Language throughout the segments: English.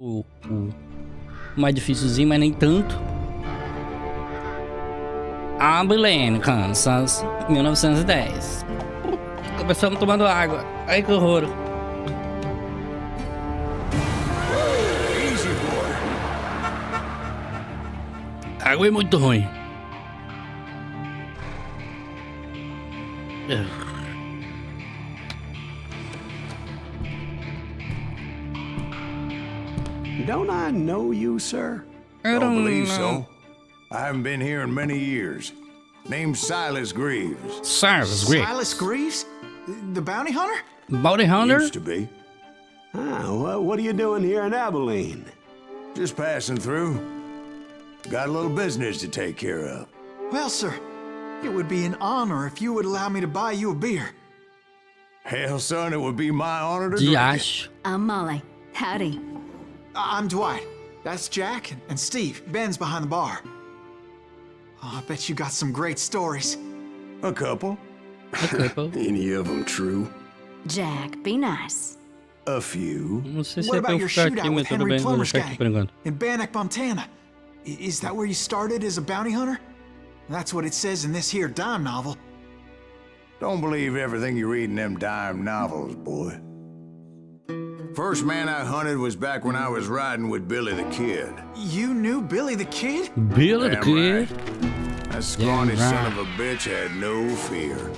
o mais difícilzinho, mas nem tanto. Abilene, Kansas, 1910. Começamos tomando água. Ai, que horror. Água é muito ruim. Don't I know you, sir? I Don't believe so. I haven't been here in many years. Name's Silas Greaves. Silas Greaves. Silas Greaves? The bounty hunter? Bounty hunter? Used to be. Well, what are you doing here in Abilene? Just passing through. Got a little business to take care of. Well, sir, it would be an honor if you would allow me to buy you a beer. Hell, son, it would be my honor to drink it. I'm Molly. Howdy. I'm Dwight. That's Jack and Steve. Ben's behind the bar. Oh, I bet you got some great stories. A couple. Any of them true? Jack, be nice. A few. Não sei se What é pra about eu your ficar aqui, shootout mas with tudo Henry bem, vou Plummer's deixar aqui por gang enquanto. in Bannock, Montana? Is that where you started as a bounty hunter? That's what it says in this here dime novel. Don't believe everything you read in them dime novels, boy. First man I hunted was back when I was riding with Billy the Kid. You knew Billy the Kid? Billy the Damn Kid? right. That scrawny son of a bitch had no fear.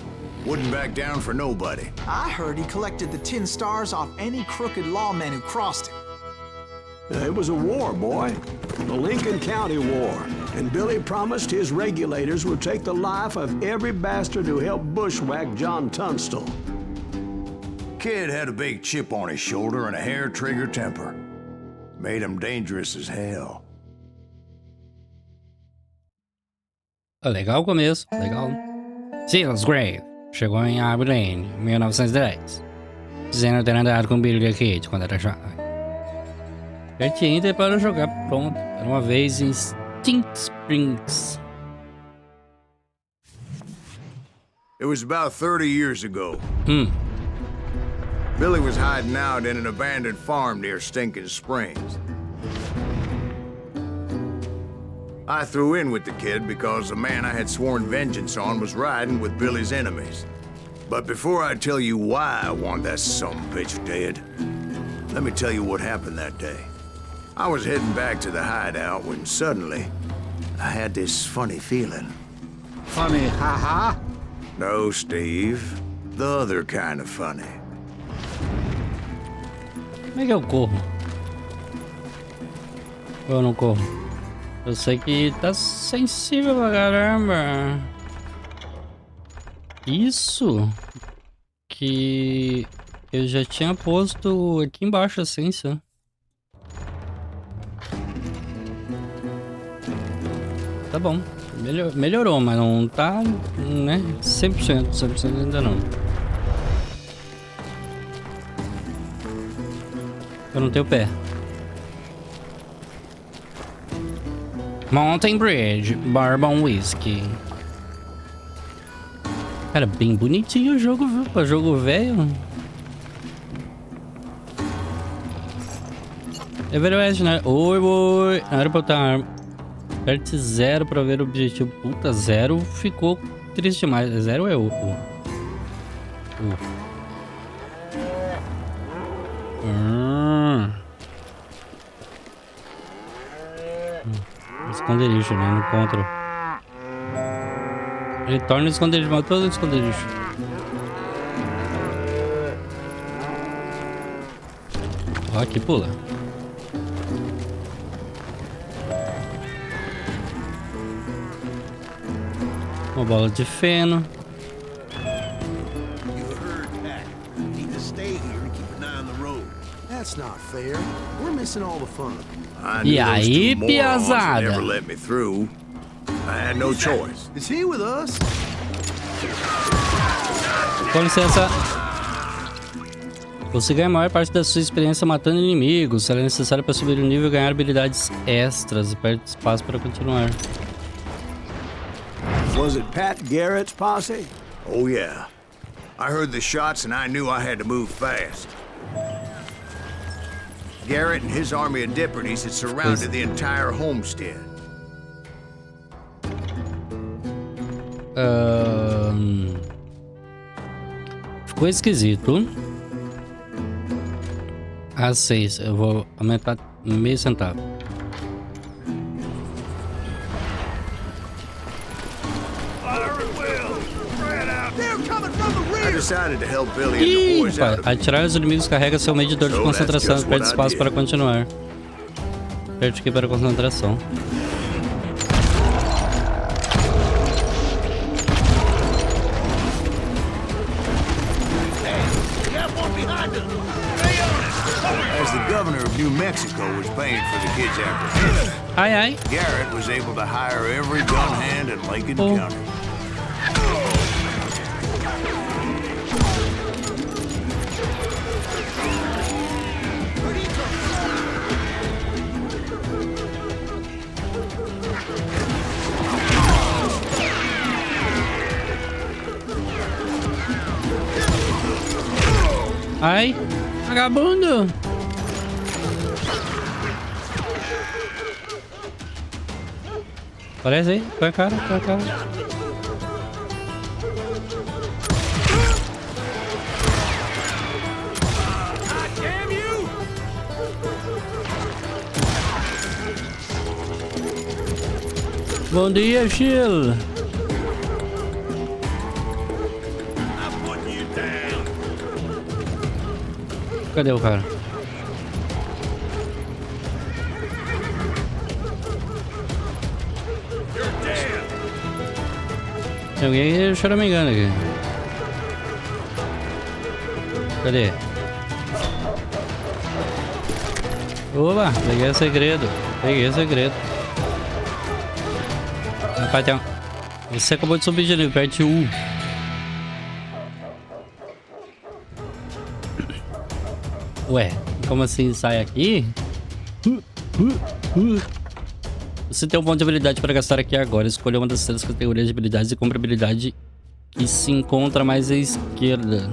Wouldn't back down for nobody. I heard he collected the 10 stars off any crooked lawman who crossed him. It was a war, boy. The Lincoln County War. And Billy promised his regulators would take the life of every bastard who helped bushwhack John Tunstall. Kid had a big chip on his shoulder and a hair-trigger temper. Made him dangerous as hell. Legal o começo, legal. Silas Greaves chegou em Abilene, 1910. Dizendo ter andado com Billy the Kid quando era jovem. Pertinho para jogar pronto. Era uma vez em Stink Springs. It was about 30 years ago. Billy was hiding out in an abandoned farm near Stinking Springs. I threw in with the kid because the man I had sworn vengeance on was riding with Billy's enemies. But before I tell you why I want that sumbitch dead, let me tell you what happened that day. I was heading back to the hideout when suddenly I had this funny feeling. Funny, haha? No, Steve. The other kind of funny. Como é que eu corro? Ou eu não corro? Eu sei que tá sensível pra caramba. Isso que eu já tinha posto aqui embaixo a essência. Tá bom. Melhorou, mas não tá, né? 100% ainda não. Eu não tenho pé. Mountain Bridge, Bourbon Whiskey. Cara, bem bonitinho o jogo, viu? Pra jogo velho. É Velho Oeste, né? Oi. Não era pra eu estar perto de 0 pra ver o objetivo. Puta, 0 ficou triste demais. 0 é o. Esconderijo, né? Não encontro. Ele torna o esconderijo, mas todo esconderijo. Ó, aqui pula. Uma bola de feno. That's not fair. We're missing all the fun. E aí, piazada? Never let me through. I had no choice. Is he with us? Com licença. Você ganha a maior parte da sua experiência matando inimigos. Será necessário para subir o nível e ganhar habilidades extras. E perde espaço para continuar. Was it Pat Garrett's posse? Oh, yeah. I heard the shots and I knew I had to move fast. Garrett and his army of deputies had surrounded the entire homestead. Ficou esquisito. A 6, eu vou aumentar meio centavo. Ih, rapaz, atirar os inimigos carrega seu medidor de concentração e perde espaço para continuar. Perde aqui para concentração. As the governor of New Mexico was paying for the kid's apprehension, Ai, ai. Garrett was able to hire every gun hand in Lincoln County. Ai, vagabundo. Parece aí, põe a cara, põe a cara. Bom dia, Chill. Cadê o cara? Tem alguém choramingando aqui. Cadê? Opa, peguei o segredo. Peguei o segredo. Rapaz, tem um... Você acabou de subir de nível, aperte U. Ué, como assim sai aqui? Você tem um ponto de habilidade para gastar aqui agora. Escolha uma das três categorias de habilidades e compre a habilidade que se encontra mais à esquerda.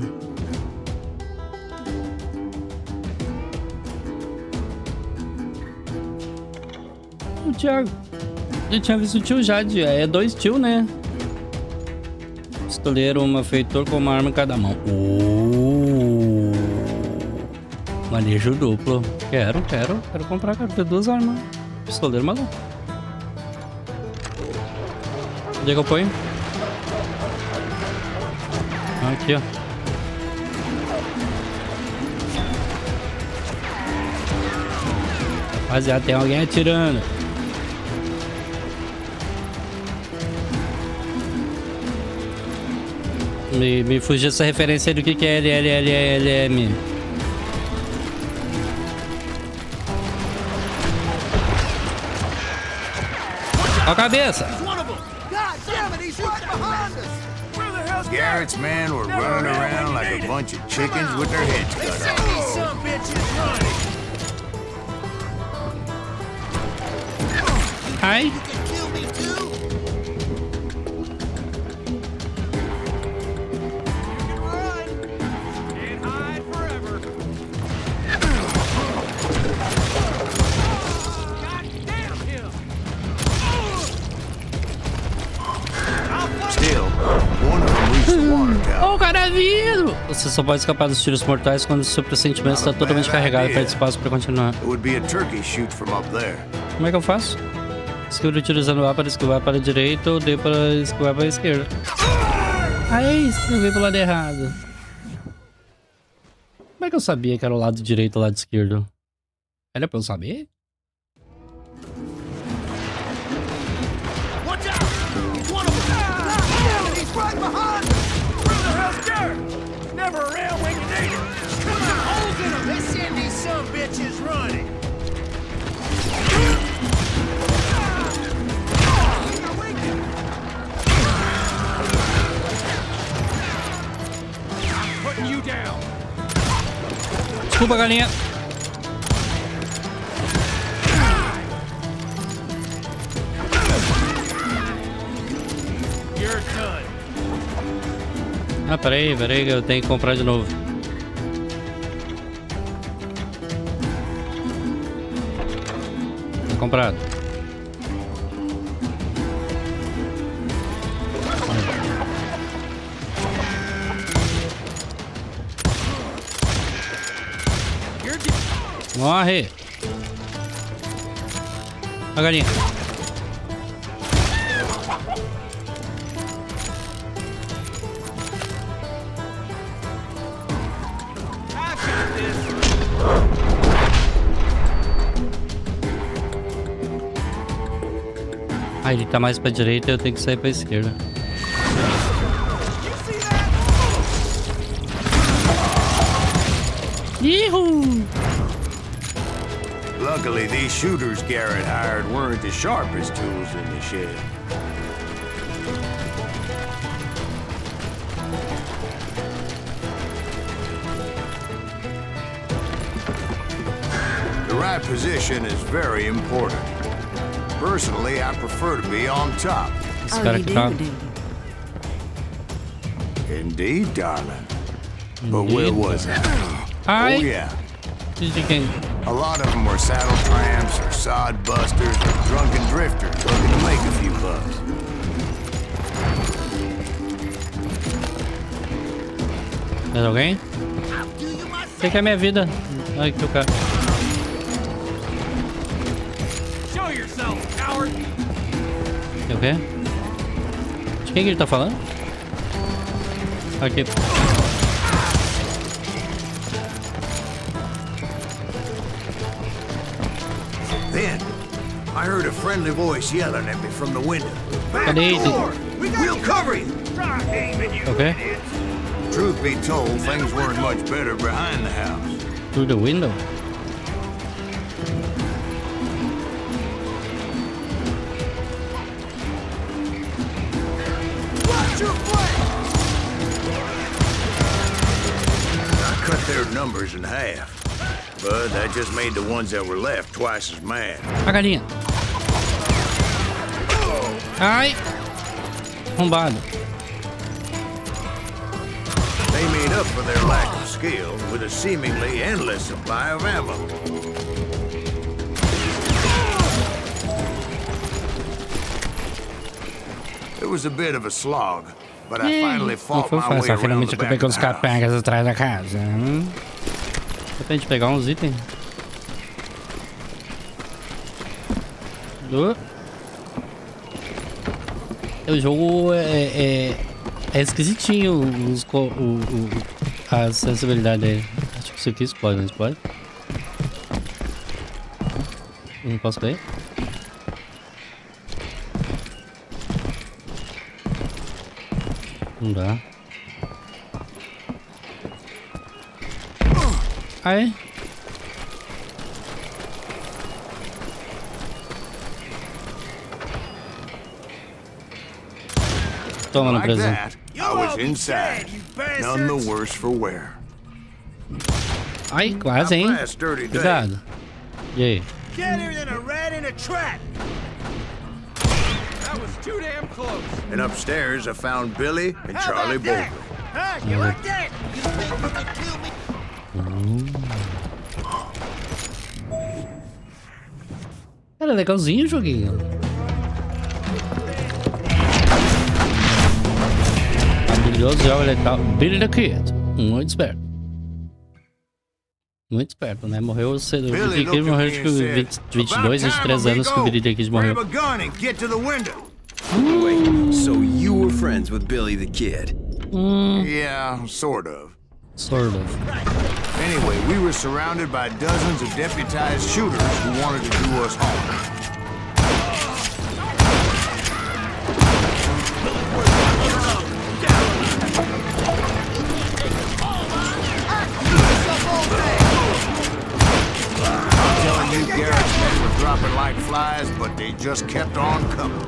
O Thiago. Eu tinha visto o tio já. É 2 tio, né? Pistoleiro, uma feitor com uma arma em cada mão. Manejo duplo. Quero comprar, cara. Ter 2 armas. Pistoleiro maluco. Onde é que eu ponho? Aqui, ó. Rapaziada, tem alguém atirando. Me fugiu essa referência aí do que é LLLLM. Ó a cabeça! Garrett's men were running around like a bunch of chickens with their heads cut off. Ai! Oh, cara vindo! Você só pode escapar dos tiros mortais quando o seu pressentimento está totalmente carregado e perde espaço para continuar. Como é que eu faço? Esquivar utilizando A para esquivar para a direita ou D para esquivar para a esquerda. Ai, escrevi pro lado errado. Como é que eu sabia que era o lado direito ou o lado esquerdo? Era pra eu saber? Never around when you need it. Come on, holes in them. Let's send these some bitches running. Putting you down. Desculpa, galinha. You're done. Ah, peraí, que eu tenho que comprar de novo. comprado. Morre! A galinha. Ah, ele tá mais pra direita e eu tenho que sair pra esquerda. Yee-hoo! Luckily, these shooters Garrett hired weren't the sharpest tools in the shed. The right position is very important. Personally, I prefer to be on top. Oh, you do. Indeed, darling. But where was I? Hi. Oh, yeah. Chicken. A lot of them were saddle tramps or sod busters or drunken drifters looking to make a few bucks. Mais alguém? Você quer minha vida? Ai, que o cara. Show yourself, coward. O quê? De quem que ele tá falando? Aqui. Then, I heard a friendly voice yelling at me from the window. Back Cadê door! ele? We'll cover you! Try aiming, you Okay. idiots. Truth be told, things weren't much better behind the house. Through the window. Watch your flank! I cut their numbers in half. But that just made the ones that were left twice as mad. A galinha. Ai. Arrombado. They made up for their lack of skill with a seemingly endless supply of ammo. It was a bit of a slog, but I finally Não fought foi my way fácil. around Finalmente the eu back peguei of os the house. capangas atrás da casa. Dá pra gente pegar uns itens. O jogo é esquisitinho a sensibilidade dele. Acho que isso aqui explode, não explode? Não posso ver? Não dá. Aí. Toma no Like presente. that, I was inside, none the worse for wear. Ai, quase, hein? Last dirty day. Cuidado. E aí? Better than a rat in a trap. That was too damn close. And upstairs, I found Billy and How Charlie about that? Bolger. Huh? You like that? You think you can kill me? Cara, legalzinho o joguinho. Habilidoso jogo letal. Billy the Kid. Muito esperto. Muito esperto, né? Morreu cedo. O Billy the Kid morreu acho que 22, 23 anos que o Billy the Kid morreu. Grab a gun and get to the window. Wait, so you were friends with Billy the Kid? Yeah, sort of. Sort of. Anyway, we were surrounded by dozens of deputized shooters who wanted to do us harm. I'm telling you, Garrett's men were dropping like flies, but they just kept on coming.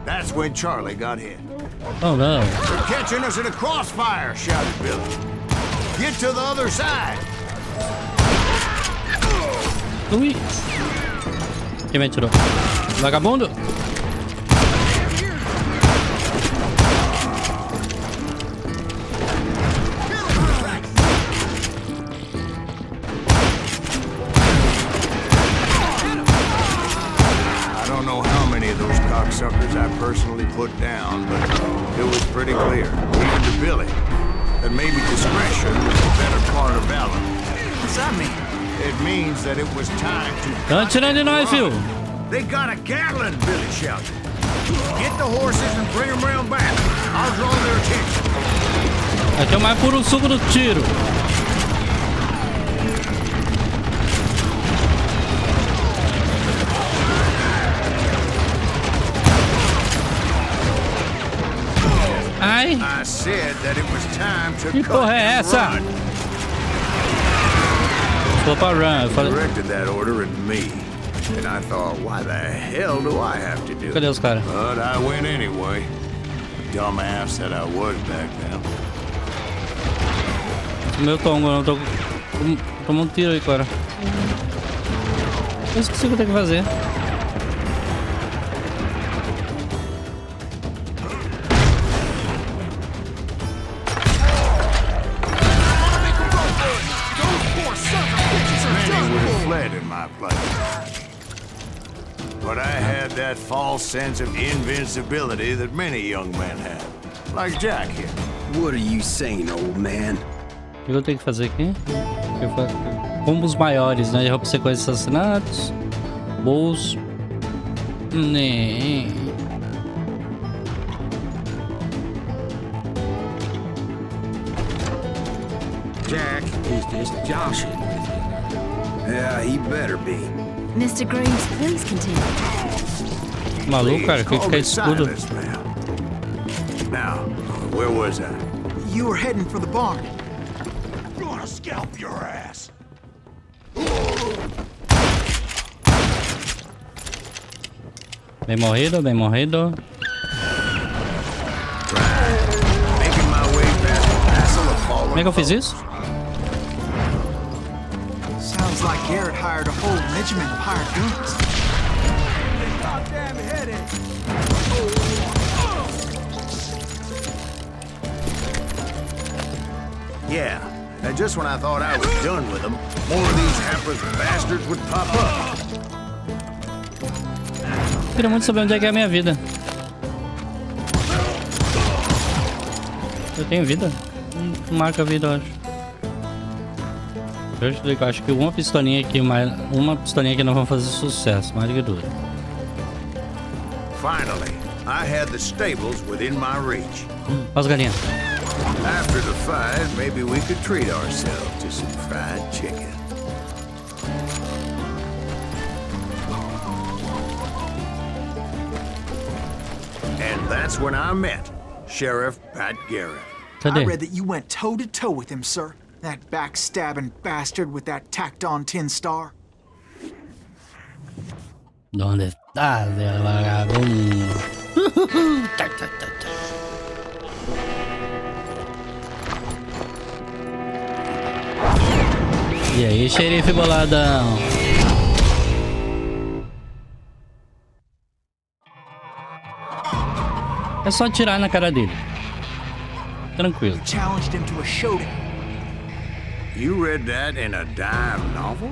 That's when Charlie got hit. Oh no. They're catching us in a crossfire, shouted Billy. Get to the other side. Ui. Quem me atirou? Vagabundo? Suckers I personally put down, but it was pretty clear, even to Billy, that maybe discretion was the better part of valor. What's that mean? It means that it was time to... Tá atirando de nós, filho. They got a Gatling, Billy shouted. Get the horses and bring them round back. I'll draw their attention. Aqui é o mais puro suco do tiro. Ai. I said that it was time to Que porra é essa? Vou pra run. Eu falei... Directed that order at me, and I thought, why the hell do I have to do it? Cadê os caras? But I went anyway. Dumbass that I was back then. Meu tongo, eu tô tomando um tiro aí, cara. Eu esqueci o que eu tenho que fazer. But I had that false sense of invincibility that many young men have. Like Jack here. What are you saying, old man? O que eu tenho que fazer aqui? Combos maiores, né? Roupa, sequência, assassinatos. Bols. Né. Jack is just joshing with you. Yeah, he better be. Mr. Greaves, please continue. Maluco, cara, que fica escudo. Now, where was I? You were heading for the barn. Gonna scalp your ass. Bem morrido, bem morrido. Making my way past the castle of fallen Como é que eu fiz isso? Sounds like Garrett hired a whole regiment of hired guns. Goddamn headache. Yeah, and just when I thought I was done with them, more of these hapless bastards would pop up. Eu queria muito saber onde é que é a minha vida. Eu tenho vida? Não marca a vida, eu acho. Eu acho que uma pistolinha aqui não vai fazer sucesso, mais do que duas. Finally, I had the stables within my reach. Olha as galinhas. After the fight, maybe we could treat ourselves to some fried chicken. And that's when I met Sheriff Pat Garrett. I Cadê? read that you went toe-to-toe with him, sir. That backstabbing bastard with that tacked-on tin star. ¿Dónde estás, el vagabundo? E aí, xerife boladão? É só atirar na cara dele. Tranquilo. Challenged him to a showdown. You read that in a dime novel?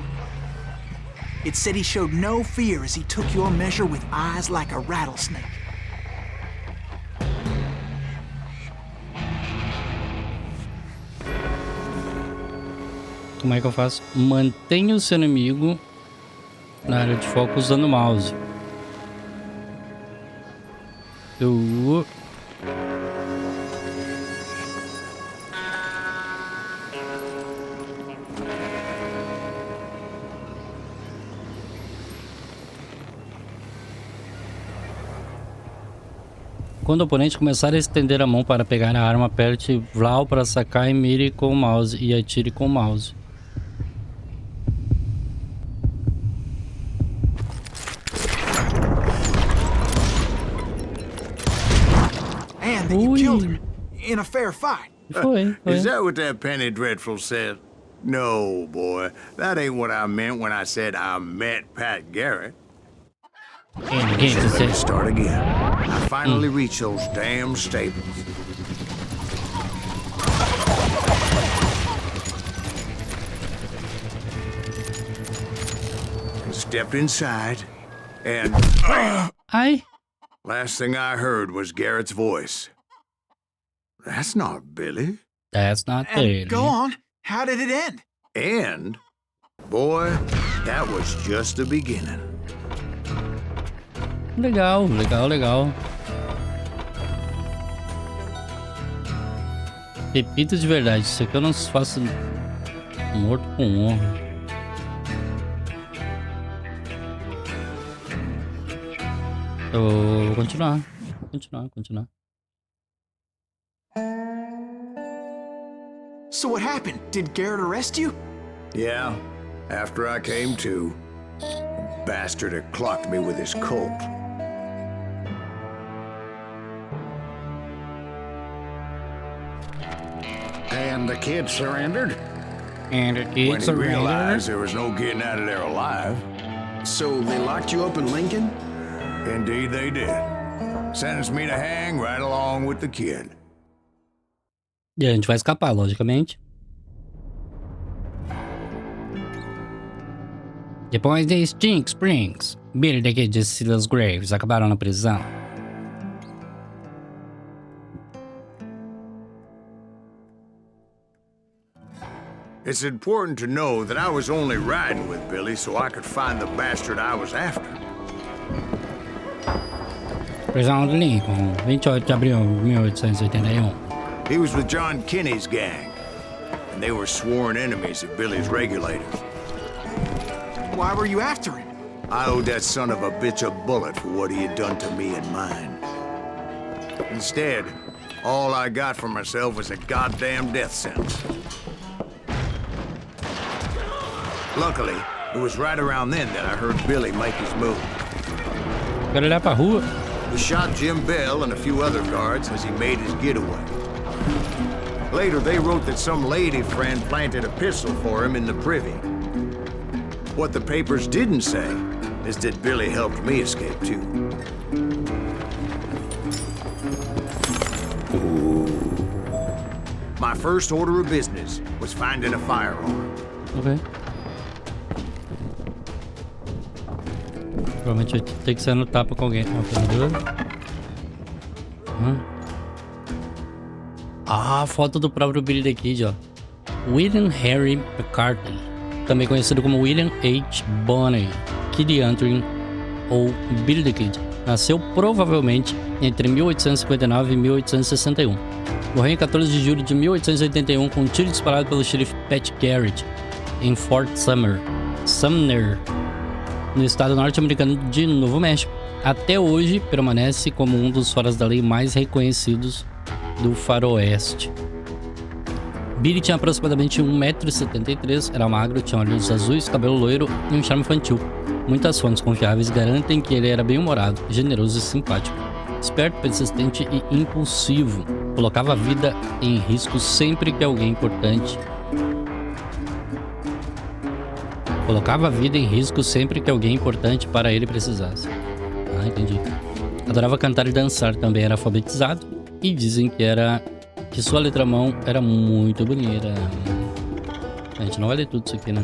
It said he showed no fear as he took your measure with eyes like a rattlesnake. Como é que eu faço? Mantenha o seu inimigo na área de foco usando o mouse. Quando o oponente começar a estender a mão para pegar a arma, aperte VLAU para sacar e mire com o mouse e atire com o mouse. And that you killed him in a fair fight. Foi. Is that what that Penny Dreadful said? No, boy. That ain't what I meant when I said I met Pat Garrett. And again, to Let say, me start again. I finally reached those damn stables. Stepped inside, and ai, last thing I heard was Garrett's voice. That's not Billy. that's not And there. go on. How did it end? And, boy, that was just the beginning. Legal, legal, legal. Pepita de verdade. Isso aqui eu não faço morto com honra. Eu vou continuar. Continuar. So what happened? Did Garrett arrest you? Yeah, after I came to, the bastard had clocked me with his colt. And the kid surrendered? And it When gets he a realized there was no getting out of there alive, So they locked you up in Lincoln? indeed they did. Sentenced me to hang right along with the kid. E a gente vai escapar, logicamente. Depois de Stink Springs, Billy the Kid e Silas Greaves acabaram na prisão. It's important to know that I was only riding with Billy so I could find the bastard I was after. Prisão de Lincoln, 28 de abril de 1881. He was with John Kinney's gang, and they were sworn enemies of Billy's regulators. Why were you after him? I owed that son of a bitch a bullet for what he had done to me and mine. Instead, all I got for myself was a goddamn death sentence. Luckily, it was right around then that I heard Billy make his move. Quero olhar pra rua. He shot Jim Bell and a few other guards as he made his getaway. Later, they wrote that some lady friend planted a pistol for him in the privy. What the papers didn't say is that Billy helped me escape too. My first order of business was finding a firearm. Ok. Provavelmente vai ter que ser no tapa com alguém. Ah, a foto do próprio Billy the Kid, ó. William Harry McCartney, também conhecido como William H. Bonney Kid Antrim ou Billy the Kid, nasceu provavelmente entre 1859 e 1861. Morreu em 14 de julho de 1881 com um tiro disparado pelo xerife Pat Garrett em Fort Sumner, no estado norte-americano de Novo México. Até hoje permanece como um dos foras da lei mais reconhecidos do faroeste. Billy tinha aproximadamente 1,73 m, era magro, tinha olhos azuis, cabelo loiro e um charme infantil. Muitas fontes confiáveis garantem que ele era bem-humorado, generoso e simpático. Esperto, persistente e impulsivo. Colocava a vida em risco sempre que alguém importante para ele precisasse. Ah, entendi. Adorava cantar e dançar, também era alfabetizado. E dizem que sua letra-mão era muito bonita. A gente não vai ler tudo isso aqui, né?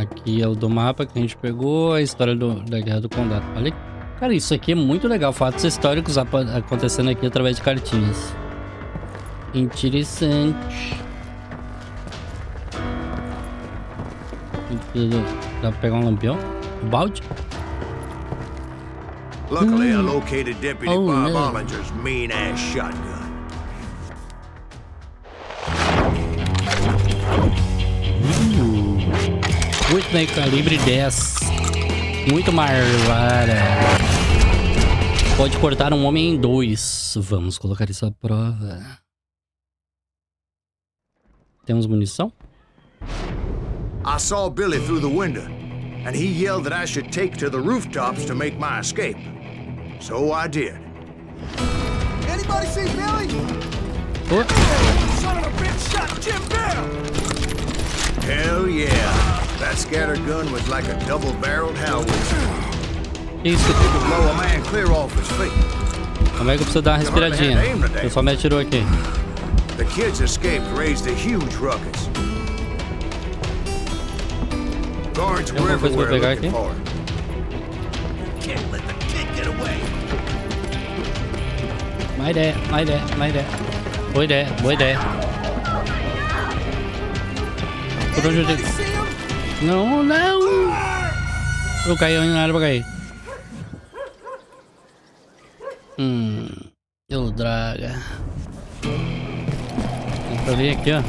Aqui é o do mapa que a gente pegou, a história da Guerra do Condado. Olha, cara, isso aqui é muito legal. Fatos históricos acontecendo aqui através de cartinhas. Interessante. Dá pra pegar um lampião? Um balde? Luckily, I located Deputy Oh, Bob no. Ollinger's mean-ass shotgun. Whitney calibre 10. Muito marvada. Pode cortar um homem em dois. Vamos colocar isso à prova. Temos munição? I saw Billy through the window, and he yelled that I should take to the rooftops to make my escape. So I did. And Anybody see Billy? Oh, Son of a bitch shot Jim down! Hell yeah. That scatter gun was like a double-barreled howitzer. isso. It could blow a man clear off his feet. Como é que eu preciso dar uma respiradinha? Eu só me atirou aqui. The kids escaped raised a huge ruckus. Guards Tem were alguma coisa pra everywhere pegar looking aqui? for him. Can't let the kid get away! Má ideia, má ideia, má ideia. Boa ideia, boa ideia. Por onde eu tenho... See him? Não, não! Eu caí, não era pra cair. Eu draga. Tem pra vir aqui, ó.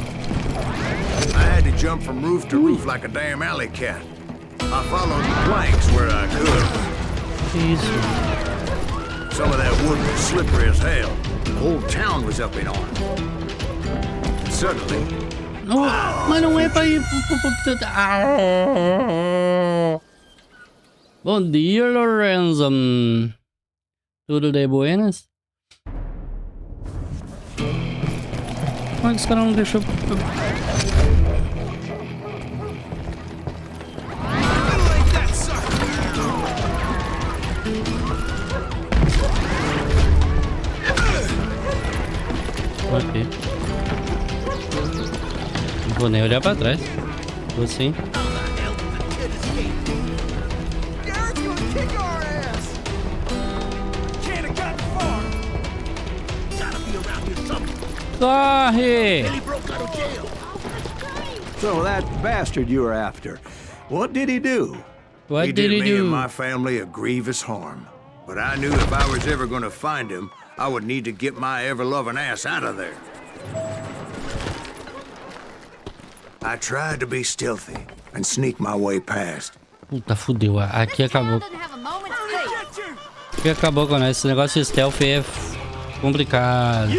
I had to jump from roof to roof like a damn alley cat. I followed the planks where I could. Que isso? Some of that wood was slippery as hell. The whole town was up in arms. And suddenly, Não, mas não é pra ir Bom dia, Lorenzo. Tudo de buenas? Como é que os caras não deixou... Ok. Não vou nem olhar pra trás. Vou sim. Garrett's gonna kick our ass! Can't have gotten far! Gotta be around here somewhere. Corre! He broke out of jail! So that bastard you were after, what did he do? What he did he me and do? my family a grievous harm. But I knew if I was ever going to find him, I would need to get my ever-loving ass out of there. I tried to be stealthy and sneak my way past. Puta, fudeu. Aqui acabou. Doesn't have a moment's peace. Aqui acabou com nós. Esse negócio de stealth é complicado.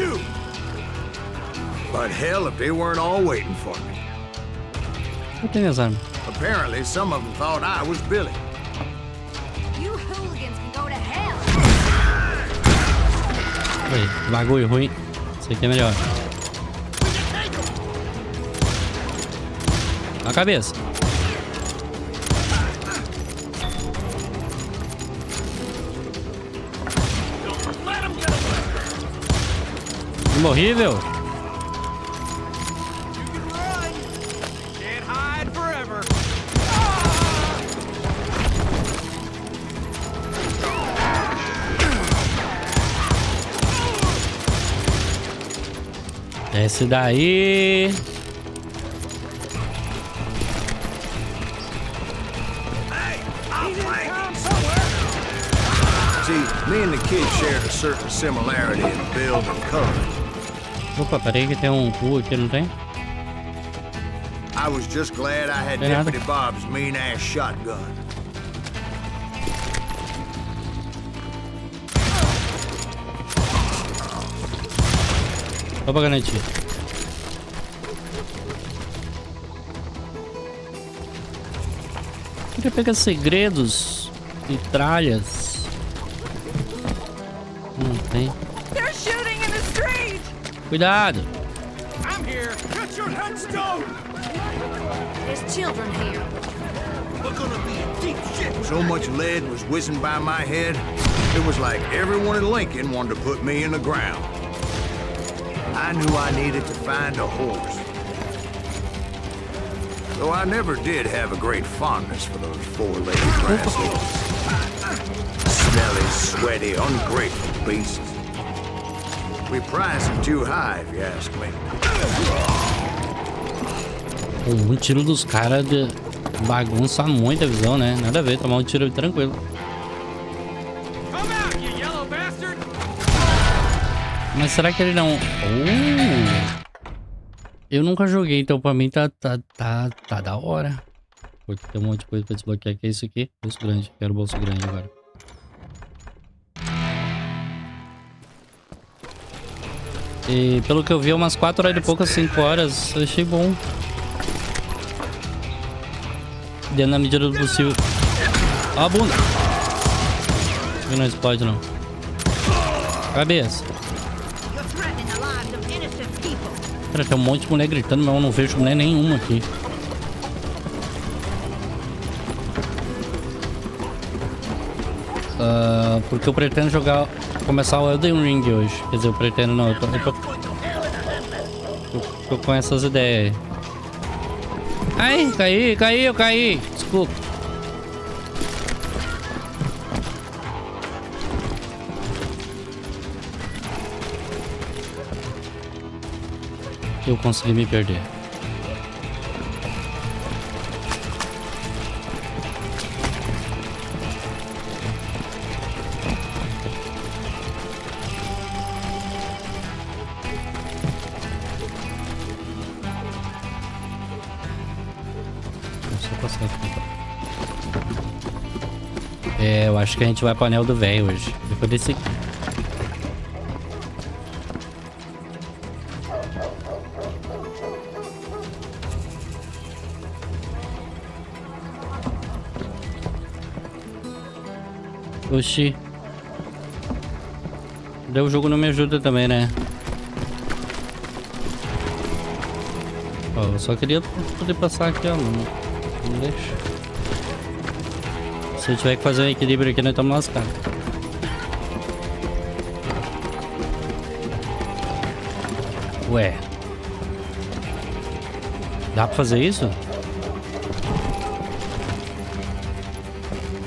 But hell if they weren't all waiting for me. Eu tenho as armas. Apparently, some of them thought I was Billy. You hooligans can go to hell. Aí, bagulho ruim. Isso aqui é melhor. Na cabeça. Imorrível. Can't hide forever! Desce daí. See, me and the kid shared a certain similarity in build and color. Opa, peraí que tem um cu aqui, não tem? I was just glad I had Tem nada. Deputy Bob's mean-ass shotgun. Só pra garantir. Queria pegar segredos e tralhas. Não tem. They're shooting in the street! Cuidado! I'm here! Get your headstone! There's children here. We're gonna be in deep shit! So much lead was whizzing by my head, it was like everyone in Lincoln wanted to put me in the ground. I knew I needed to find a horse. Though I never did have a great fondness for those four-legged grass horses. Smelly, sweaty, ungrateful beasts. We price them too high, if you ask me. Um tiro dos caras de bagunça muito a visão, né? Nada a ver, tomar um tiro tranquilo. Come out, you yellow bastard! Mas será que ele não... Eu nunca joguei, então pra mim tá da hora. Porque tem um monte de coisa pra desbloquear, que é isso aqui. Bolso grande, quero bolso grande agora. E pelo que eu vi, umas 4 horas e poucas, 5 horas, eu achei bom. Dentro da medida do possível. Ó a bunda! Isso aqui não explode não. Cabeça. Cara, tem um monte de mulher gritando, mas eu não vejo mulher nenhuma aqui. Porque eu pretendo começar o Elden Ring hoje. Quer dizer, eu pretendo não, eu tô com essas ideias aí. Ai, caí. Desculpa. Eu consegui me perder. Deixa eu passar aqui. Eu acho que a gente vai pro anel do velho hoje. Depois desse aqui. Oxi. Daí o jogo não me ajuda também, né? Ó, eu só queria poder passar aqui, ó. Não deixa. Se eu tiver que fazer um equilíbrio aqui, nós estamos lascados. Ué. Dá pra fazer isso?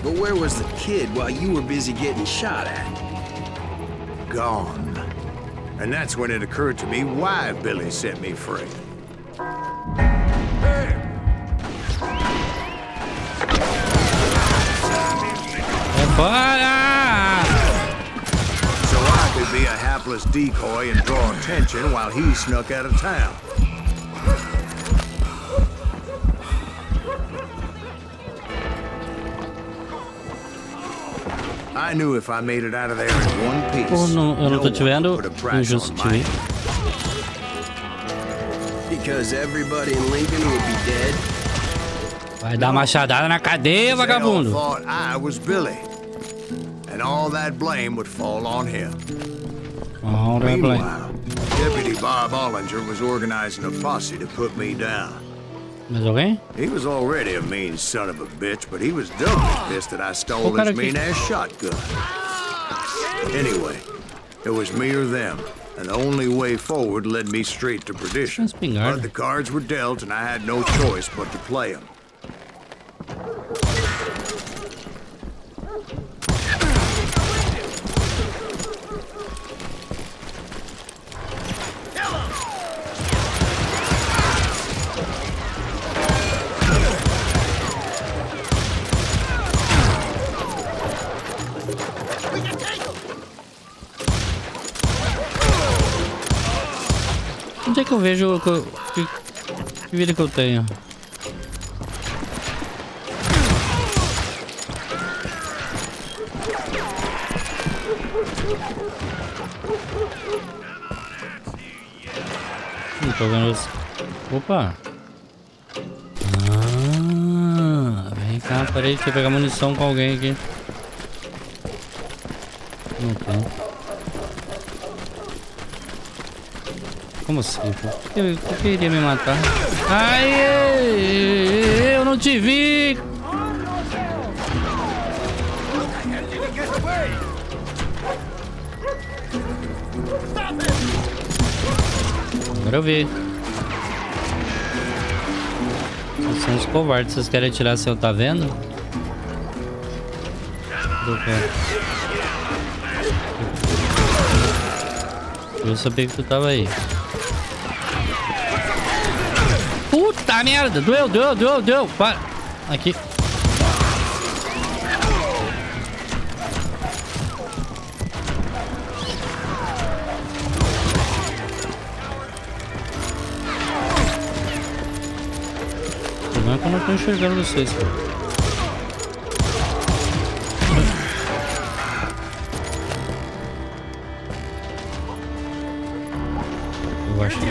But where was the kid while you were busy getting shot at? Gone. And that's when it occurred to me why Billy set me free. Bora! So I could be a hapless decoy and draw attention while he snuck out of town. I knew if I made it out of there in one piece, Eu não tô te vendo. put a price Injusto on te my ver. Because everybody in Lincoln would be dead? Vai dar machadada na cadeia, They all vagabundo. thought I was Billy, and all that blame would fall on him. Não, não é blame. Meanwhile, Deputy Bob Ollinger was organizing a posse to put me down. Mais alguém? He was already a mean son of a bitch, but he was doubly pissed that I stole his mean-ass shotgun. Anyway, it was me or them, and the only way forward led me straight to perdition. Espingarda. But the cards were dealt, and I had no choice but to play them. Onde é que eu vejo que vida que eu tenho? Não tô vendo isso. Opa! Vem cá, peraí, deixa eu pegar munição com alguém aqui. Não tem. Como assim? Por que iria me matar? Ai, eu não te vi! Agora eu vi. Vocês são os covardes. Vocês querem atirar se eu tá vendo? Eu sabia que tu tava aí. Puta merda! Doeu! Para! Aqui. O problema é que eu não tô enxergando vocês. Eu acho que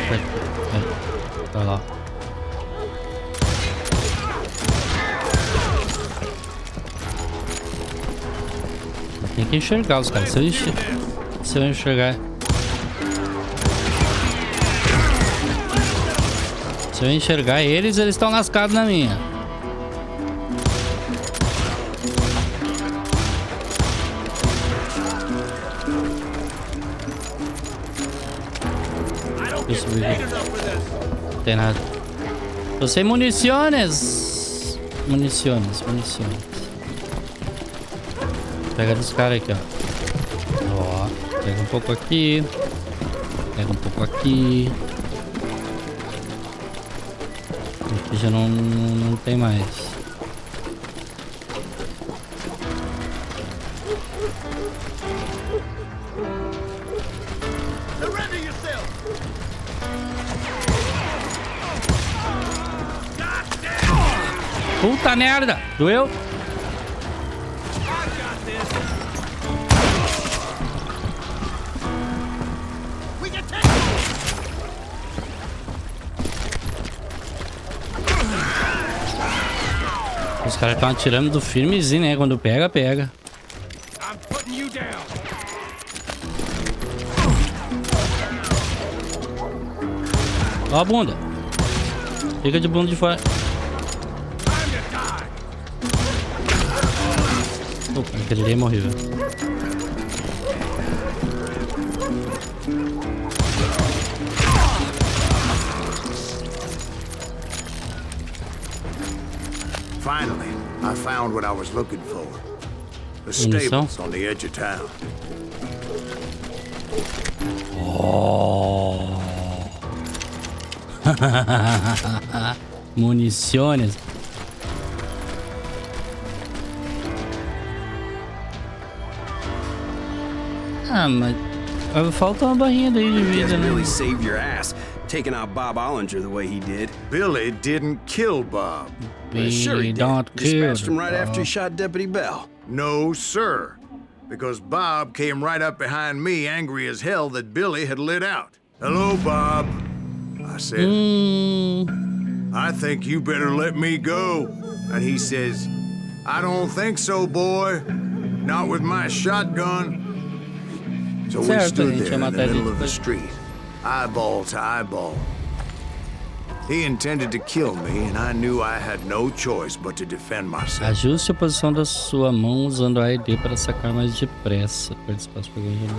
tá lá. Tem que enxergar os caras. Se eu enxergar. Se eu enxergar eles estão lascados na minha. Deixa eu ver. Não tem nada. Tô sem munições. Munições. Pega dos caras aqui, ó. Pega um pouco aqui. Pega um pouco aqui. Aqui já não tem mais. Puta merda! Doeu? Os caras estão atirando do firmezinho, né? Quando pega, pega. Ó a bunda. Fica de bunda de fora. Opa, aquele ali morreu. Finally, I found what I was looking for. The stables on the edge of town. Oh. Munições. Ah, mas falta uma barrinha daí de vida, né? Billy saved your ass, taking out Bob Ollinger the way he did. Billy didn't kill Bob. Sure he did. Dispatched him right after he shot Deputy Bell. No, sir. Because Bob came right up behind me, angry as hell that Billy had lit out. Hello, Bob. I said, I think you better let me go. And he says, I don't think so, boy. Not with my shotgun. So we stood there in the middle of the street, eyeball to eyeball. He intended to kill me, and I knew I had no choice but to defend myself. Ajuste a posição da sua mão usando A e D para sacar mais depressa. Perde espaço para ganhar.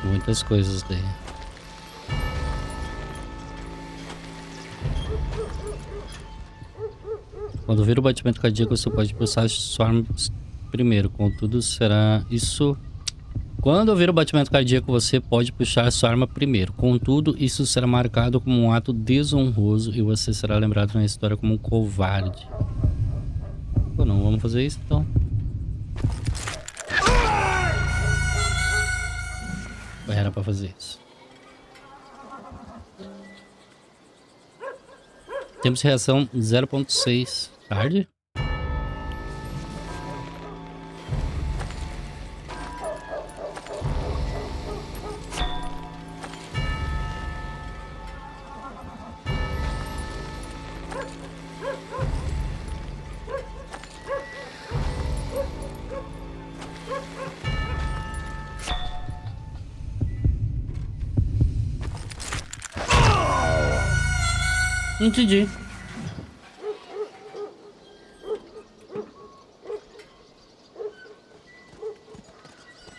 Muitas coisas daí. Quando vir o batimento cardíaco, você pode pulsar sua arma primeiro. Contudo, será isso. Quando ouvir o batimento cardíaco, você pode puxar sua arma primeiro. Contudo, isso será marcado como um ato desonroso e você será lembrado na história como um covarde. Ou não, vamos fazer isso então. Era pra fazer isso. Temos reação 0.6. Tarde? Entendi.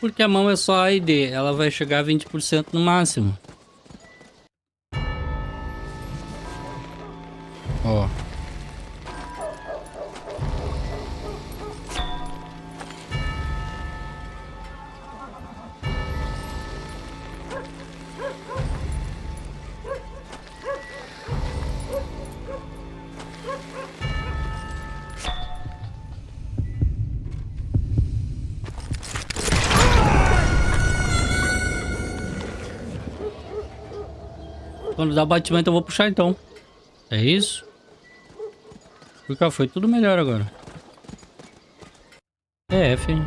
Porque a mão é só A e D, ela vai chegar a 20% no máximo. Ó. Quando dá o batimento eu vou puxar então. É isso? Porque foi tudo melhor agora. É F, hein?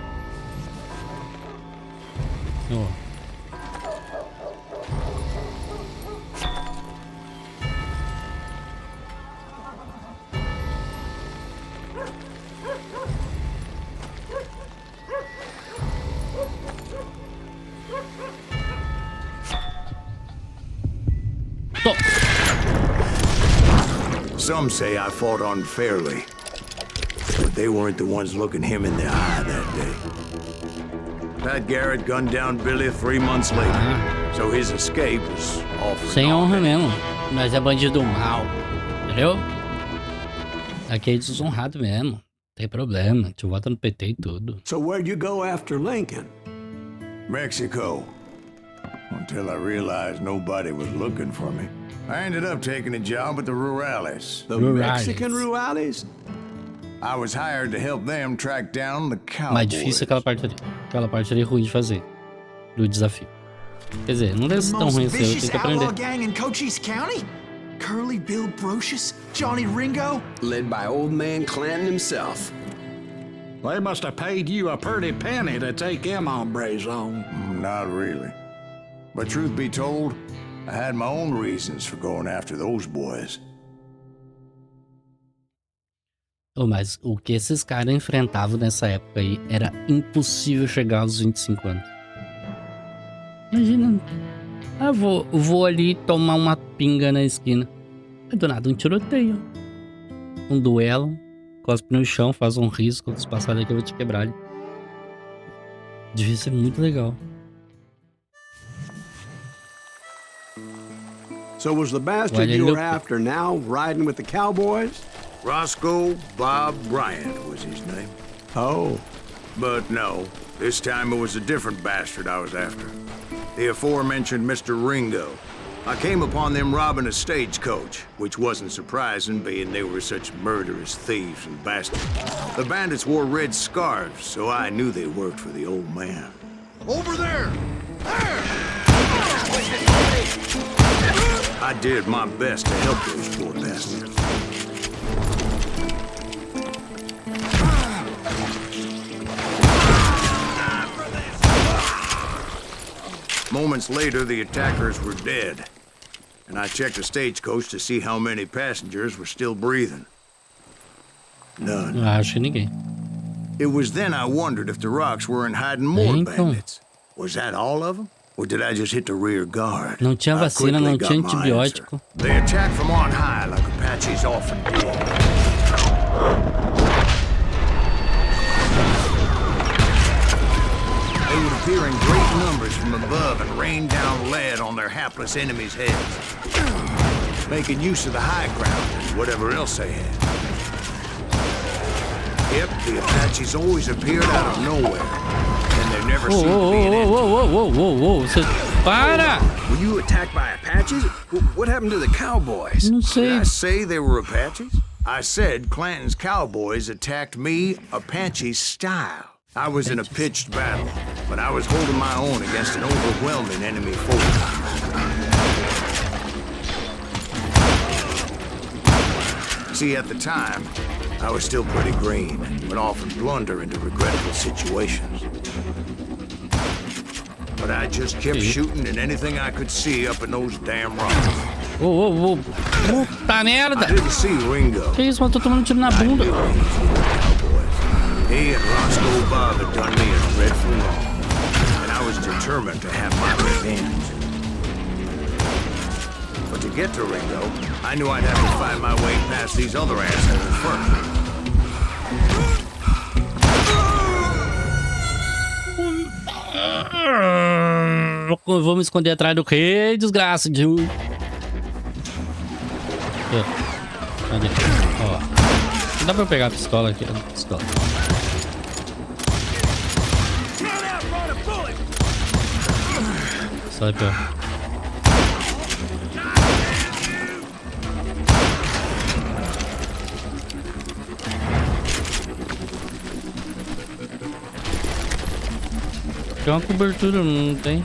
Ó. Some say I fought unfairly, but they weren't the ones looking him in the eye that day. Pat Garrett gunned down Billy 3 months later, so his escape was awfully Sem honra long. mesmo. Nós é bandido mal. Entendeu? Aqui é desonrado mesmo. Tem problema. Te vota no PT e tudo. So where'd you go after Lincoln? Mexico. Until I realized nobody was looking for me. I ended up taking a job at the Rurales. The Rurales. Mexican Rurales? I was hired to help them track down the cowboys. Mais difícil aquela parte ali. Aquela parte ali é ruim de fazer. Do desafio. Quer dizer, não deve ser tão Most ruim assim, eu vicious tenho que outlaw aprender. gang in Cochise County? Curly Bill Brocious? Johnny Ringo? Led by old man Clanton himself. They must have paid you a pretty penny to take them hombres on. Not really. But truth be told, I had my own reasons for going after those boys. Oh, mas o que esses caras enfrentavam nessa época aí era impossível chegar aos 25 anos. Imagina. Ah, vou ali tomar uma pinga na esquina. É do nada um tiroteio. Um duelo. Cospe no chão, faz um risco. Quando passar daqui eu vou te quebrar ali. Devia ser muito legal. So was the bastard you were Guadalupe. after now riding with the cowboys? Roscoe Bob Bryant was his name. Oh. But no, this time it was a different bastard I was after. The aforementioned Mr. Ringo. I came upon them robbing a stagecoach, which wasn't surprising, being they were such murderous thieves and bastards. The bandits wore red scarves, so I knew they worked for the old man. Over there! I did my best to help those poor bastards. Moments later, the attackers were dead, and I checked the stagecoach to see how many passengers were still breathing. None. Não acho ninguém. It was then I wondered if the rocks weren't hiding more Então. bandits. Was that all of them? Or did I just hit the rear guard? Não tinha I vacina, quickly não got tinha my antibiótico. answer. They attacked from on high like Apaches often did. They would appear in great numbers from above and rain down lead on their hapless enemies' heads, making use of the high ground and whatever else they had. Yep, the Apaches always appeared out of nowhere, and there never seemed to be an end. Você para! Were you attacked by Apaches? What happened to the cowboys? Não Did sei. I say they were Apaches? I said Clanton's cowboys attacked me Apache style. I was in a pitched battle, but I was holding my own against an overwhelming enemy force. See, at the time, I was still pretty green, but often blunder into regrettable situations. But I just kept shooting at anything I could see up in those damn rocks. Puta I merda! didn't see Ringo. Que isso, mas eu tô tomando tiro na bunda. He and Roscoe Bob had done me a dreadful wrong, and I was determined to have my revenge. But to get to Ringo, I knew I'd have to find my way past these other assholes first. Vou me esconder atrás do quê? Desgraça de... Cadê? Ó. Não dá pra eu pegar a pistola aqui. A pistola. Só aqui, ó. Tem uma cobertura, não tem?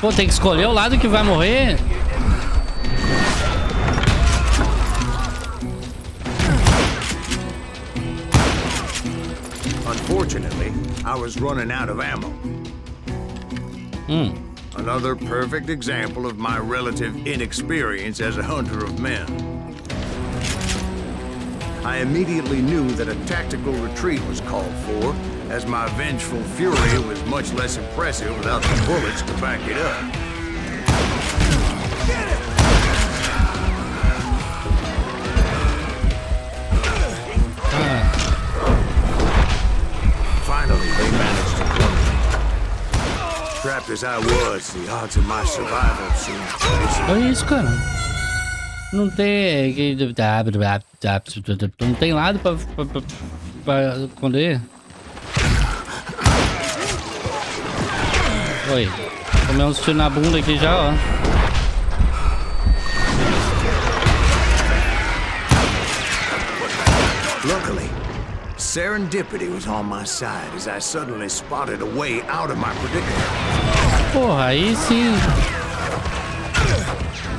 Pô, tem que escolher o lado que vai morrer. Unfortunately, I was running out of ammo. Another perfect example of my relative inexperience as a hunter of men. I immediately knew that a tactical retreat was called for, as my vengeful fury was much less impressive without the bullets to back it up. Finally, they managed to corner me. Trapped as I was, the odds of my survival seemed pretty. Olha isso, cara. Não tem. Não tem lado pra esconder. Oi. Tomei uns tiros na bunda aqui já, ó. Luckily, serendipity was on my side as I suddenly spotted a way out of my predicament. Porra, aí sim.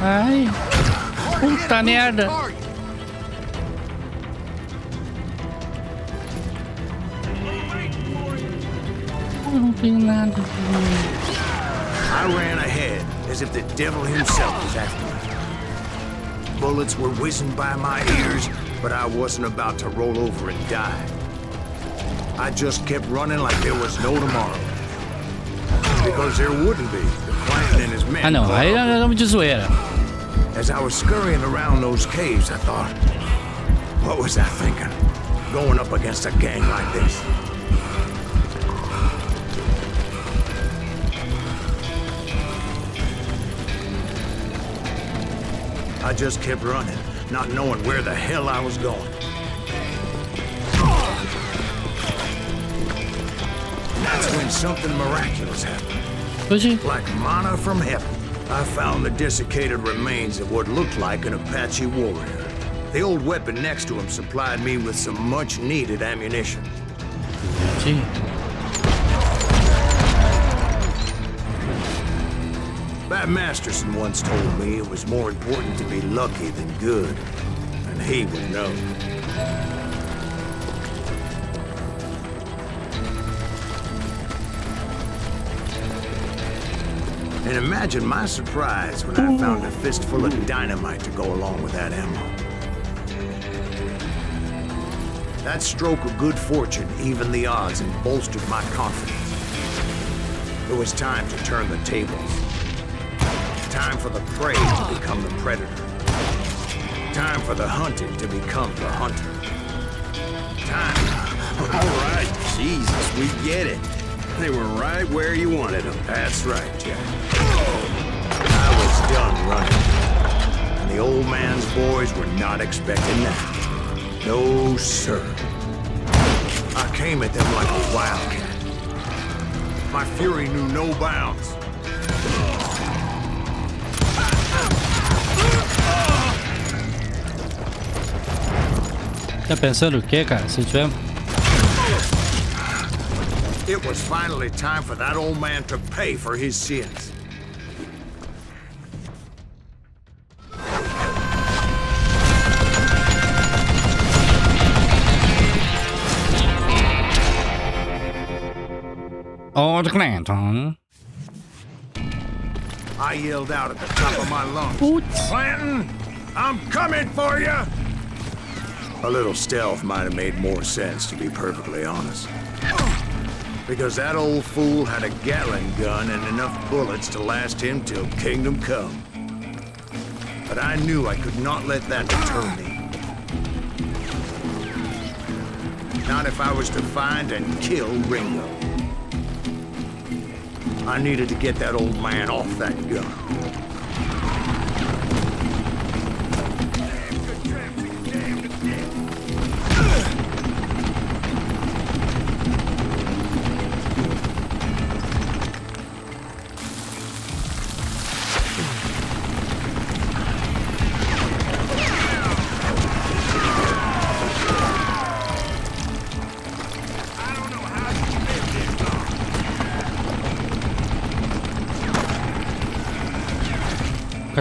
Ai. Puta merda. Eu não tenho nada. I ran ahead as if the devil himself was after me. Bullets were whizzing by my ears, but I wasn't about to roll over and die. I just kept running like there was no tomorrow. Because there wouldn't be. The Clan and his men. Ah não, aí nós vamos de zoeira. As I was scurrying around those caves, I thought, what was I thinking? Going up against a gang like this. I just kept running, not knowing where the hell I was going. That's when something miraculous happened. Hoje, Like manna from heaven, I found the desiccated remains of what looked like an Apache warrior. The old weapon next to him supplied me with some much-needed ammunition. sim. Bat Masterson once told me it was more important to be lucky than good, and he would know. And imagine my surprise when I found a fistful of dynamite to go along with that ammo. That stroke of good fortune evened the odds and bolstered my confidence. It was time to turn the tables. Time for the prey to become the predator. Time for the hunted to become the hunter. Time. All right, Jesus, we get it. They were right where you wanted them. That's right, Jack. I was done running. And the old man's boys were not expecting that. No, sir. I came at them like a wildcat. My fury knew no bounds. Tá pensando o que, cara? Se tiver. It was finally time for that old man to pay for his sins. Old Clanton. I yelled out at the top of my lungs. Putz. Clanton, I'm coming for you! A little stealth might have made more sense, to be perfectly honest. Because that old fool had a Gatling gun and enough bullets to last him till kingdom come. But I knew I could not let that deter me. Not if I was to find and kill Ringo. I needed to get that old man off that gun.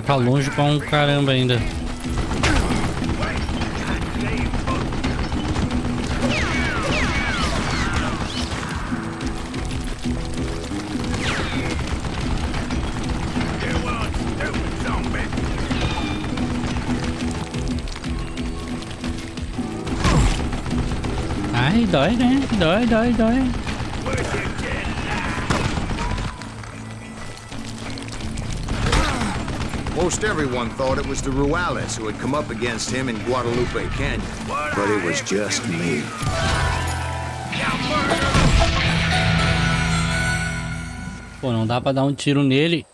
Tá longe pra um caramba ainda. Ai, dói, né? Dói. Most everyone thought it was the Ruales who had come up against him in Guadalupe Canyon, but it was just me. Pô, não dá pra dar um tiro nele.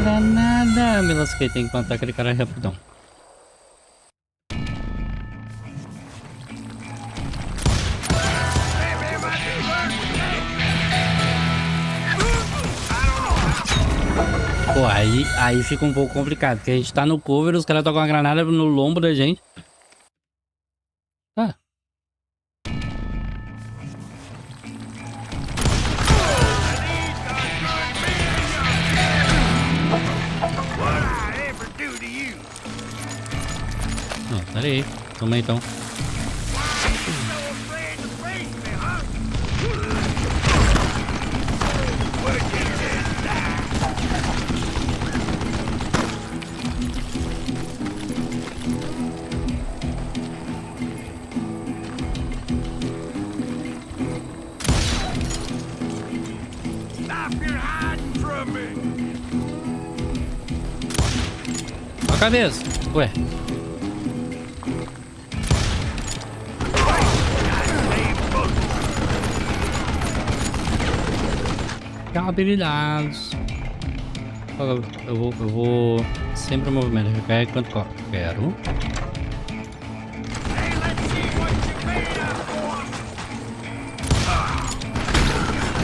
Pra nada, me lasquei, tem que matar aquele cara rapidão. Pô, aí fica um pouco complicado, porque a gente tá no cover, os caras tocam uma granada no lombo da gente. Tá. Não, peraí. Toma então. A cabeça. Ué. Habilidades. Eu vou sempre o movimento. Recarrega quanto quero.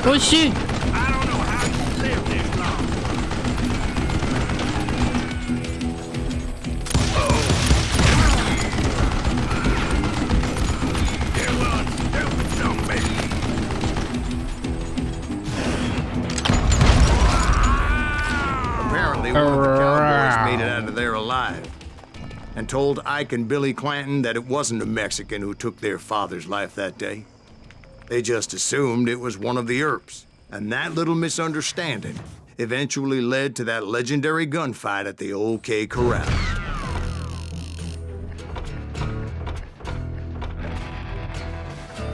Oxi! And told Ike and Billy Clanton that it wasn't a Mexican who took their father's life that day. They just assumed it was one of the Earps. And that little misunderstanding eventually led to that legendary gunfight at the OK Corral.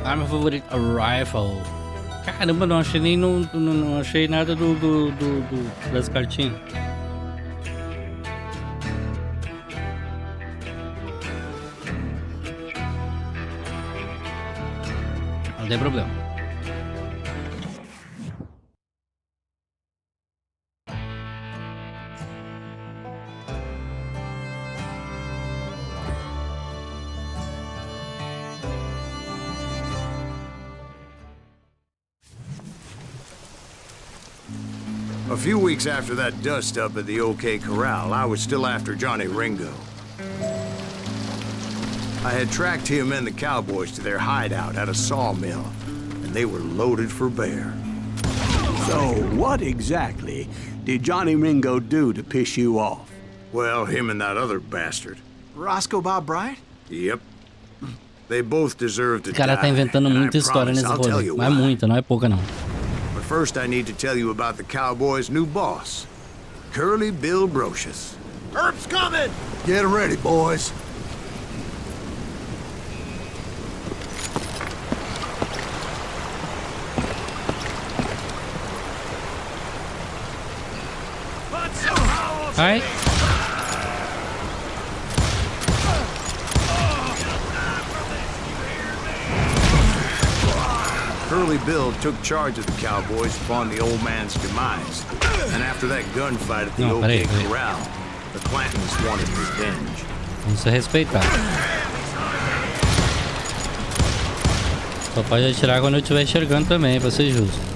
Arma favorita, a rifle. Caramba, não achei nem não achei nada das cartinhas. Não tem problema. A few weeks after that dust-up at the OK Corral, I was still after Johnny Ringo. I had tracked him and the cowboys to their hideout at a sawmill, and they were loaded for bear. So, what exactly did Johnny Ringo do to piss you off? Well, him and that other bastard. Roscoe Bob Bryant? Yep. They both deserved to O cara tá inventando muita história nesse rolê. Mas muita, não é pouca não. But first I need to tell you about the cowboys' new boss, Curly Bill Brocious. Herb's coming! Get ready, boys. Ai. Curly Bill took charge of the cowboys upon the old man's demise. And after that gunfight at the OK Corral, the Clantons wanted revenge. Vamos se respeitar. Só pode atirar quando eu estiver enxergando também, pra ser justo.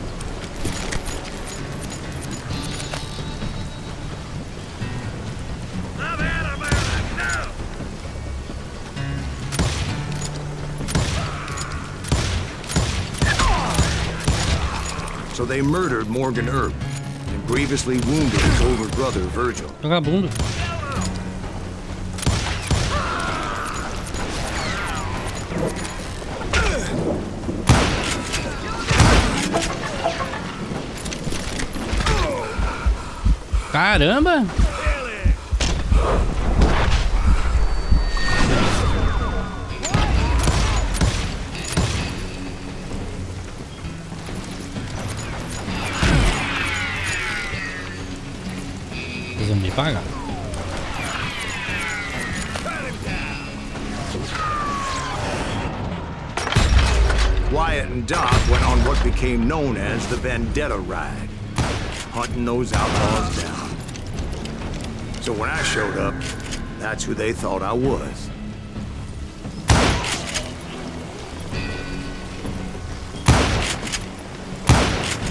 So they murdered Morgan Earp and grievously wounded his older brother, Virgil. Vagabundo. Caramba! Vocês vão me pagar. Wyatt and Doc went on what became known as the Vendetta Ride, hunting those outlaws down. So when I showed up, that's who they thought I was.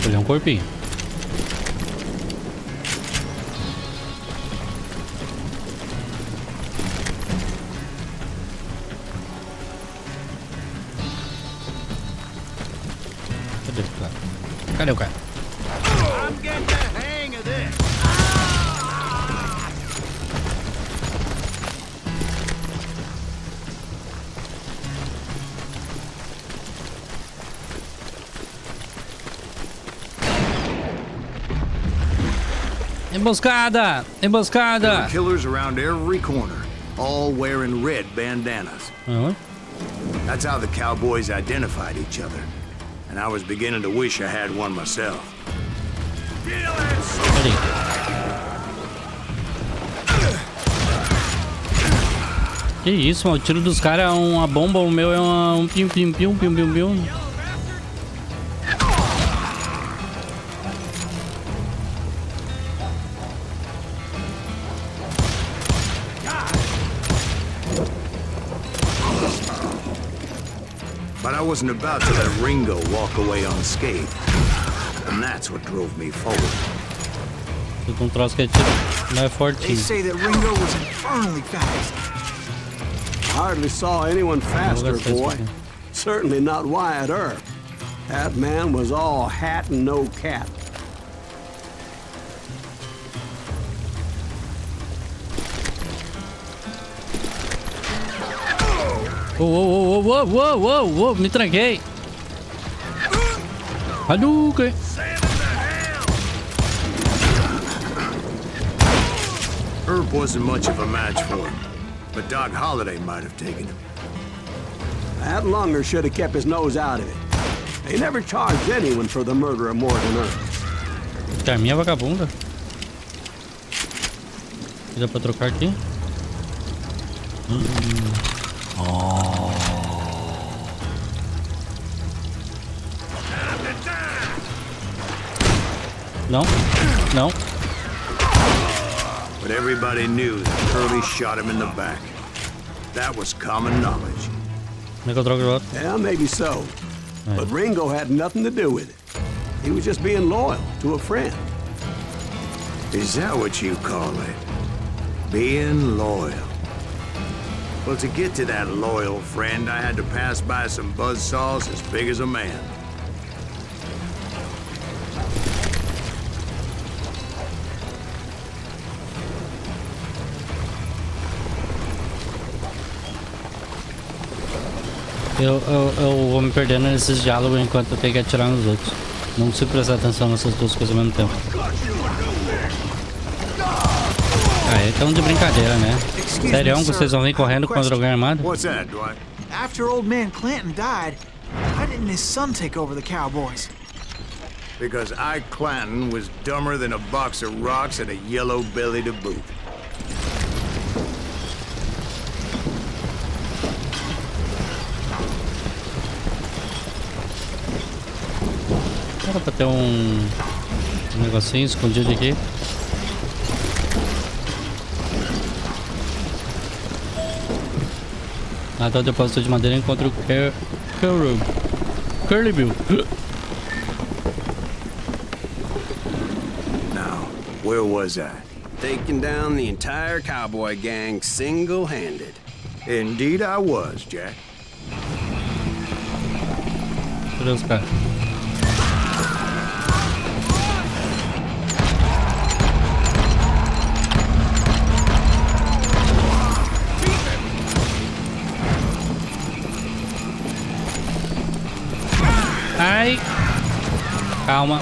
Olha um corpinho. Cadê o cara? I'm getting the hang of this. Emboscada! There Emboscada! were killers around every corner, all wearing red bandanas. Uhum. That's how the cowboys identified each other. And I was beginning to wish I had one myself. Cadê? Que isso, mano? O tiro dos caras é uma bomba, o meu é um pium. But I wasn't about to let Ringo walk away unscathed. And that's what drove me forward. Tô com um troço que é tiro, não é They fortinho. say that Ringo was infernally fast. Hardly saw anyone faster, Vou gastar isso boy. aqui. Certainly not Wyatt Earp. That man was all hat and no cat. Uou, me tranquei. Hadouken. Earp wasn't much of a match for him, but Doc Holliday might have taken him. That Lunger should have kept his nose out of it. They never charged anyone for the murder of Morgan Earp. Arminha vagabunda. Dá pra trocar aqui? Não, não. But everybody knew that Curly shot him in the back. That was common knowledge. Como é que eu troco de volta? Yeah, maybe so. But Ringo had nothing to do with it. He was just being loyal to a friend. Is that what you call it? Being loyal. Well, to get to that loyal friend, I had to pass by some buzzsaws as big as a man. Eu vou me perdendo nesses diálogos enquanto eu tenho que atirar nos outros. Não consigo prestar atenção nessas duas coisas ao mesmo tempo. Ah, é tão de brincadeira, né? Sério, que vocês vão vir correndo contra alguém armado? What's that, Dwight? After old man Clanton died, why didn't his son take over the cowboys? Because Ike Clanton was dumber than a box of rocks and a yellow belly to boot. Era pra ter um negocinho escondido aqui. Até o depósito de madeira encontra o Curly Bill. Now, where was I? Taking down the entire cowboy gang single-handed. Indeed I was, Jack. Cadê os caras? Ai! Calma.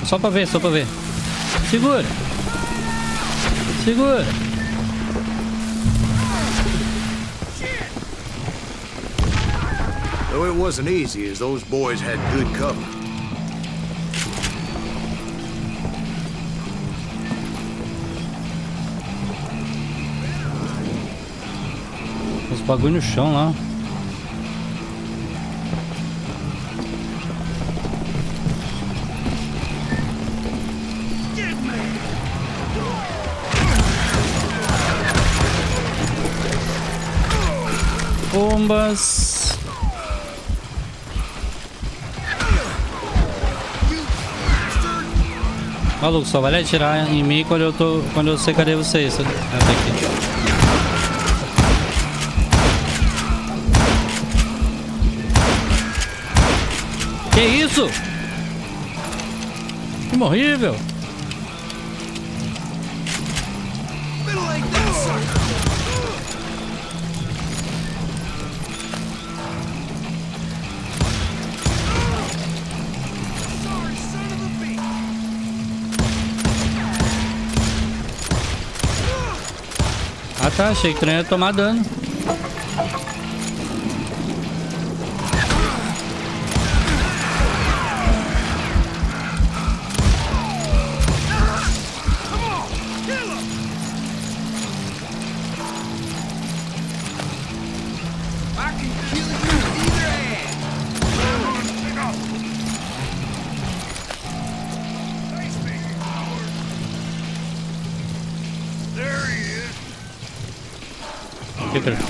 Só pra ver, só pra ver. Segura. Segura. Though it wasn't easy, as those boys had good cover. Os bagulho no chão lá. Bombas. Maluco, só vai atirar em mim quando eu sei cadê vocês. Até aqui. Que isso? Que horrível. Ah tá, achei que o trem ia tomar dano.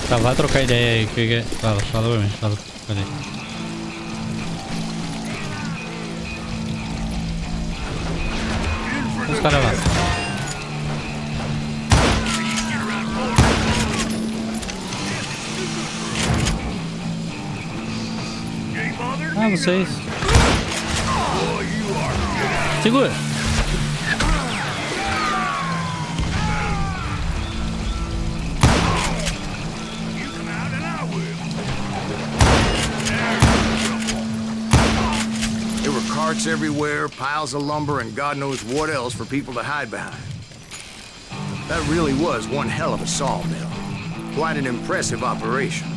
Tá, vai trocar ideia aí. Que é? Fala pra mim. Fala. Cadê? Os caras lá. Ah, vocês. Segura. Carts everywhere, piles of lumber, and God knows what else for people to hide behind. That really was one hell of a sawmill. Quite an impressive operation.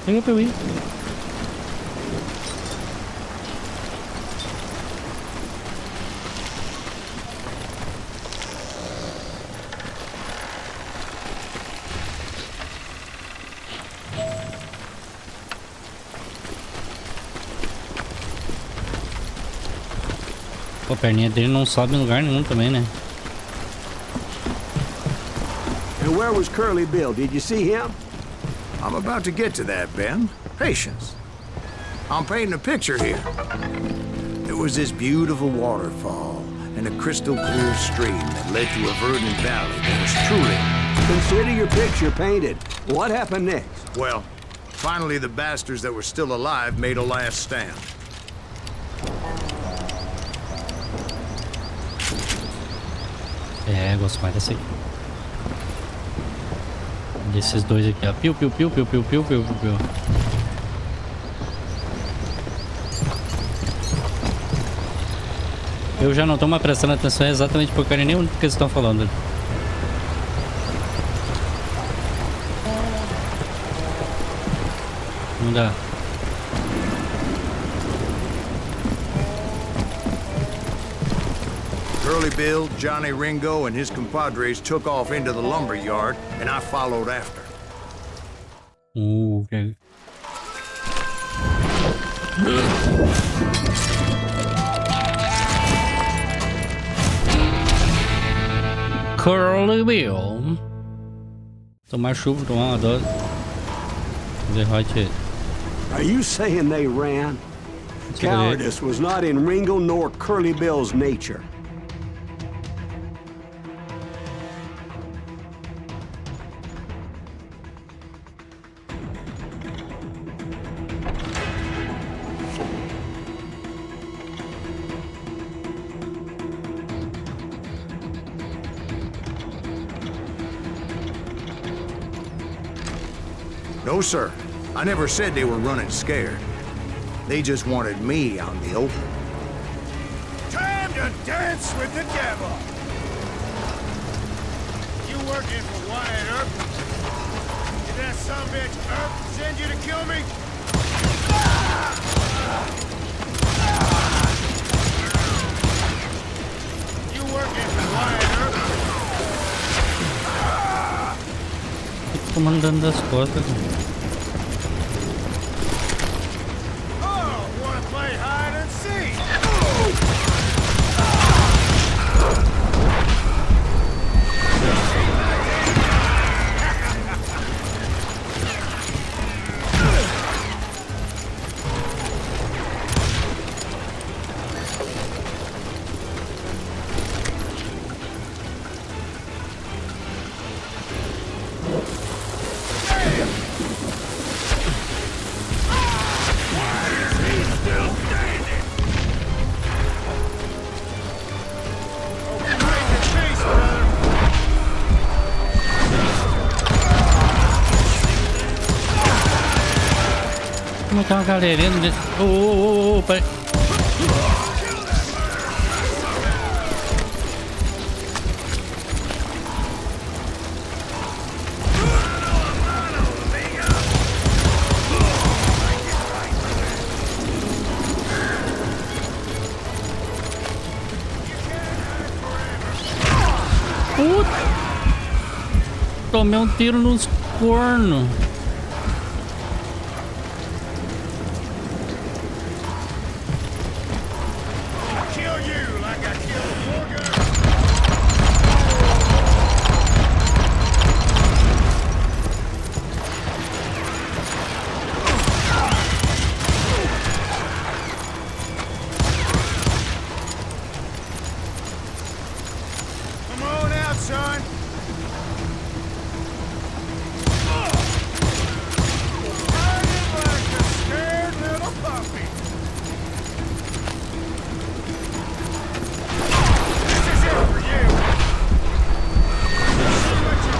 Pega pra eu ir. Pô, a perninha dele não sobe em lugar nenhum também, né? And where was Curly Bill? Did you see him? I'm about to get to that, Ben. Patience. I'm painting a picture here. There was this beautiful waterfall and a crystal clear stream that led to a verdant valley that was truly... Consider your picture painted. What happened next? Well, finally the bastards that were still alive made a last stand. É, gosto mais desse aí. Desses dois aqui, ó. Piu, piu, piu, piu, piu, piu, piu, piu. Eu já não tô mais prestando atenção exatamente porque eu nem o que eles estão falando. Não dá. Curly Bill, Johnny Ringo, and his compadres took off into the lumber yard, and I followed after. Okay. Curly Bill. Tomar chuva, tomar uma dose. Are you saying they ran? Cowardice was not in Ringo nor Curly Bill's nature. No, sir. I never said they were running scared. They just wanted me on the open. Time to dance with the devil! You working for Wyatt Earp? Did that sumbitch Earp send you to kill me? You working for Wyatt Earp? Comandando das costas. Oh, wanna play hide and seek? Como tá uma galerinha de... Oh, pai. Tomei um tiro nos cornos. Kill you like I killed Morgan. Come on out, son. Hiding like a scared little puppy. This is it for you. See what you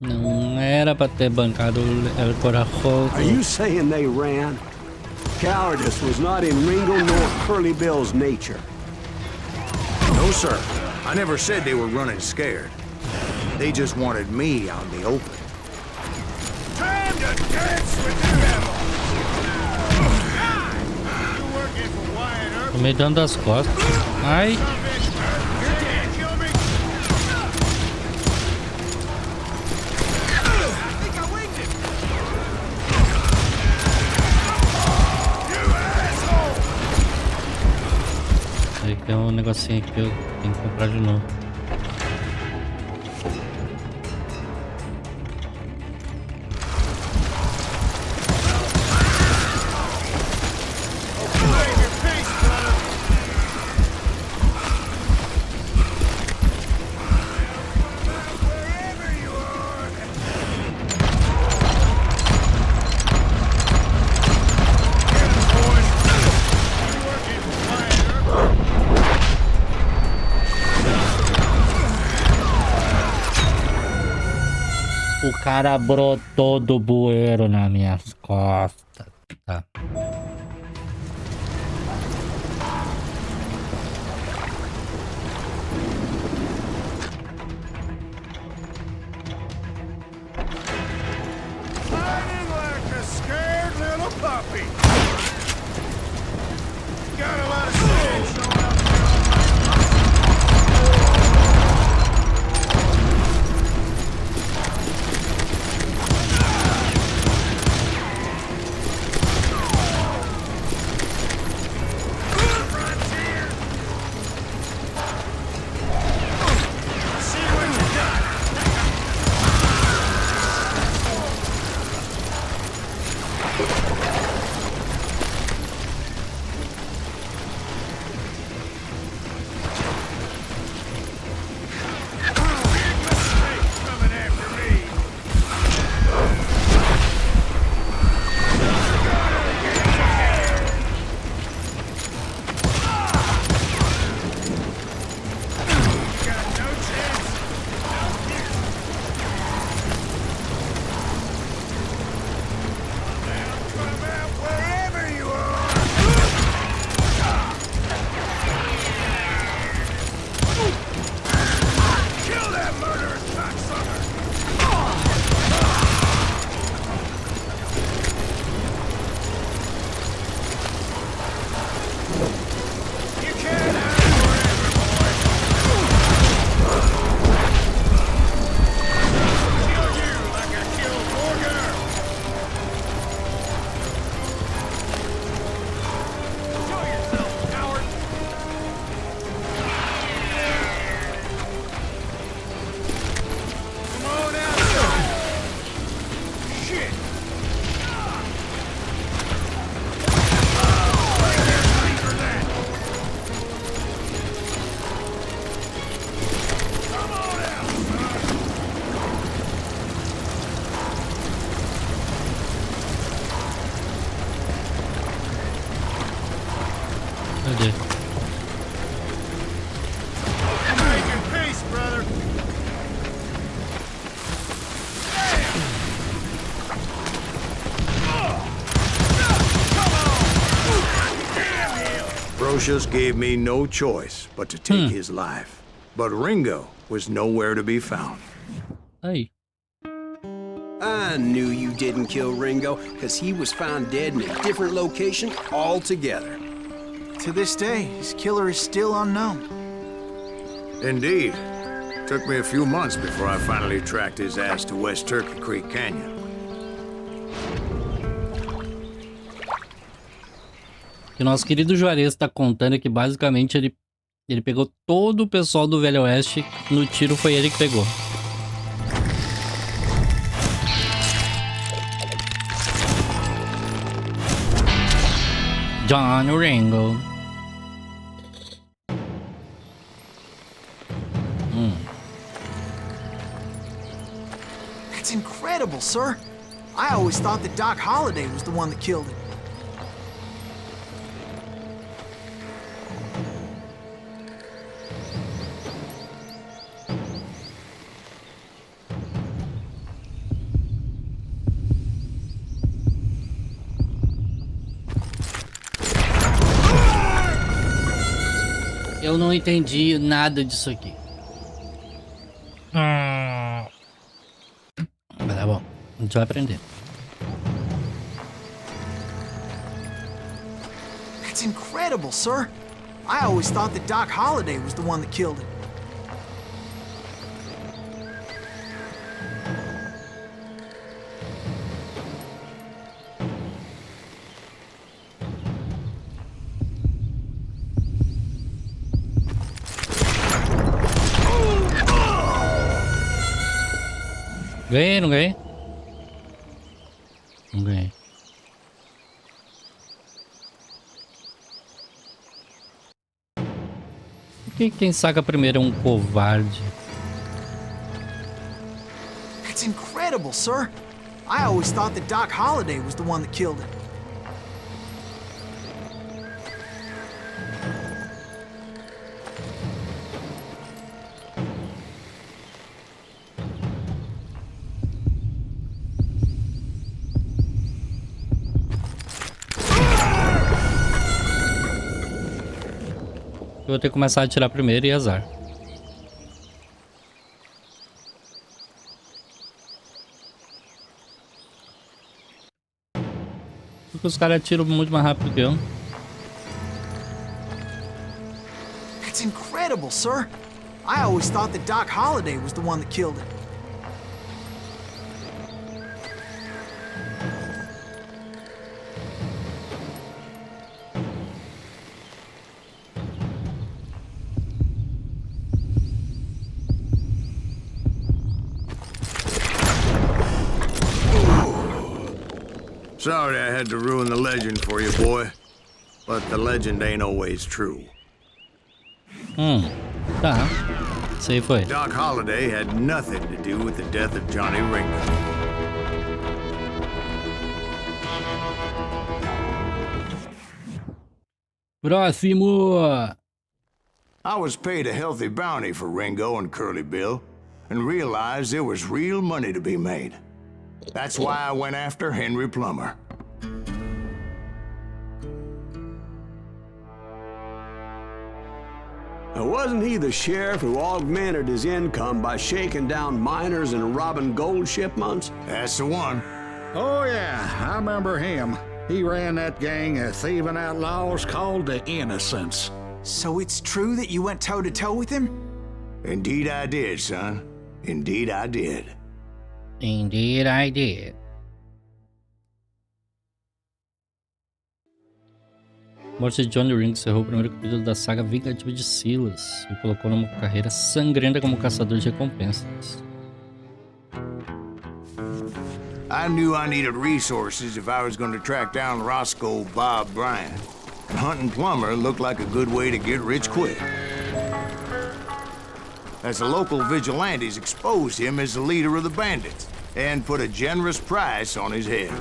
Não era pra ter bancado El Corajoso. Are you saying they ran? Cowardice was not in Ringo nor Curly Bill's nature. No, sir. I never said they were running scared. They just wanted me on the open. Time to dance with the devil. You working for Wyatt Earp? Tomei dano das costas. Ai. Sumbitch Earp, you can't kill me. I think I winged him. You asshole! Aí tem um negocinho aqui que eu tenho que comprar de novo. Claim your peace, brother. Wherever you are. Get him, boys. You working for Wyatt Earp? O cara brotou do bueiro nas minhas costas. Tá. Hiding like a scared little puppy. Got a lot of sense showing up here on my Lucius gave me no choice but to take his life. But Ringo was nowhere to be found. Aí. I knew you didn't kill Ringo, because he was found dead in a different location altogether. To this day, his killer is still unknown. Indeed. Took me a few months before I finally tracked his ass to West Turkey Creek Canyon. O que nosso querido Juarez tá contando é que basicamente ele pegou todo o pessoal do Velho Oeste. No tiro foi ele que pegou. John Ringo. That's incredible, sir. I always thought that Doc Holliday was the one that killed him. Eu não entendi nada disso aqui. Mas tá bom, a gente vai aprender. That's incredible, sir. I always thought that Doc Holliday was the one that killed him. Ganhei, não ganhei? Não ganhei. Por que quem saca primeiro é um covarde? That's incredible, sir. I always thought that Doc Holliday was the one that killed him. Eu vou ter que começar a atirar primeiro e azar. Porque os caras atiram muito mais rápido que eu. That's incredible, sir. I always thought that Doc Holliday was the one that killed him. Sorry I had to ruin the legend for you, boy. But the legend ain't always true. Tá. Isso aí foi. Doc Holliday had nothing to do with the death of Johnny Ringo. Próximo! I was paid a healthy bounty for Ringo and Curly Bill, and realized there was real money to be made. That's why I went after Henry Plummer. Now, wasn't he the sheriff who augmented his income by shaking down miners and robbing gold shipments? That's the one. Oh, yeah, I remember him. He ran that gang of thieving outlaws called the Innocents. So it's true that you went toe-to-toe with him? Indeed I did, son. Indeed I did. Indeed I did. A morte de Johnny Ringo encerrou o primeiro capítulo da saga vingativa de Silas e colocou numa carreira sangrenta como caçador de recompensas. I knew I needed resources if I was going to track down Roscoe Bob Bryant. And hunting Plummer looked like a good way to get rich quick. As the local vigilantes exposed him as the leader of the bandits and put a generous price on his head.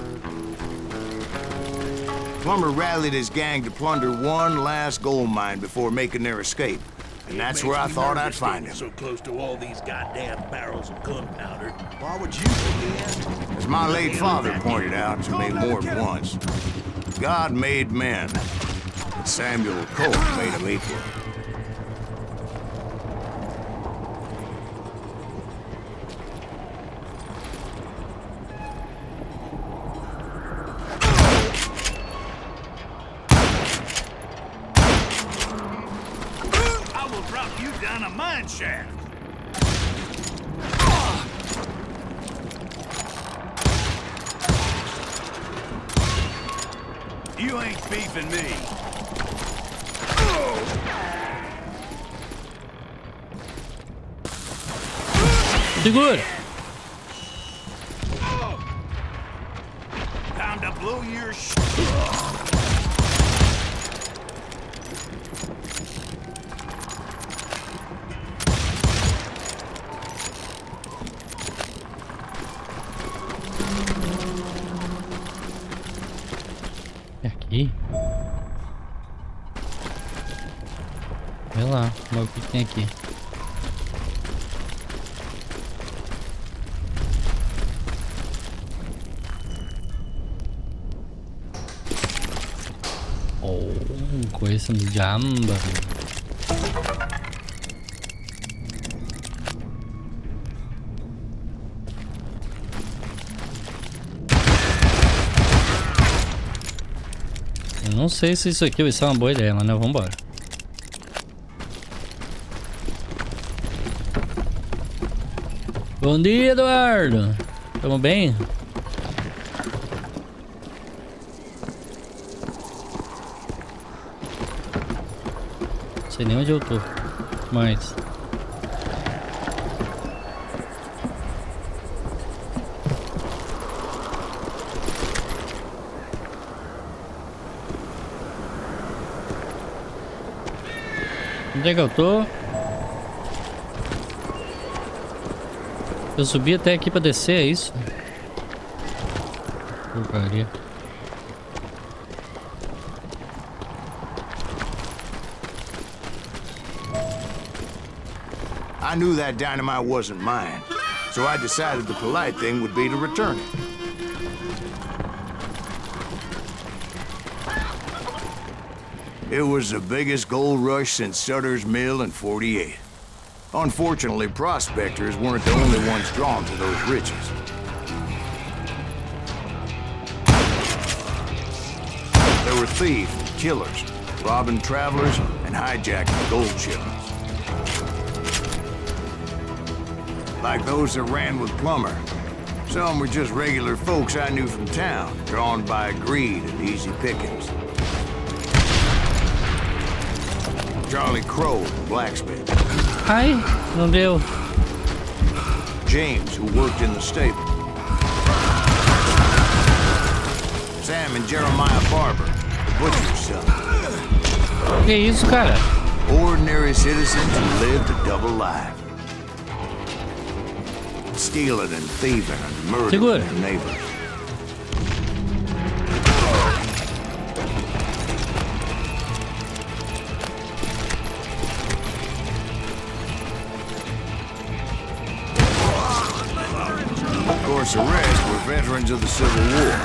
Plummer rallied his gang to plunder one last gold mine before making their escape. And that's where I thought I'd find him. So close to all these goddamn barrels of gunpowder. Why would you begin? As my late father pointed out to me more than once, God made men, but Samuel Colt made him equal. I will drop you down a mine shaft. You ain't beefing me. Segura! Time to blow your sh. É aqui? Vê lá, o que tem aqui. Oh, coisa jamba. Eu não sei se isso aqui vai ser uma boa ideia, mas não, vambora. Bom dia, Eduardo. Tamo bem? Não sei nem onde eu tô, mas... Onde é que eu tô? Eu subi até aqui pra descer, é isso? Porcaria. I knew that dynamite wasn't mine, so I decided the polite thing would be to return it. It was the biggest gold rush since Sutter's Mill in '48. Unfortunately, prospectors weren't the only ones drawn to those riches. There were thieves and killers, robbing travelers and hijacking gold shipments. Like those that ran with Plummer. Some were just regular folks I knew from town, drawn by greed and easy pickings. Charlie Crow, blacksmith. Ai, não deu. James, who worked in the stable. Sam and Jeremiah Barber, the butcher's son. Que isso, cara? Ordinary citizens who lived a double life. Stealing and thieving and murdering their neighbors. Of course, the rest were veterans of the Civil War.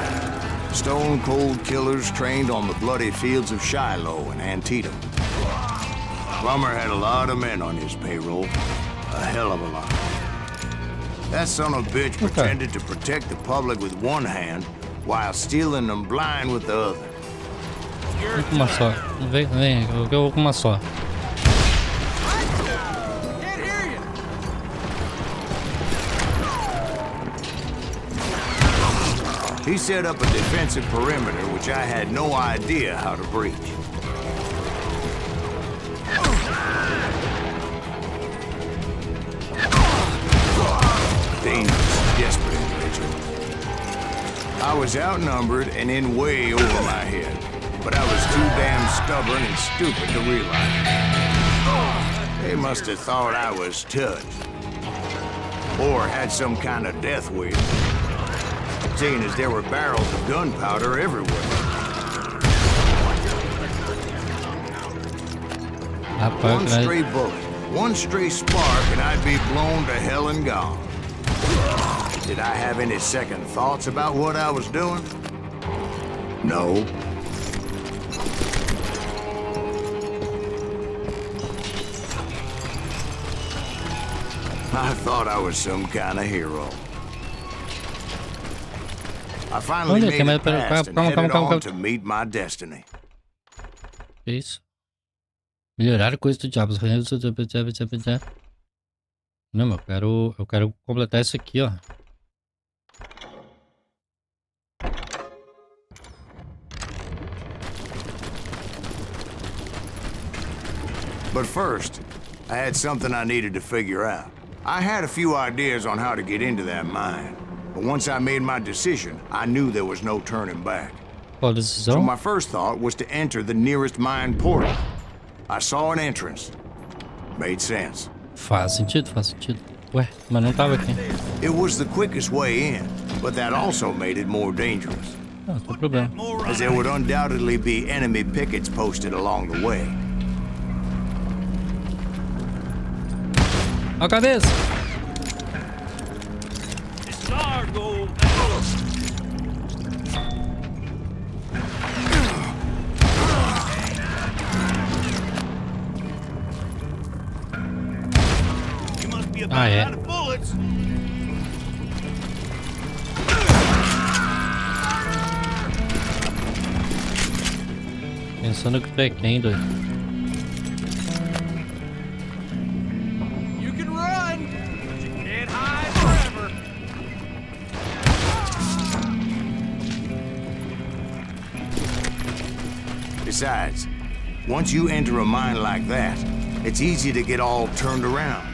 Stone-cold killers trained on the bloody fields of Shiloh and Antietam. Plummer had a lot of men on his payroll. A hell of a lot. That son of a bitch pretended to protect the public with one hand while stealing them blind with the other. Vem com uma só. Vem, eu vou com uma só. He set up a defensive perimeter which I had no idea how to breach. Dangerous, desperate individual. I was outnumbered and in way over my head, but I was too damn stubborn and stupid to realize it. They must have thought I was touched. Or had some kind of death wish. Seeing as there were barrels of gunpowder everywhere. One stray bullet, one stray spark, and I'd be blown to hell and gone. Did I have any second thoughts about what I was doing? No. I thought I was some kind of hero. I finally Olha, made tem mais it past and headed calma. on to meet my destiny. Que isso? Melhorar coisa do diabo. Não, mas eu quero completar isso aqui, ó. But first, I had something I needed to figure out. I had a few ideas on how to get into that mine, but once I made my decision, I knew there was no turning back. Qual So decisão? my first thought was to enter the nearest mine portal. I saw an entrance. Made sense. Faz sentido. Ué, mas não tava aqui. It was the quickest way in, but that also made it more dangerous, Não tem problema. as there would undoubtedly be enemy pickets posted along the way. A cabeça! This is our goal. You must be about yeah. out of bullets. Pensando que tu é quem, doido? You can run, but you can't hide forever. Besides, once you enter a mine like that, it's easy to get all turned around.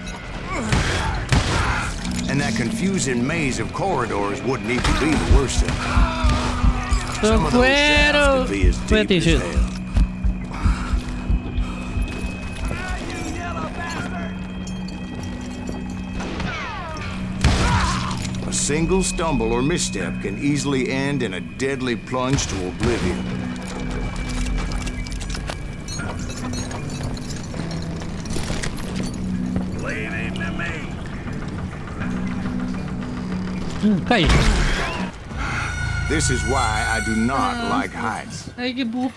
And that confusing maze of corridors wouldn't even be the worst of it. Some of those shafts could be as deep as hell. You yellow bastard! A single stumble or misstep can easily end in a deadly plunge to oblivion. Leave him to me. Cai! This is why I do not like heights. Ai, que burro.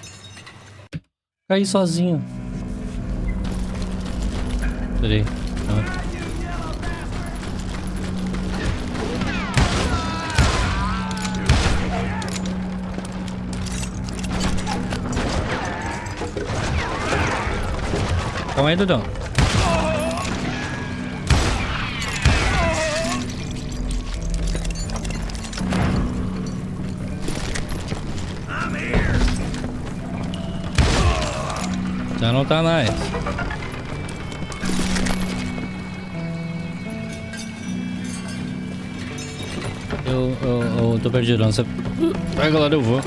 Caí sozinho. Peraí. Ah. Calma aí, Dudão. Já não tá mais. Eu tô perdido, não sei. Pega lá, eu vou.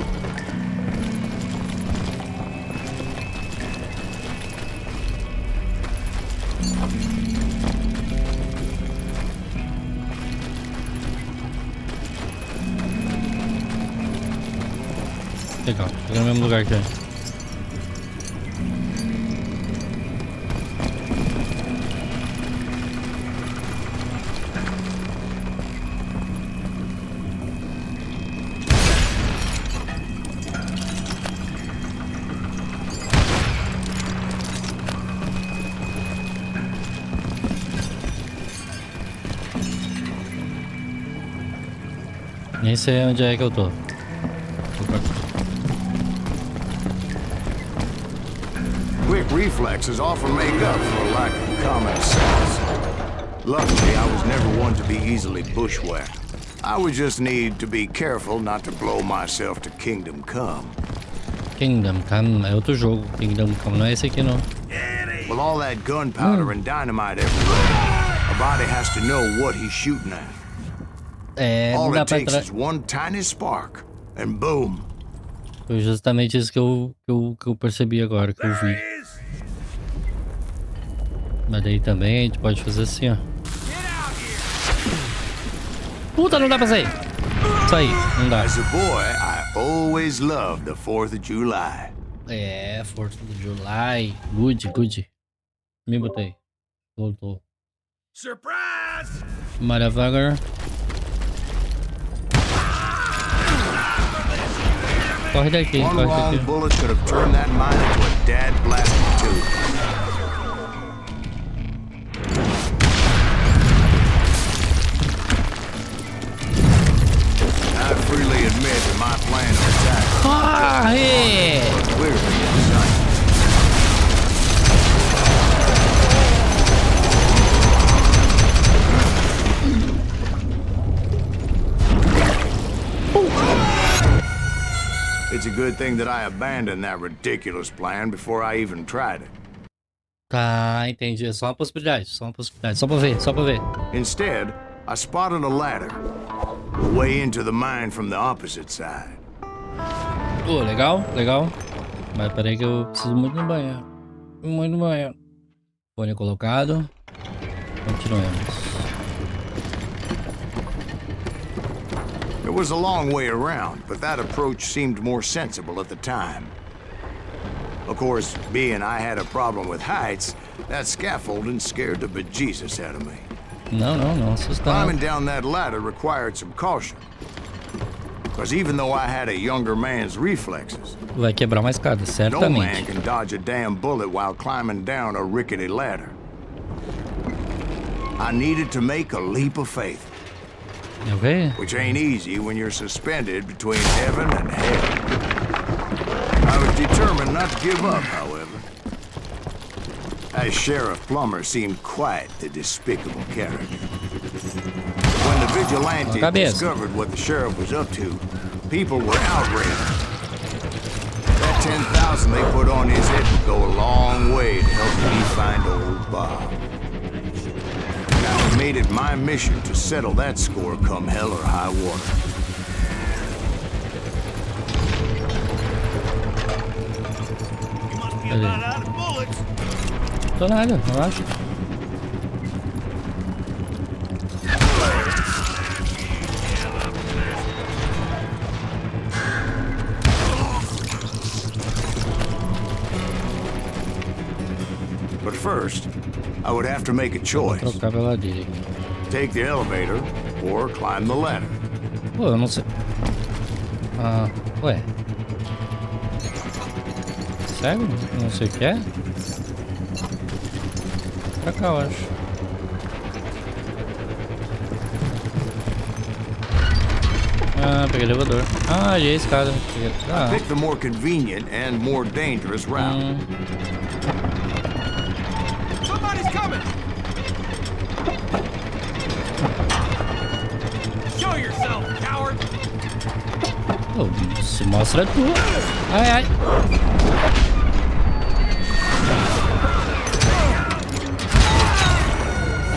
Legal, chega no mesmo lugar que antes. Nem sei onde é que eu tô. Quick reflexes often make up for a lack of common sense. Luckily, I was never one to be easily bushwhacked. I would just need to be careful not to blow myself to Kingdom Come. Kingdom Come é outro jogo. Kingdom Come não é esse aqui não. With all that gunpowder and dynamite everywhere, a body has to know what he's shooting at. É, não All dá it pra takes entrar. is one tiny spark, and boom. Foi justamente isso que eu percebi agora, que eu vi. Mas daí também a gente pode fazer assim, ó. Puta, não dá pra sair. Isso aí, não dá. As a boy, I always loved the 4th of July. É, Força do July. Good. Me botei. Voltou. Surprise! Motherfucker. Corre daqui, One corre wrong daqui. bullet could have turned that mine into a dad-blasted tube. freely admit that my plan of attack Corre! was clearly in sight. It's a good thing that I abandoned that ridiculous plan before I even tried it. Tá, entendi. É só uma possibilidade, só uma possibilidade. Só pra ver, só pra ver. Instead, I spotted a ladder, a way into the mine from the opposite side. Pô, legal, legal. Mas peraí que eu preciso muito no banheiro. Muito no banheiro. Fone colocado. Continuemos. It was a long way around, but that approach seemed more sensible at the time. Of course, being I had a problem with heights, that scaffolding scared the bejesus out of me. Não, assustado. Climbing down that ladder required some caution. Because even though I had a younger man's reflexes, Vai quebrar uma escada, no man certamente. can dodge a damn bullet while climbing down a rickety ladder. I needed to make a leap of faith, Ok? which ain't easy when you're suspended between heaven and hell. I was determined not to give up, however. As Sheriff Plummer seemed quite the despicable character. When the vigilantes discovered what the sheriff was up to, people were outraged. That 10,000 they put on his head would go a long way to help me find old Bob. Now I made it my mission to settle that score come hell or high water. You must be about out of bullets. Tô nada, relaxa. But first, I would have to make a choice. Trocar pela direita. Take the elevator or climb the ladder. Pô, eu não sei. Ah, ué. Sério? Não sei o que é? Pra cá, eu acho. Ah, peguei elevador. Ah, já é escada. Ah. Pick the more convenient and more dangerous route. Somebody's coming! Show yourself, coward! Pô, se mostra tu. Ai, ai.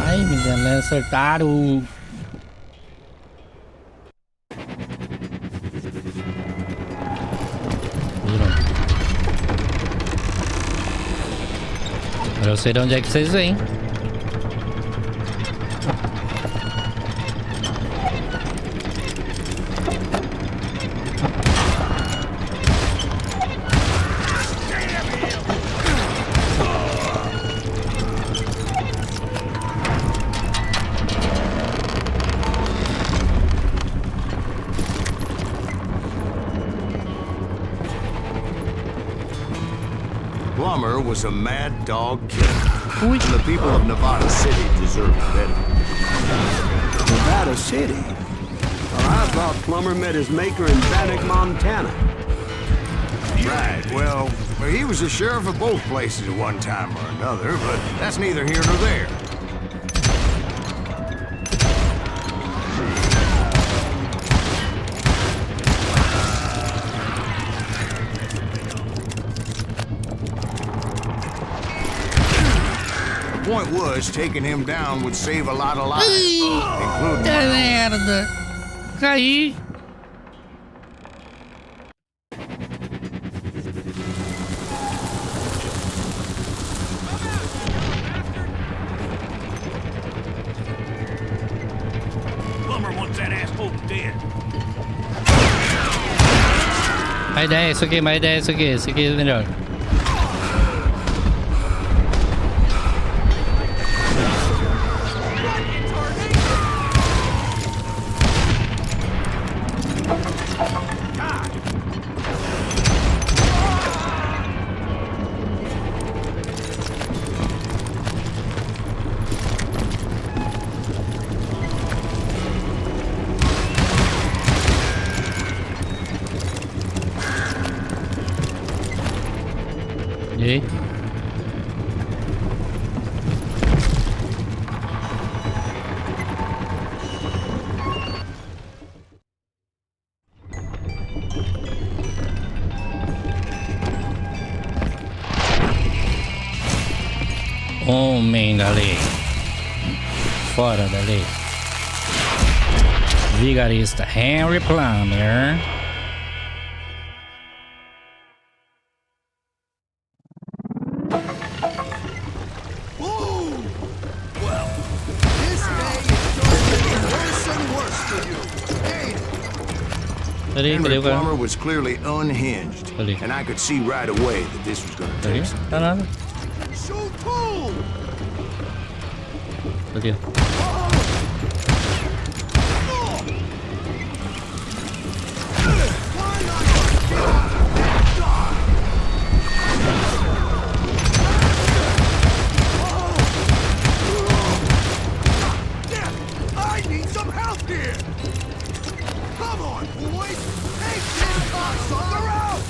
Ai, me acertaram. Agora eu sei de onde é que vocês vêm. Plummer was a mad dog killer. And the people of Nevada City deserved better. Nevada City? Well, I thought Plummer met his maker in Bannock, Montana. Right, well, he was the sheriff of both places at one time or another, but that's neither here nor there. The point was, taking him down would save a lot of lives, including my own. Merda. Caí. Plummer wants that asshole dead. Má ideia isso aqui, má ideia isso aqui. Esse aqui é melhor. Errei. Homem da lei. Fora da lei. Vigarista Henry Plummer. Henry Plummer was clearly unhinged, and I could see right away that this was going to take some. Tá nada. Cadê? I need some help here! Come on, boys! Take this cocksucker out!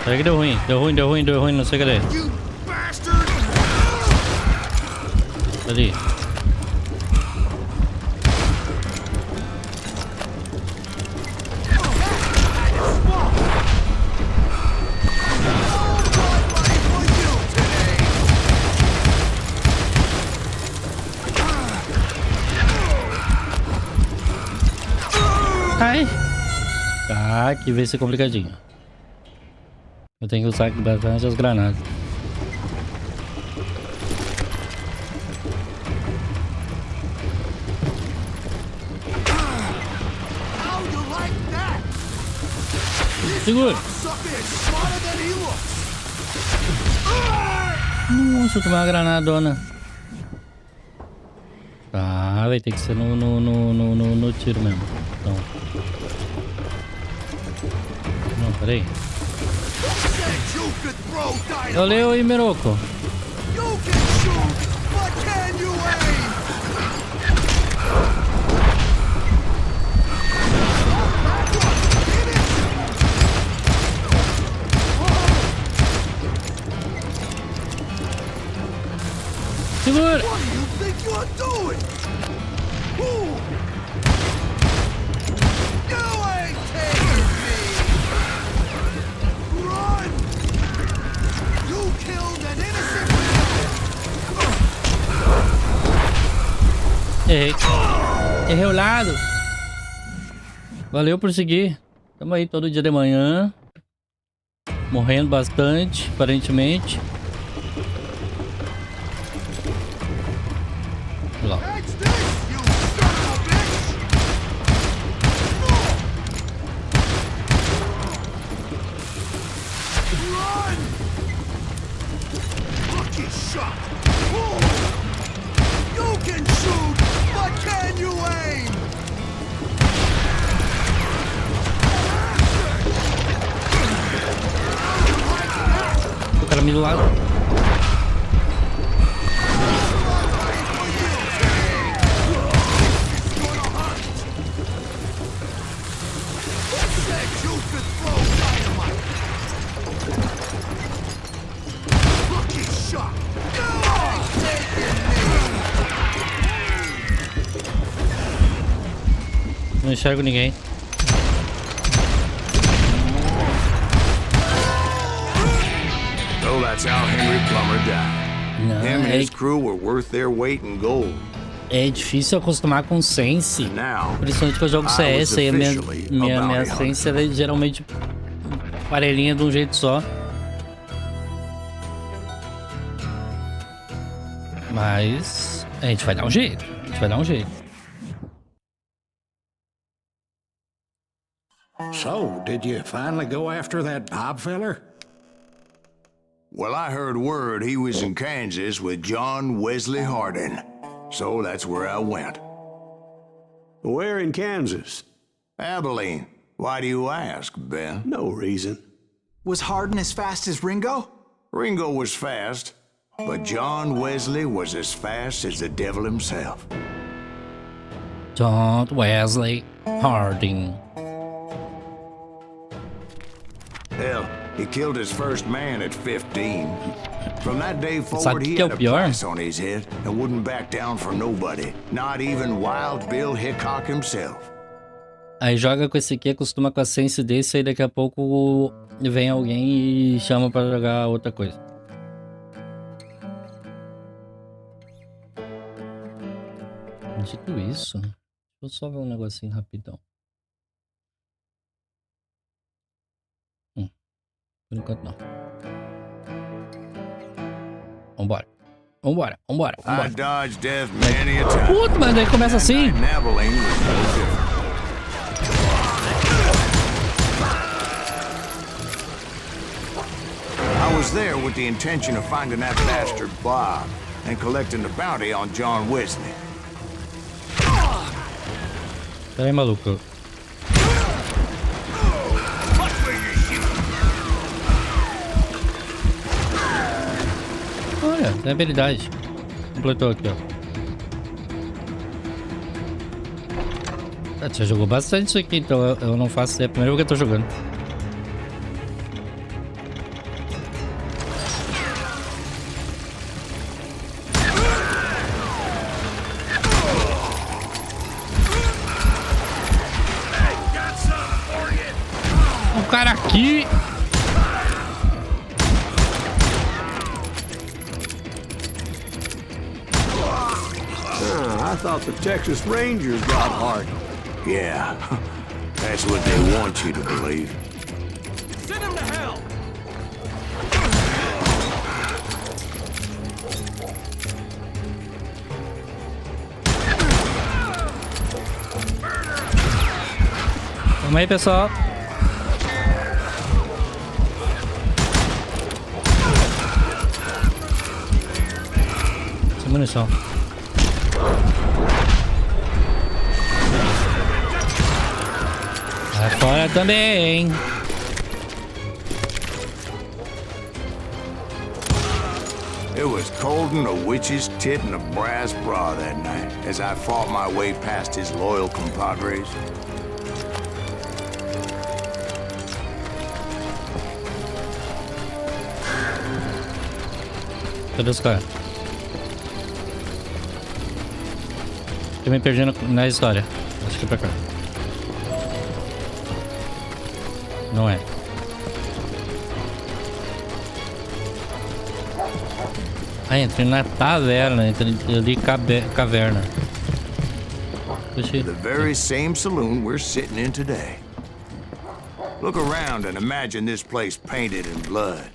Peraí que deu ruim, não sei cadê. You bastard! Ali. Ai! Tá, aqui vai ser complicadinho. Eu tenho que usar bastante as granadas. Segura! Nossa, eu tomei uma granadona. Tá, vai ter que ser no tiro mesmo. Então. Não, peraí. Valeu aí, Miroco. Segura! Errei o lado. Valeu por seguir. Tamo aí todo dia de manhã. Morrendo bastante, aparentemente. Lá. O cara me do lado. Não enxergo ninguém. So that's how Henry Plummer died. Não, Him and his crew were worth their weight in gold. É difícil acostumar com sense. Principalmente que eu jogo CS e a minha sense é geralmente parelhinha de um jeito só. Mas a gente vai dar um jeito. So, did you finally go after that Bob feller? Well, I heard word he was in Kansas with John Wesley Hardin. So that's where I went. Where in Kansas? Abilene. Why do you ask, Ben? No reason. Was Hardin as fast as Ringo? Ringo was fast. But John Wesley was as fast as the devil himself. John Wesley Harding. Hell, he killed his first man at 15. From that day forward, Sabe he que é had o a pior? price on his head and wouldn't back down for nobody. Not even Wild Bill Hickok himself. Aí joga com esse aqui, acostuma com a sense desse, aí daqui a pouco vem alguém e chama pra jogar outra coisa. Dito isso, deixa eu só ver um negocinho rapidão. Por enquanto não. Vambora. Vambora. I dodged death many a time. Puta, mas daí começa assim. Naveling was no different. I was there with the intention of finding that bastard Bob and collecting the bounty on John Wesley. Pera aí, maluco. Olha, tem habilidade. Completou aqui, ó. Você jogou bastante isso aqui, então eu não faço ideia. É a primeira vez que eu tô jogando. O cara aqui. I thought the Texas Rangers got hard. Yeah, that's what they want you to believe. Send him to hell! Vamos aí, pessoal. Sem munição. Vai fora também. It was cold in a witch's tit and a brass bra that night as I fought my way past his loyal compadres. Cadê os caras? Tô me perdendo na história. Acho que é pra cá. Não é. Ah, entrei na taverna, entrei ali caverna. The very same saloon we're sitting in today. Look around and imagine this place painted in blood.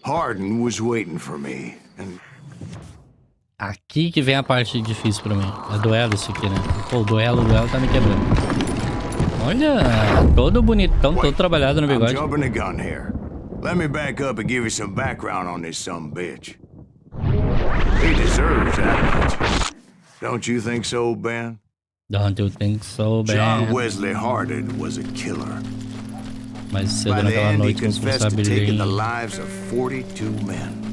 Hardin was waiting for me, and... Aqui que vem a parte difícil pra mim. É duelo isso aqui, né? Pô, o duelo tá me quebrando. Olha, todo bonitão, todo trabalhado no I'm bigode. jumping the gun here. Let me back up and give you some background on this sumbitch. He deserves that much. Don't you think so, Ben? Don't you think so, Ben? John Wesley Hardin was a killer. Mas cedo By the naquela end, he noite, como confessed sabe, to taking the ele... lives of 42 men.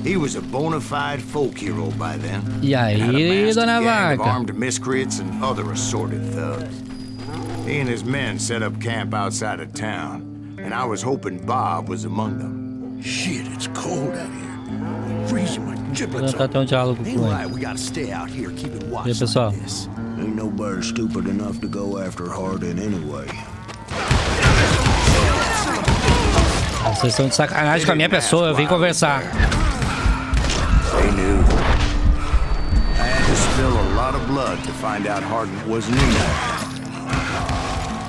He was a bona fide folk hero by then. E Had aí, amassed a dona gang of Vaca? armed miscreants and other assorted thugs. He and his men set up camp outside of town, and I was hoping Bob was among them. Shit, it's cold out here. Freezing my Vou giblets tentar off. ter um diálogo com Ain't ele. right, we gotta stay out here keeping E aí, watch pessoal? like this. Ain't nobody stupid enough to go after Hardin anyway. Vocês estão de sacanagem com a minha pessoa, eu vim conversar. They knew. I had to spill a lot of blood to find out Hardin wasn't in there.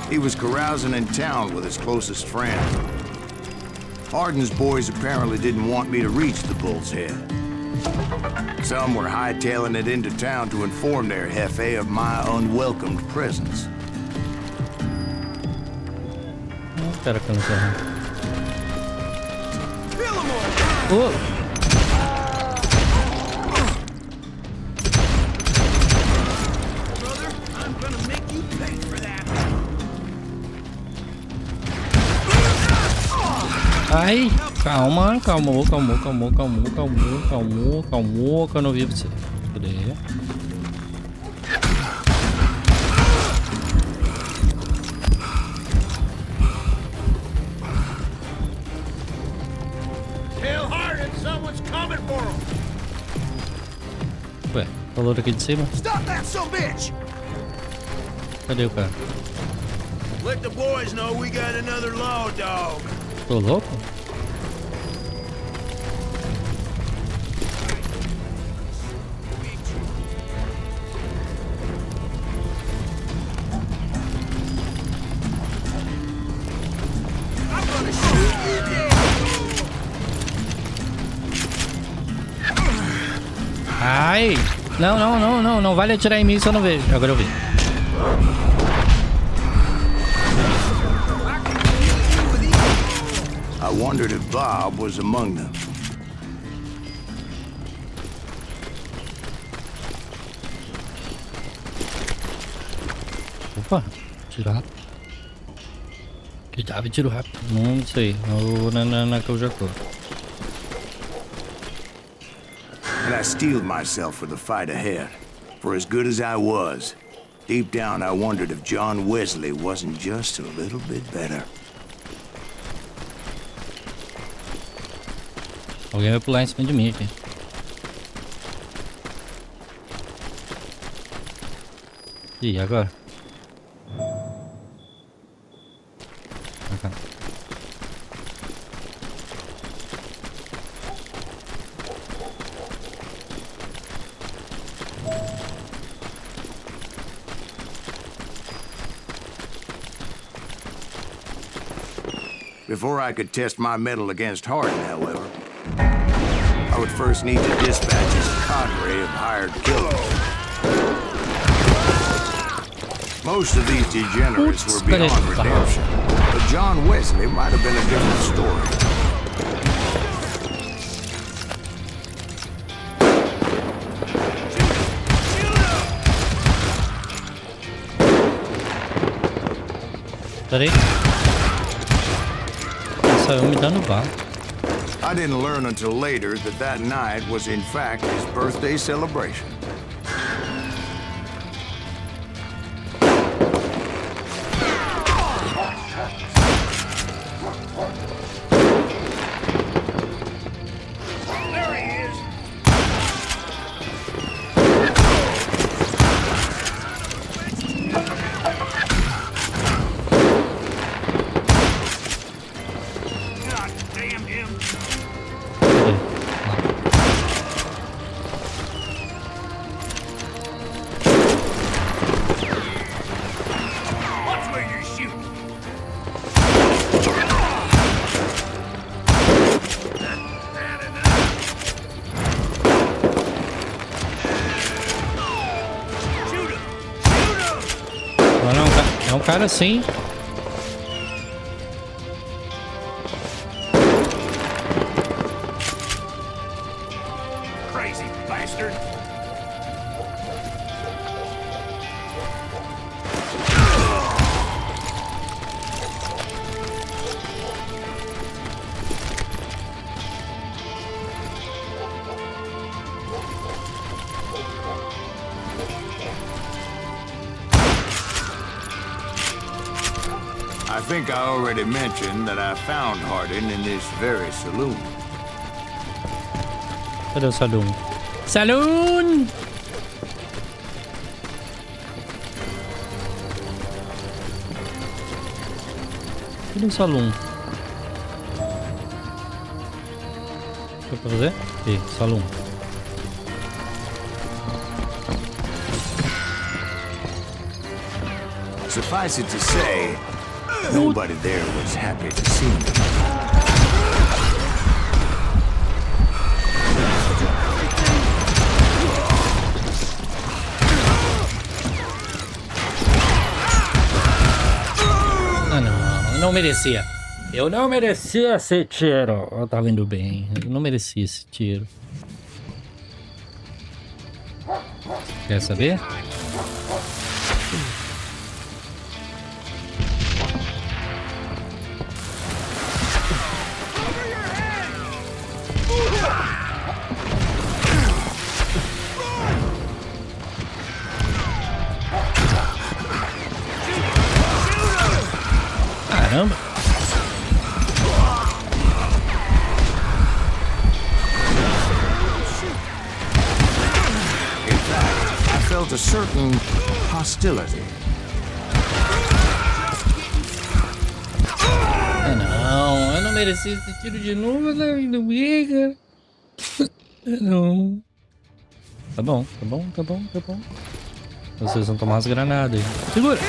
He was carousing in town with his closest friend. Hardin's boys apparently didn't want me to reach the Bull's Head. Some were hightailing it into town to inform their jefe of my unwelcomed presence. Espera que eu não sei. Brother, I'm gonna make you pay for that. Ai! Now Calma, calmou, que eu não vi você. Cadê? Tell Hardin someone's coming for him. Ué, falou daqui de cima? Stop that son of a bitch! Cadê o cara? Let the boys know we got another law dog. Tô louco? I'm gonna shoot you dead! Ai! Não vale atirar em mim se eu não vejo. Agora eu vi. I wondered if Bob was among them. Opa, tiro rápido. Que tiro rápido. Não sei. Na que eu já tô. And I steeled myself for the fight ahead. For as good as I was, deep down I wondered if John Wesley wasn't just a little bit better. Alguém vai pular em cima de mim aqui. E agora? Pra cá. Before I could test my mettle against Hardin, however, I would first need to dispatch his cadre of hired killers. Most of these degenerates were beyond redemption, but John Wesley might have been a different story. Peraí. Saiu me dando bala. I didn't learn until later that that night was in fact his birthday celebration. There he is. God damn him. Watch where you're shooting. Shoot him! Shoot him! Não, é um cara assim. Crazy bastard! I think I already mentioned that I found Hardin in this very saloon. Cadê o saloon? Saloon! Cadê o saloon? O que eu vou fazer? Aqui, saloon. Suffice it to say, nobody there was happy to see me. Ah, não, eu não merecia. Eu não merecia esse tiro. Eu tava indo bem. Eu não merecia esse tiro. Quer saber? Caramba. I felt a certain hostility. Não, eu não mereci esse tiro de novo, não briga. Não. Tá bom. Vocês vão tomar as granadas aí. Segura!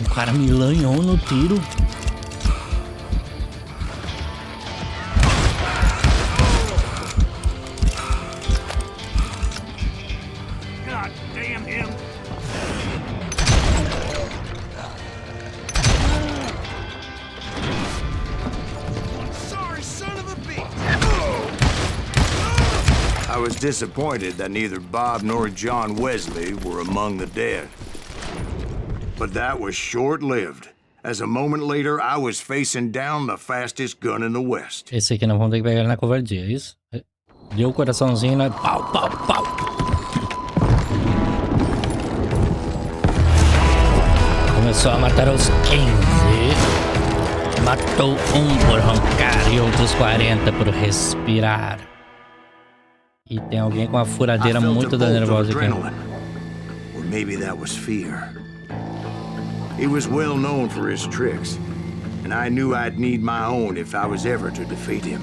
O cara me lanhou no tiro. God damn him! Sorry, son of a bitch! I was disappointed that neither Bob nor John Wesley were among the dead. But that was short-lived. As a moment later, I was facing down the fastest gun in the West. Esse aqui não vamos ter que pegar ele na covardia, é isso? Deu o coraçãozinho, né? Pau! Começou a matar os 15. Matou um por roncar e outros 40 por respirar. E tem alguém com uma furadeira muito nervosa aqui. Or maybe that was fear. He was well known for his tricks, and I knew I'd need my own if I was ever to defeat him.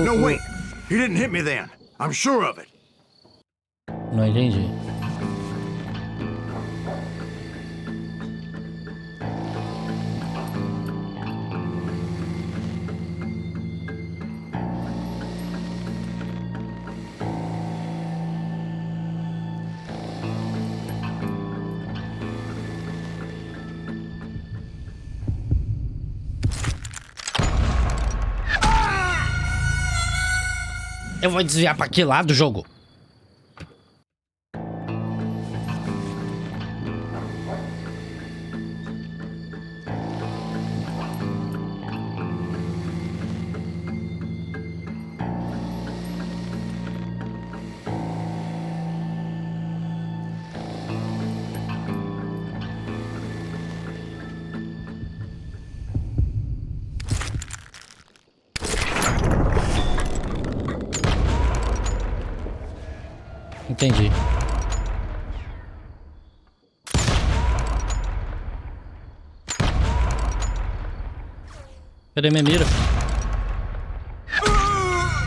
No, wait! He didn't hit me then. I'm sure of it. Não entendi. Eu vou desviar pra que lado do jogo? Entendi. Cadê minha mira?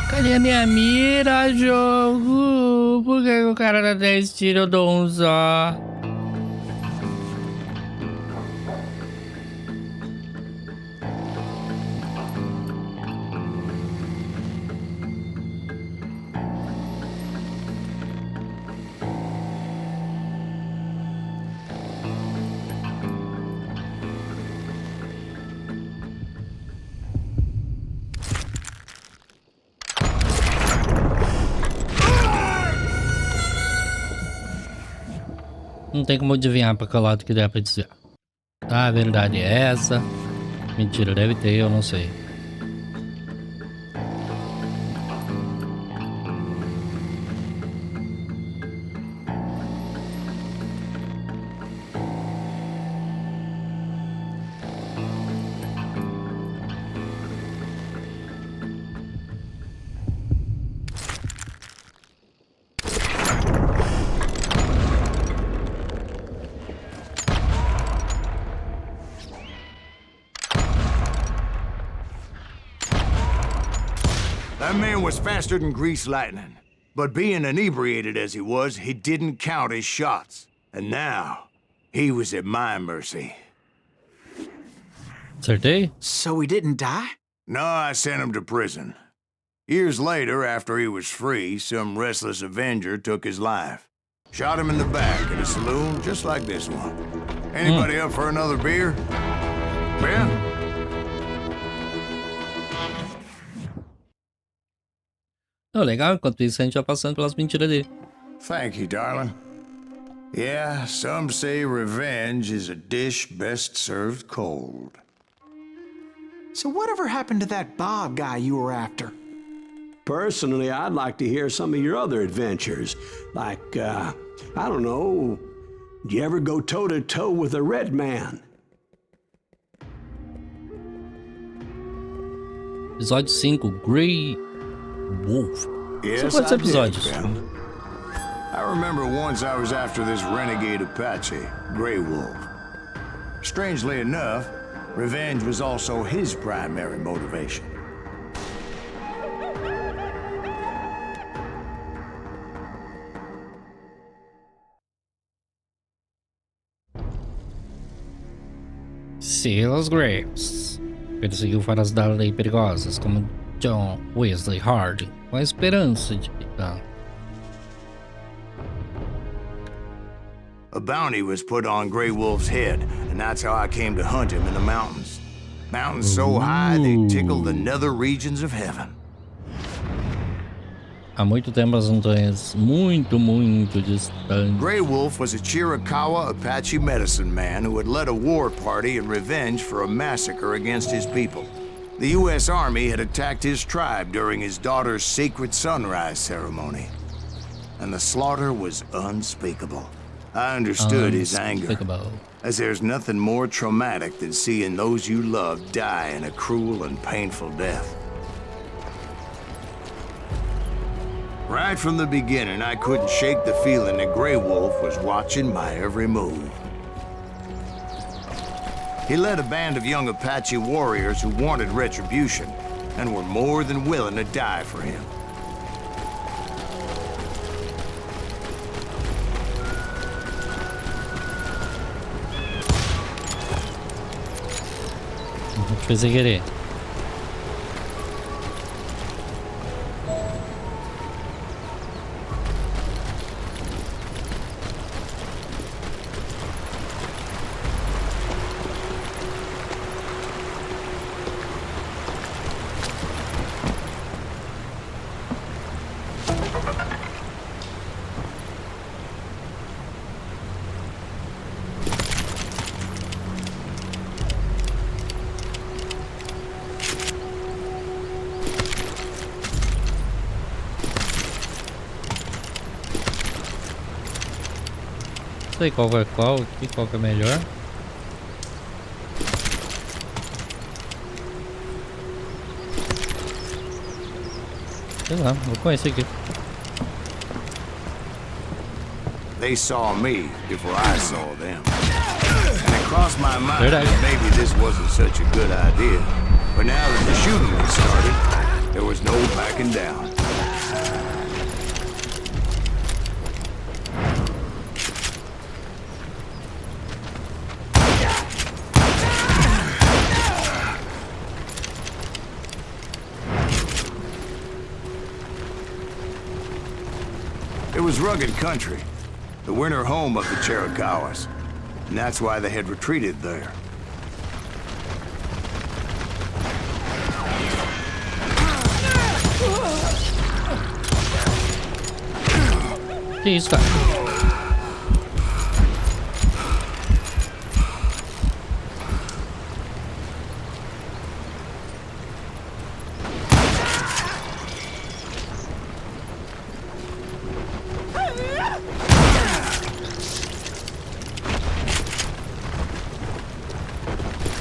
Cadê a minha mira, jogo? Por que o cara dá 10 tiros, eu dou um só? Não tem como adivinhar pra que lado que der pra dizer. A verdade é essa. Mentira, deve ter, eu não sei. That man was faster than greased lightning. But being inebriated as he was, he didn't count his shots. And now, he was at my mercy. Acertei? So he didn't die? No, I sent him to prison. Years later, after he was free, some restless avenger took his life. Shot him in the back at a saloon just like this one. Anybody up for another beer? Ben? Oh, legal, enquanto isso a gente vai passando pelas mentiras dele. Thank you, darling. Yeah, some say revenge is a dish best served cold. So whatever happened to that Bob guy you were after? Personally, I'd like to hear some of your other adventures. Like, I don't know, did you ever go toe-to-toe with a red man? Episódio 5, Grey Wolf. Yes, São quantos episódios? I remember once I was after this renegade Apache, Grey Wolf. Strangely enough, revenge was also his primary motivation. Silas Greaves perseguiu faras da lei perigosas como John Wesley Harding com a esperança de A bounty was put on Grey Wolf's head, and that's how I came to hunt him in the mountains. Mountains so high they tickle the nether regions of heaven. Há muito tempo as montanhas muito distantes. Grey Wolf was a Chiricahua Apache medicine man who had led a war party in revenge for a massacre against his people. The U.S. Army had attacked his tribe during his daughter's sacred sunrise ceremony, and the slaughter was unspeakable. I understood his anger, as there's nothing more traumatic than seeing those you love die in a cruel and painful death. Right from the beginning, I couldn't shake the feeling that Grey Wolf was watching my every move. He led a band of young Apache warriors who wanted retribution and were more than willing to die for him. Fez sem querer. Não sei qual é qual que é melhor. Sei lá, vou conhecer aqui. They saw me before I saw them. And it crossed my mind that maybe this wasn't such a good idea. But now that the shooting was started, there was no backing down. It was rugged country, the winter home of the Chiricahuas, and that's why they had retreated there. Que isso, cara?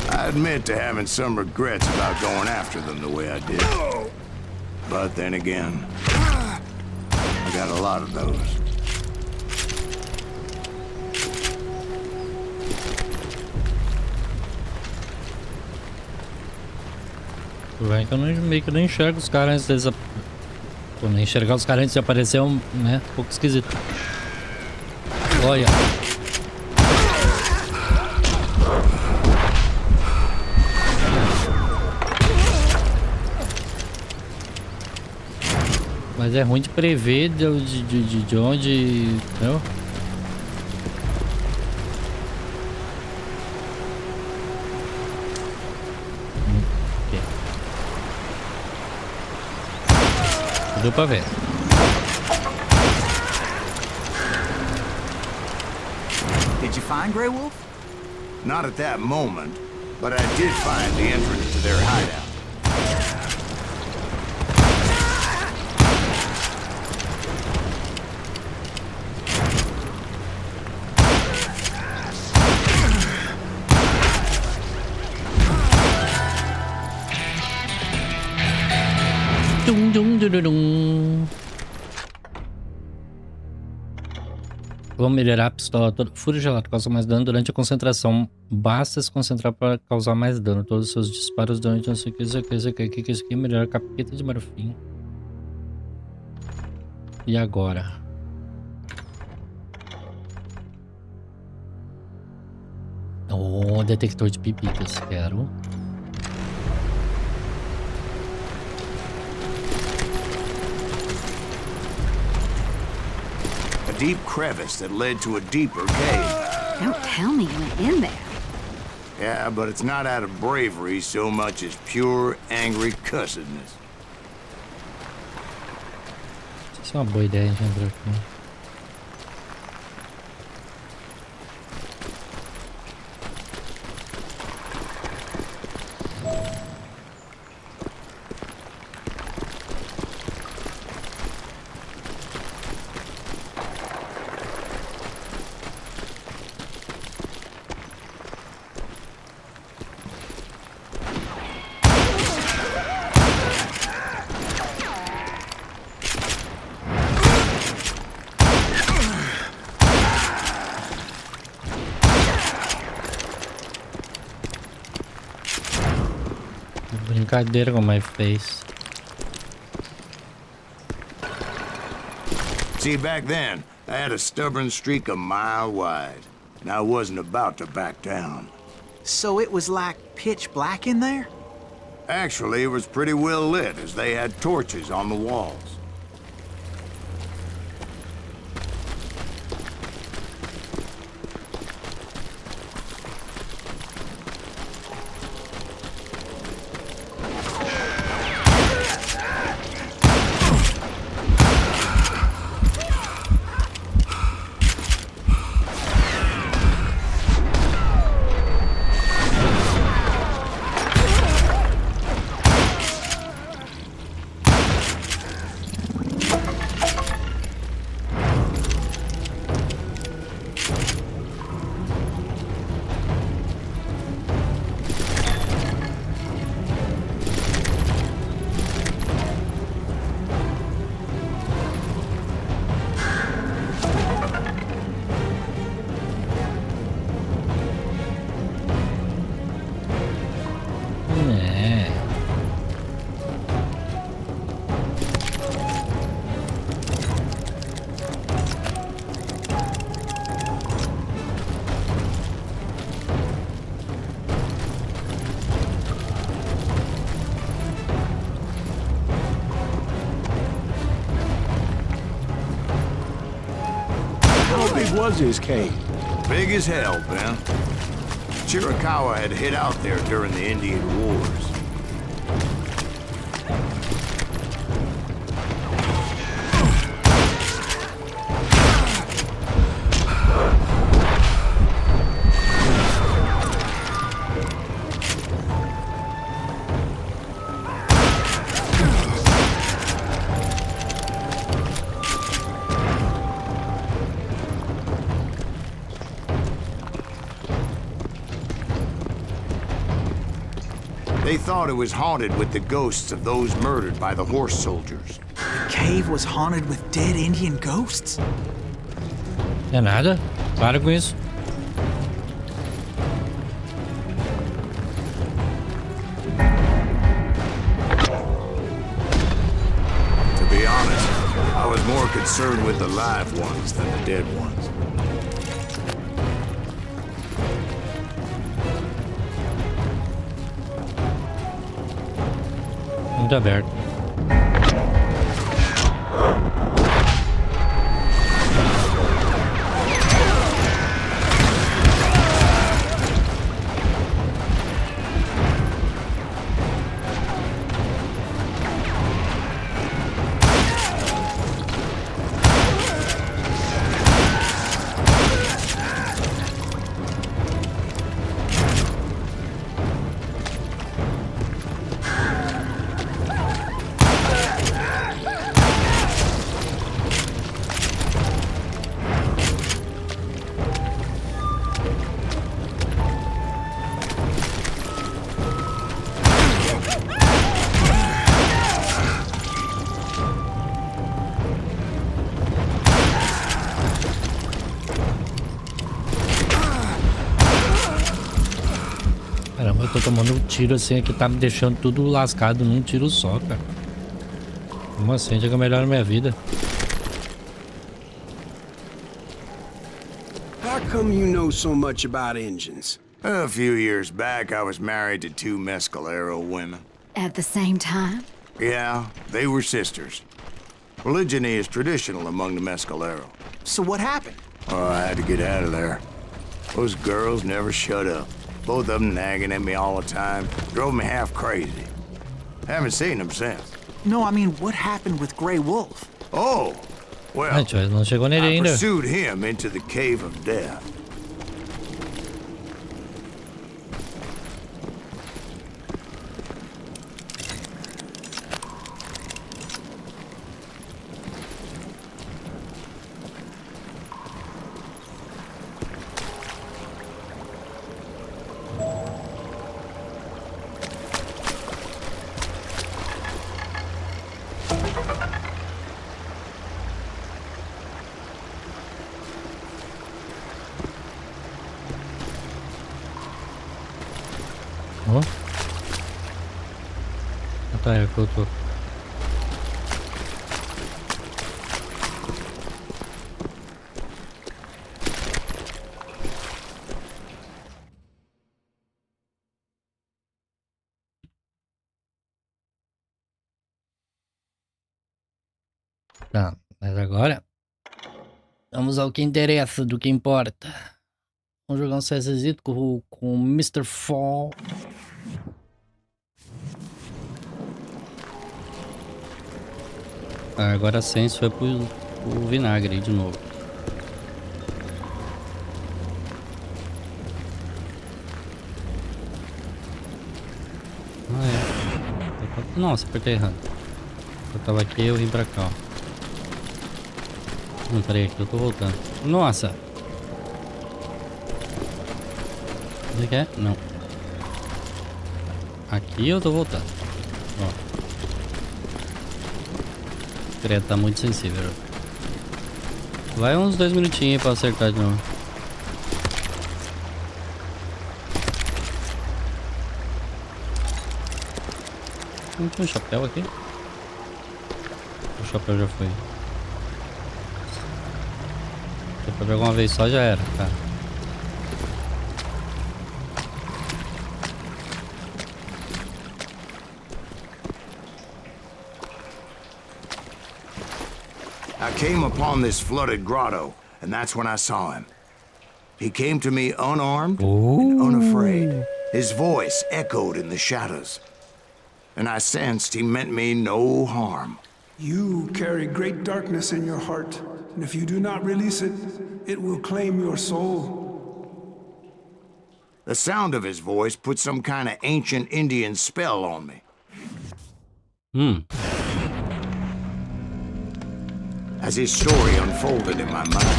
I admit to having some regrets about going after them the way I did. But then again, I got a lot of those. Vai que eu meio que não enxergo os caras antes deles. Pô, nem enxergar os caras antes de aparecer é um pouco esquisito. Olha. Mas é ruim de prever de onde... Entendeu? Ok. Deu pra ver. Did you find Grey Wolf? Not at that moment, but I did find the entrance to their hideout. Dum, dum, dum, dum, dum. Vamos melhorar a pistola. Fúria gelada causa mais dano durante a concentração. Basta se concentrar para causar mais dano. Todos os seus disparos durante não sei o que, isso aqui. Melhorar a capeta de marfim. E agora? Oh, detector de pipitas. Quero. A deep crevice that led to a deeper cave. Don't tell me you went in there. Yeah, but it's not out of bravery so much as pure, angry cussedness. Isso é uma boa ideia de entrar aqui. Brincadeira com my face. See, back then, I had a stubborn streak a mile wide, and I wasn't about to back down. So it was like pitch black in there? Actually, it was pretty well lit, as they had torches on the walls. Was his cave? Big as hell, Ben. Chiricahua had hid out there during the Indian Wars. They thought it was haunted with the ghosts of those murdered by the horse soldiers. The cave was haunted with dead Indian ghosts? É nada. Para com isso. To be honest, I was more concerned with the live ones than the dead ones. Muito aberto. tô tomando um tiro assim que tá me deixando tudo lascado num tiro só, cara. Como assim? Chega melhor na minha vida. How come you know so much about engines? A few years back, I was married to 2 mescalero women. At the same time? Yeah, they were sisters. Polygyny is traditional among the mescalero. So what happened? Oh, I had to get out of there. Those girls never shut up. Both of them nagging at me all the time. Drove me half crazy. Haven't seen them since. No, I mean, what happened with Grey Wolf? Oh, well, Não chegou nele I ainda. pursued him into the cave of death. Ó. Ah, tá, é que eu tô. Tá, mas agora vamos ao que interessa, do que importa. Vamos jogar um CSzito com o Mr. Fall. Ah, agora a Sense foi pro vinagre aí de novo. Ah, é. Nossa, apertei errado. Eu tava aqui e eu vim pra cá, ó. Não, peraí, aqui eu tô voltando. Nossa! Você quer? Não. Aqui eu tô voltando. Ó. Credo, tá muito sensível. Vai uns 2 minutinhos pra acertar de novo. Não tinha um chapéu aqui? O chapéu já foi. Se eu pegar uma vez só já era, cara. I came upon this flooded grotto, and that's when I saw him. He came to me unarmed and unafraid. His voice echoed in the shadows, and I sensed he meant me no harm. You carry great darkness in your heart, and if you do not release it, it will claim your soul. The sound of his voice put some kind of ancient Indian spell on me. As his story unfolded in my mind.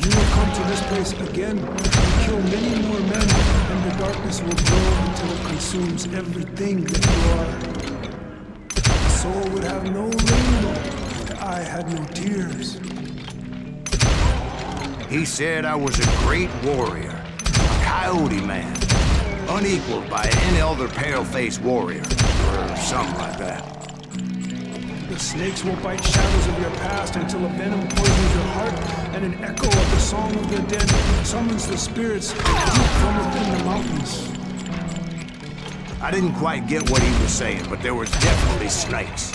You will come to this place again and kill many more men, and the darkness will grow until it consumes everything that you are. The soul would have no rainbow, and I had no tears. He said I was a great warrior, a coyote man, unequaled by any other pale-faced warrior, or something like that. The snakes will bite shadows of your past until a venom poisons your heart, and an echo of the song of the dead summons the spirits deep from within the mountains. I didn't quite get what he was saying, but there was definitely snakes.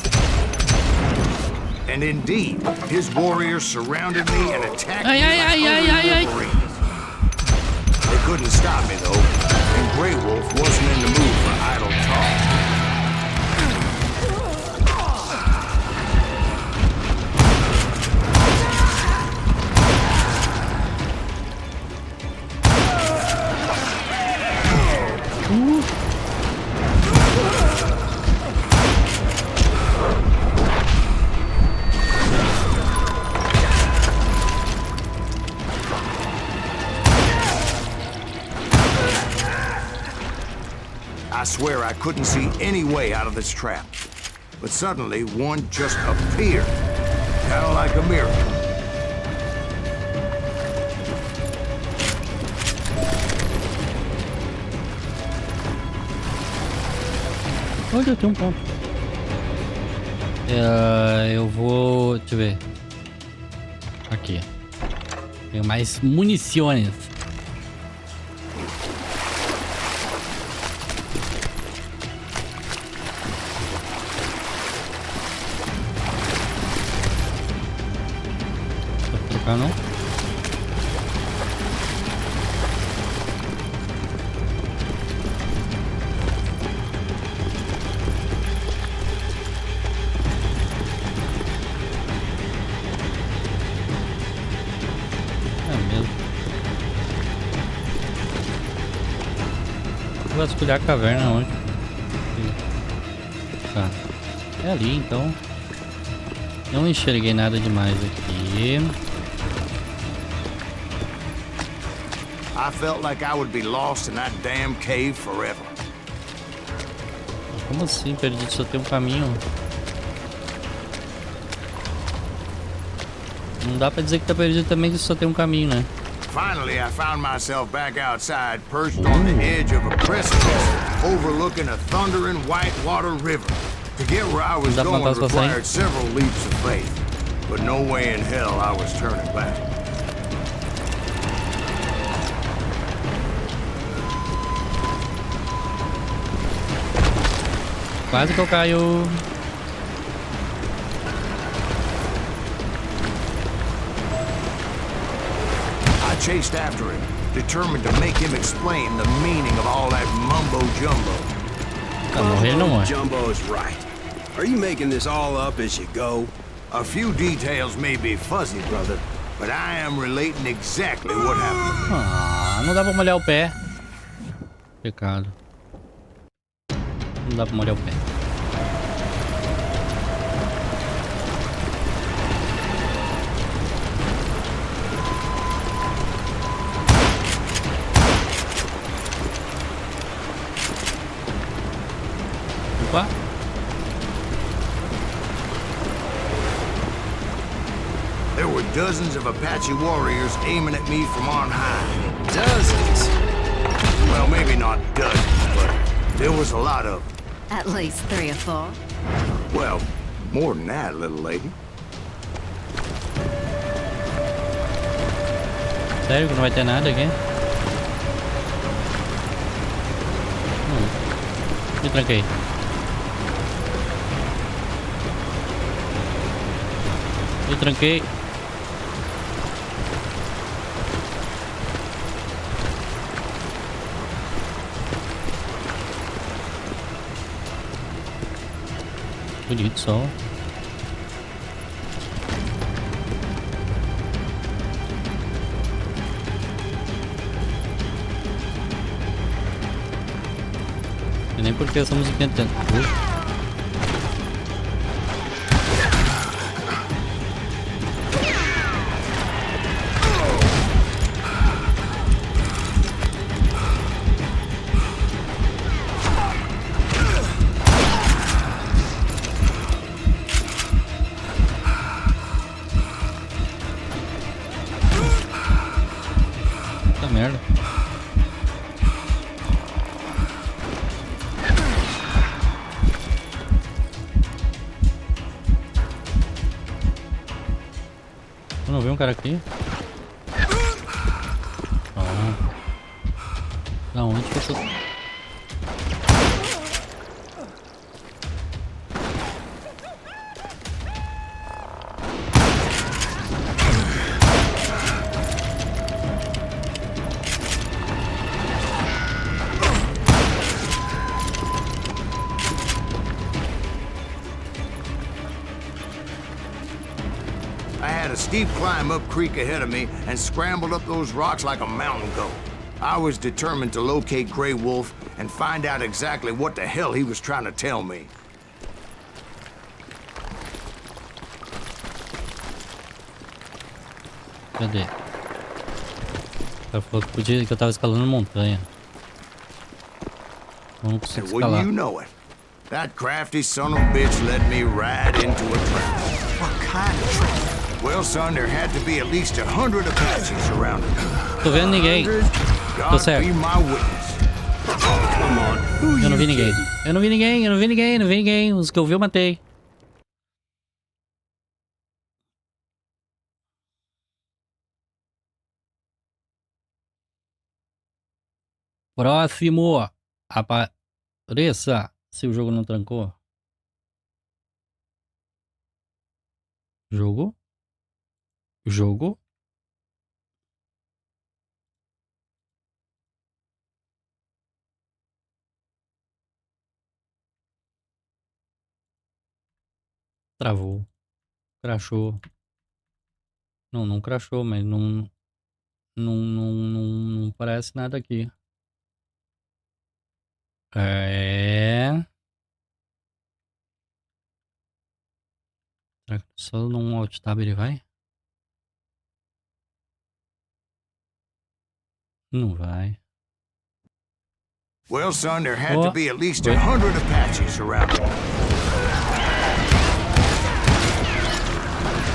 And indeed, his warriors surrounded me and attacked me like wolverines. They couldn't stop me, though, and Grey Wolf wasn't in the mood for idle talk. I swear I couldn't see any way out of this trap. But suddenly, one just appeared. Kind of like a miracle. Olha, tem um ponto. Eu vou... Deixa eu ver. Aqui. Tenho mais munições. Vou trocar não? Vou vasculhar a caverna onde? Tá. É ali então. Não enxerguei nada demais aqui. I felt like I would be lost in that damn cave forever. Como assim? Perdido, só tem um caminho. Não dá pra dizer que tá perdido também, que só tem um caminho, né? Finally, I found myself back outside, perched on the edge of a precipice, overlooking a thundering whitewater river. To get where I was going required several leaps of faith, but no way in hell I was turning back. Quase que eu caio. I chased after him, determined to make him explain the meaning of all that mumbo-jumbo. Jumbo's right. Are you making this all up as you go? A few details may be fuzzy, brother, but I am relating exactly what happened. Ah, não dá pra molhar o pé. Pecado. Não dá pra molhar o pé. Opa. There were dozens of Apache warriors aiming at me from on high. Dozens? Well, maybe not dozens, but there was a lot of them. At least 3 or 4. Well, more than that, little lady. Sério que não vai ter nada aqui? Me tranquei. Me tranquei. Bonito só. E nem porque essa música é tanto. Merda. Eu não vi um cara aqui. Ah. Da onde que eu tô? Steep climb up creek ahead of me and scrambled up those rocks like a mountain goat. I was determined to locate Grey Wolf and find out exactly what the hell he was trying to tell me. Cadê? Ela falou que podia, que eu tava escalando montanha. Não consigo escalar. Wouldn't you know it? That crafty son of a bitch led me right into a trap. What kind of trap? Well, son, there had to be at least 100 Apaches around it. Tô vendo ninguém. Tô certo. God be my witness. Come on. Eu não vi ninguém. Eu não vi ninguém, eu não vi ninguém, eu não vi ninguém. Os que eu vi eu matei. Próximo. Apareça. Se o jogo não trancou. Jogo. Jogo. Travou. Crashou. Não crashou, mas não parece nada aqui. Será que só num alt tab ele vai? Não vai. Well, son, there had to be at least 100 Apaches around.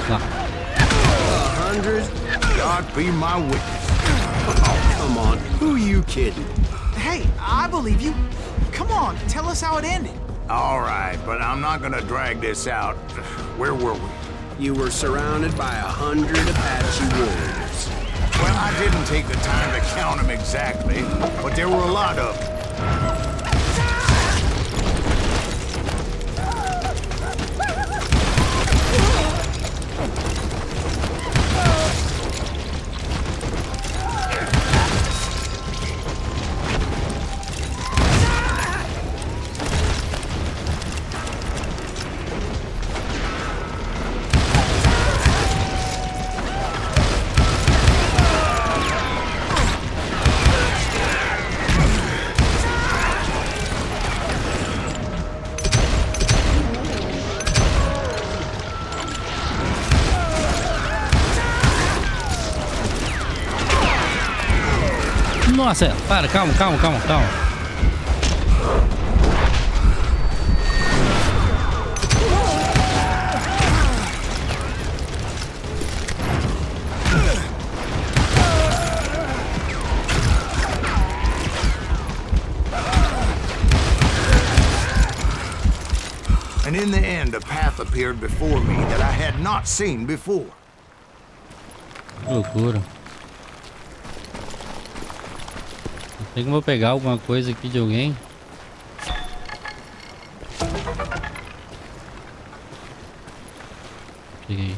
100? God be my witness. Oh, come on. Who are you kidding? Hey, I believe you. Come on, tell us how it ended. All right, but I'm not gonna drag this out. Where were we? You were surrounded by 100 Apache warriors. Well, I didn't take the time to count them exactly, but there were a lot of them. Nossa, para, calma. And in the end, a path appeared before me that I had not seen before. Que loucura. Tem como eu pegar alguma coisa aqui de alguém? Peguei.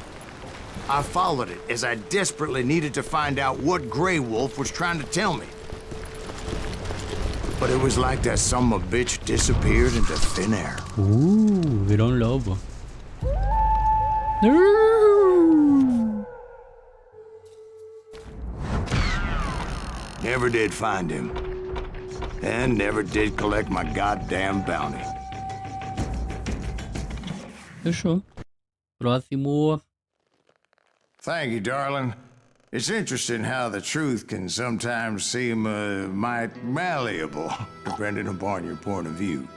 I followed it as I desperately needed to find out what Grey Wolf was trying to tell me. But it was like that son of a bitch disappeared into thin air. Virou um lobo. Never did find him. And never did collect my goddamn bounty. Fechou. Próximo. Thank you, darling. It's interesting how the truth can sometimes seem might malleable, depending upon your point of view.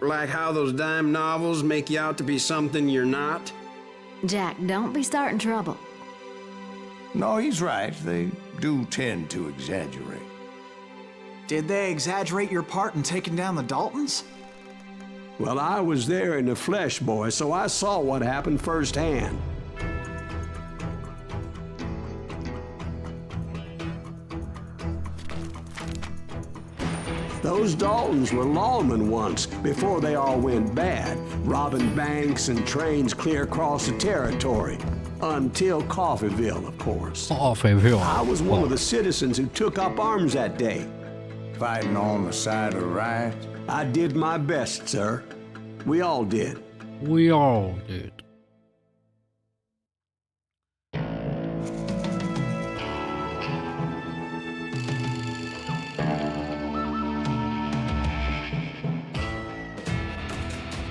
Like how those dime novels make you out to be something you're not? Jack, don't be starting trouble. No, he's right. They do tend to exaggerate. Did they exaggerate your part in taking down the Daltons? Well, I was there in the flesh, boy, so I saw what happened firsthand. Those Daltons were lawmen once, before they all went bad, robbing banks and trains clear across the territory. Until Coffeeville, of course. Coffeeville. I was one of the citizens who took up arms that day. Fighting on the side of right? I did my best, sir. We all did. We all did.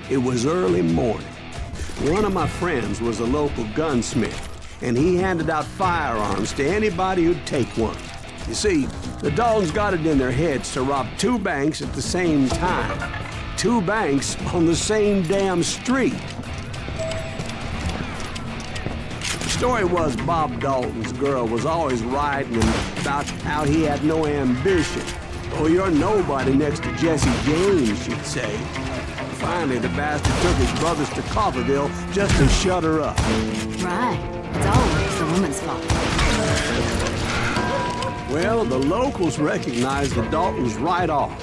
It was early morning. One of my friends was a local gunsmith, and he handed out firearms to anybody who'd take one. You see, the Daltons got it in their heads to rob two banks at the same time. Two banks on the same damn street. The story was Bob Dalton's girl was always riding him about how he had no ambition. Oh, you're nobody next to Jesse James, she'd say. Finally, the bastard took his brothers to Coffeyville just to shut her up. Right. It's always the woman's fault. Well, the locals recognized the Daltons right off.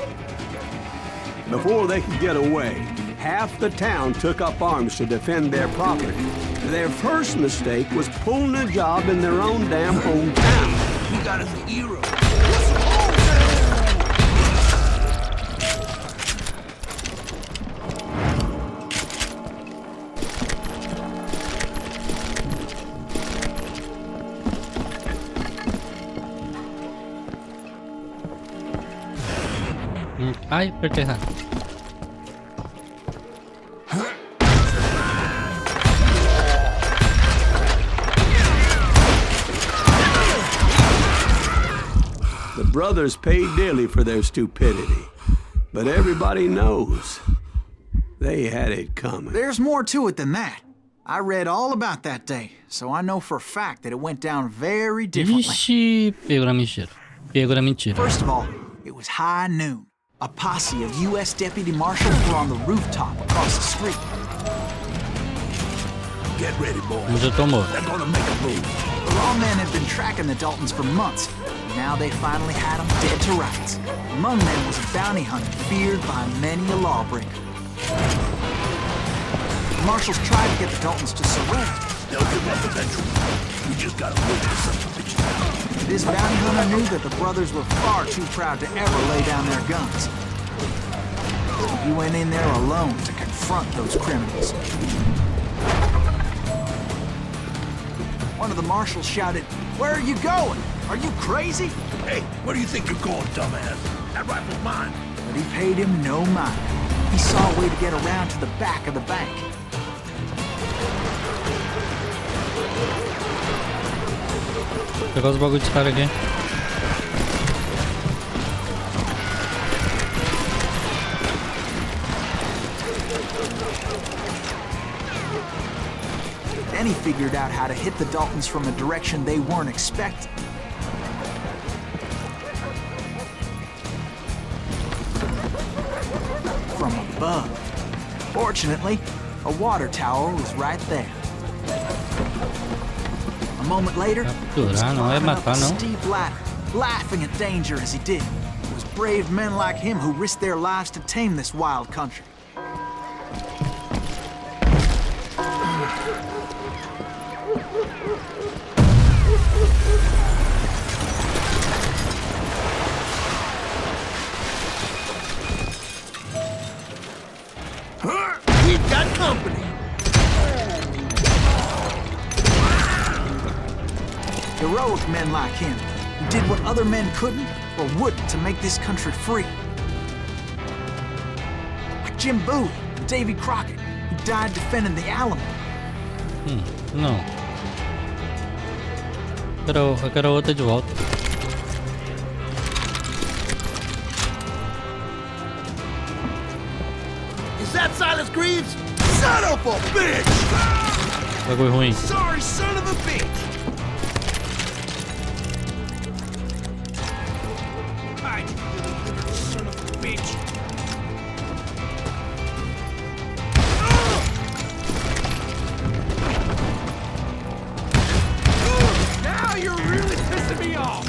Before they could get away, half the town took up arms to defend their property. Their first mistake was pulling a job in their own damn hometown. You got us a hero. Ai, apertei errado. The brothers paid dearly for their stupidity, but everybody knows they had it coming. There's more to it than that. I read all about that day, so I know for a fact that it went down very differently. Ixi, pegou na mentira. Pegou na mentira. First of all, it was high noon. A posse of U.S. deputy marshals were on the rooftop across the street. Get ready, boys. Já tomou. They're gonna make a move. The lawmen had been tracking the Daltons for months. Now they finally had them dead to rights. Among them was a bounty hunter feared by many a lawbreaker. The marshals tried to get the Daltons to surrender. They'll give up eventually. We just gotta wait for some bitches out. This bounty hunter knew that the brothers were far too proud to ever lay down their guns. So he went in there alone to confront those criminals. One of the marshals shouted, "Where are you going? Are you crazy?" Hey, where do you think you're going, dumbass? That rifle's mine. But he paid him no mind. He saw a way to get around to the back of the bank. Pegar os bagulho de cara aqui. Then he figured out how to hit the Daltons from a direction they weren't expecting. From above. Fortunately, a water tower was right there. A moment later, he was climbing up a steep ladder, laughing at danger as he did. It was brave men like him who risked their lives to tame this wild country. We've got company. Heroic men like him, who did what other men couldn't or wouldn't to make this country free. Like Jim Bowie and Davy Crockett, who died defending the Alamo. Não. Eu quero outra de volta. Is that Silas Greaves? Son of a bitch! Bagulho ruim. Sorry, son of a bitch! Son of a bitch! Now you're really pissing me off!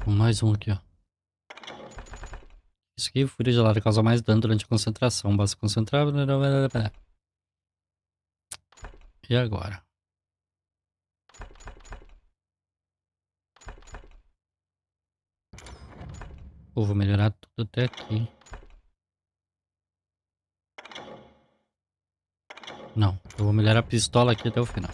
Mais um aqui, ó. Isso aqui, fúria gelada, causa mais dano durante a concentração. Basta concentrar. E agora? Pô, vou melhorar tudo até aqui. Não, eu vou melhorar a pistola aqui até o final.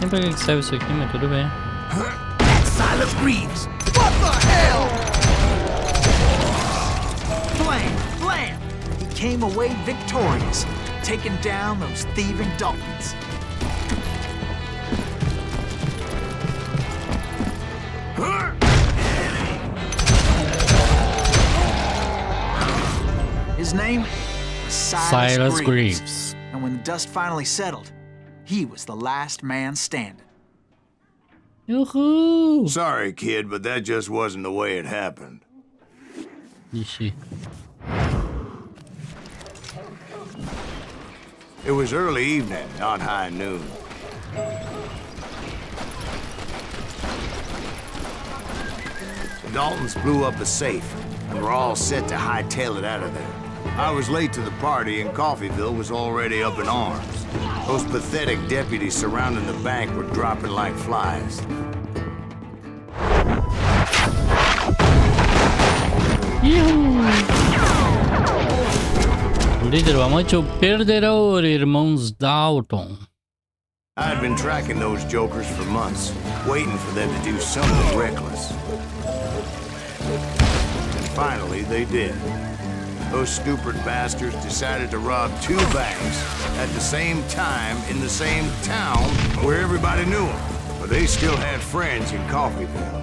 Nem pra que serve isso aqui, mas tudo bem. Silas Greaves! What the hell? Blam! Blam! He came away victorious, taking down those thieving Daltons. His name was Silas Greaves. And when the dust finally settled, he was the last man standing. Yoo-hoo! Sorry, kid, but that just wasn't the way it happened. Ixi. It was early evening, not high noon. The Daltons blew up a safe, and were all set to hightail it out of there. I was late to the party, and Coffeyville was already up in arms. Those pathetic deputies surrounding the bank were dropping like flies. Literalmente o perdedor, irmãos Dalton. I had been tracking those jokers for months, waiting for them to do something reckless. And finally, they did. Those stupid bastards decided to rob 2 banks at the same time in the same town where everybody knew them. But they still had friends in Coffeyville.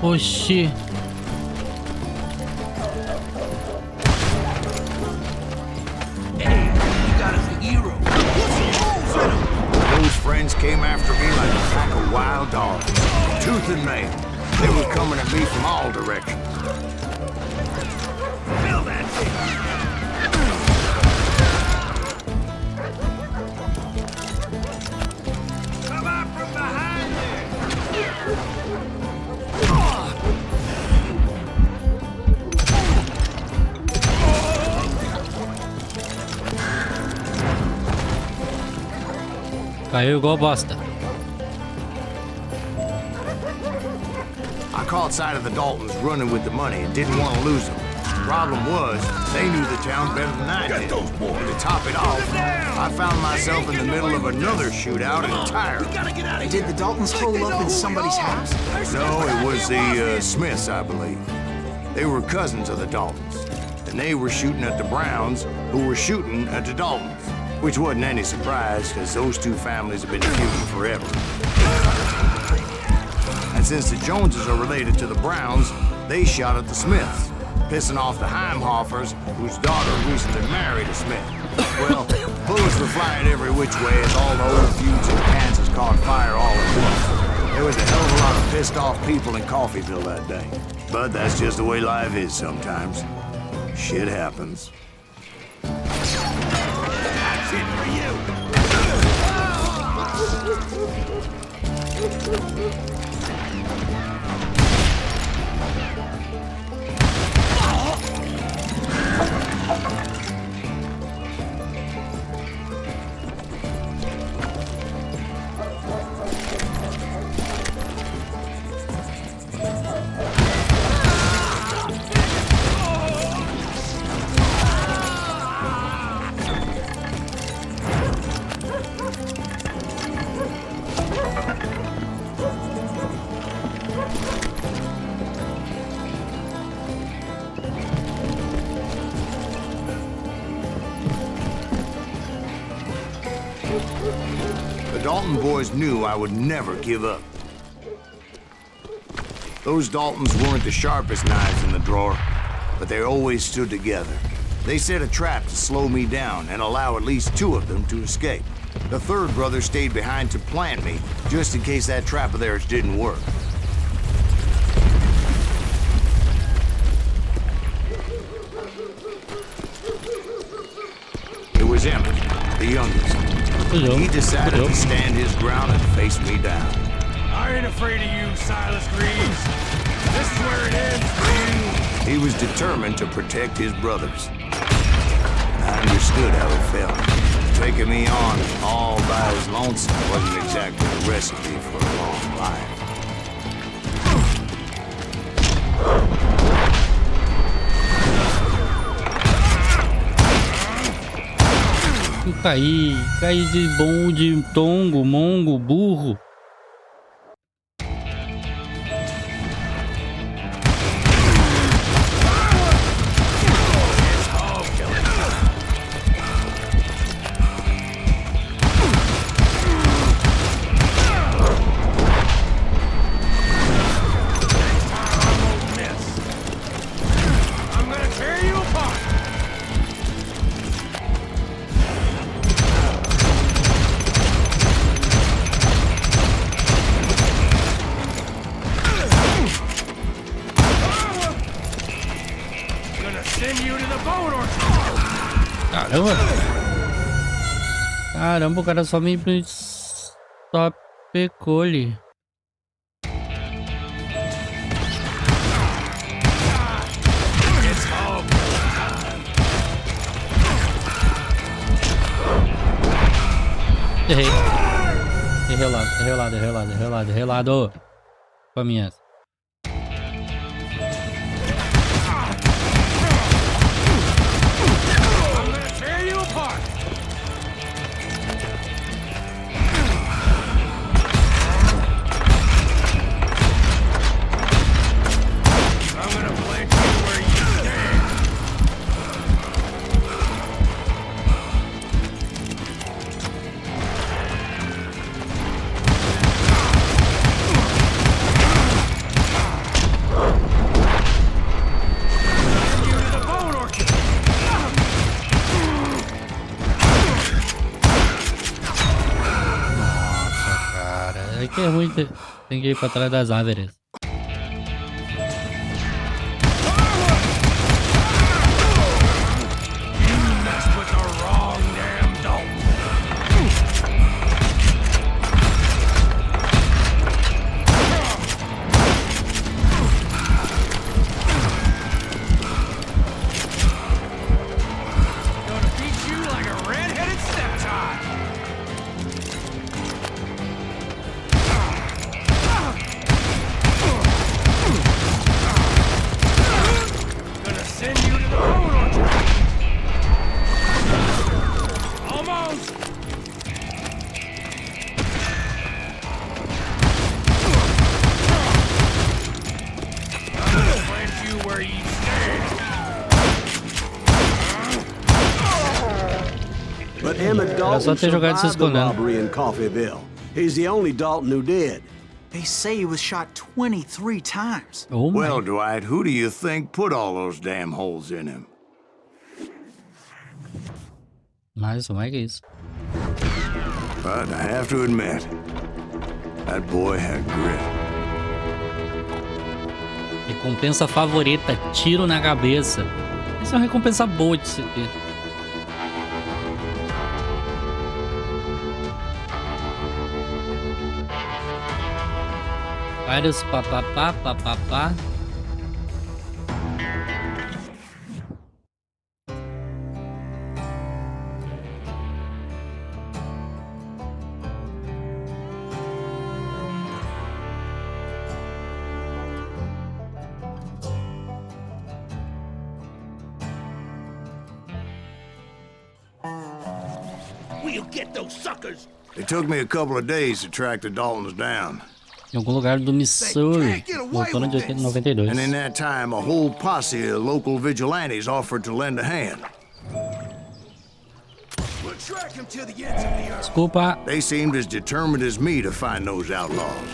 Oxi. Those friends came after me like a pack of wild dogs, tooth and nail. They were coming at me from all directions. Fill that thing. Come out from behind there. Caiu igual bosta. I caught sight of the Daltons running with the money and didn't want to lose them. Problem was, they knew the town better than I did. And to top it off, I found myself in the middle of another shootout entirely. Did the Daltons hole up in somebody's house? No, it was the Smiths, I believe. They were cousins of the Daltons. And they were shooting at the Browns, who were shooting at the Daltons. Which wasn't any surprise, because those 2 families have been feuding forever. And since the Joneses are related to the Browns, they shot at the Smiths, pissing off the Heimhoffers, whose daughter recently married a Smith. Well, bullets were flying every which way as all the old feuds in Kansas caught fire all at once. There was a hell of a lot of pissed off people in Coffeyville that day. But that's just the way life is sometimes. Shit happens. That's it for you! The Dalton boys knew I would never give up. Those Daltons weren't the sharpest knives in the drawer, but they always stood together. They set a trap to slow me down and allow at least 2 of them to escape. The 3rd brother stayed behind to plant me, just in case that trap of theirs didn't work. It was Emmett, the youngest. He decided to stand his ground and face me down. I ain't afraid of you, Silas Greaves. This is where it ends for you. He was determined to protect his brothers. I understood how it felt. Taking me on all by his lonesome wasn't exactly a recipe for a long life. Caí de bonde, tongo, mongo, burro. Caramba, o cara só me pecou ali. Errei. Errei. Com a minha. É ruim, tem que ir pra trás das árvores. Era só ter jogado se escondendo. He's the only Dalton who did. They say he was shot 23 times. Oh, well, Dwight, who do you think put all those damn holes in him? Mais uma vez. But I have to admit, that boy had grit. Recompensa favorita, tiro na cabeça. Isso é uma recompensa boa de se ter. Vários papapá. We'll get those suckers. It took me a couple of days to track the Daltons down. Em algum lugar do Missouri, no outono de 92. And in that time, a whole posse of local vigilantes offered to lend a hand. We'll track him to the ends of the earth. Desculpa. They seemed as determined as me to find those outlaws.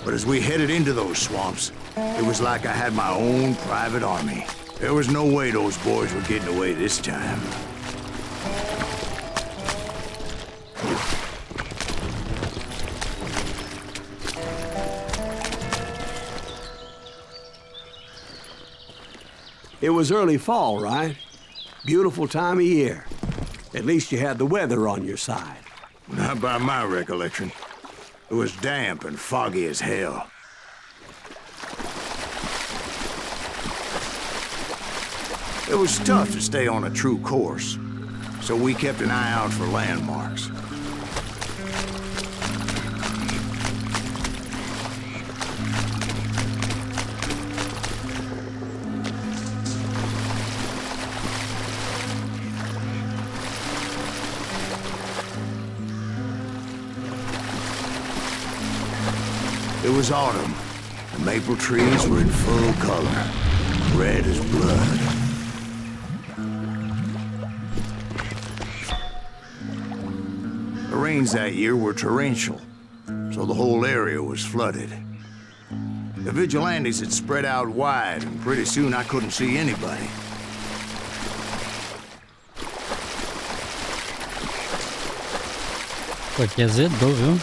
But as we headed into those swamps, it was like I had my own private army. There was no way those boys were getting away this time. It was early fall, right? Beautiful time of year. At least you had the weather on your side. Not by my recollection. It was damp and foggy as hell. It was tough to stay on a true course, so we kept an eye out for landmarks. It was autumn. The maple trees were in full color, red as blood. The rains that year were torrential, so the whole area was flooded. The vigilantes had spread out wide, and pretty soon I couldn't see anybody. Pô, aqui azedou, viu?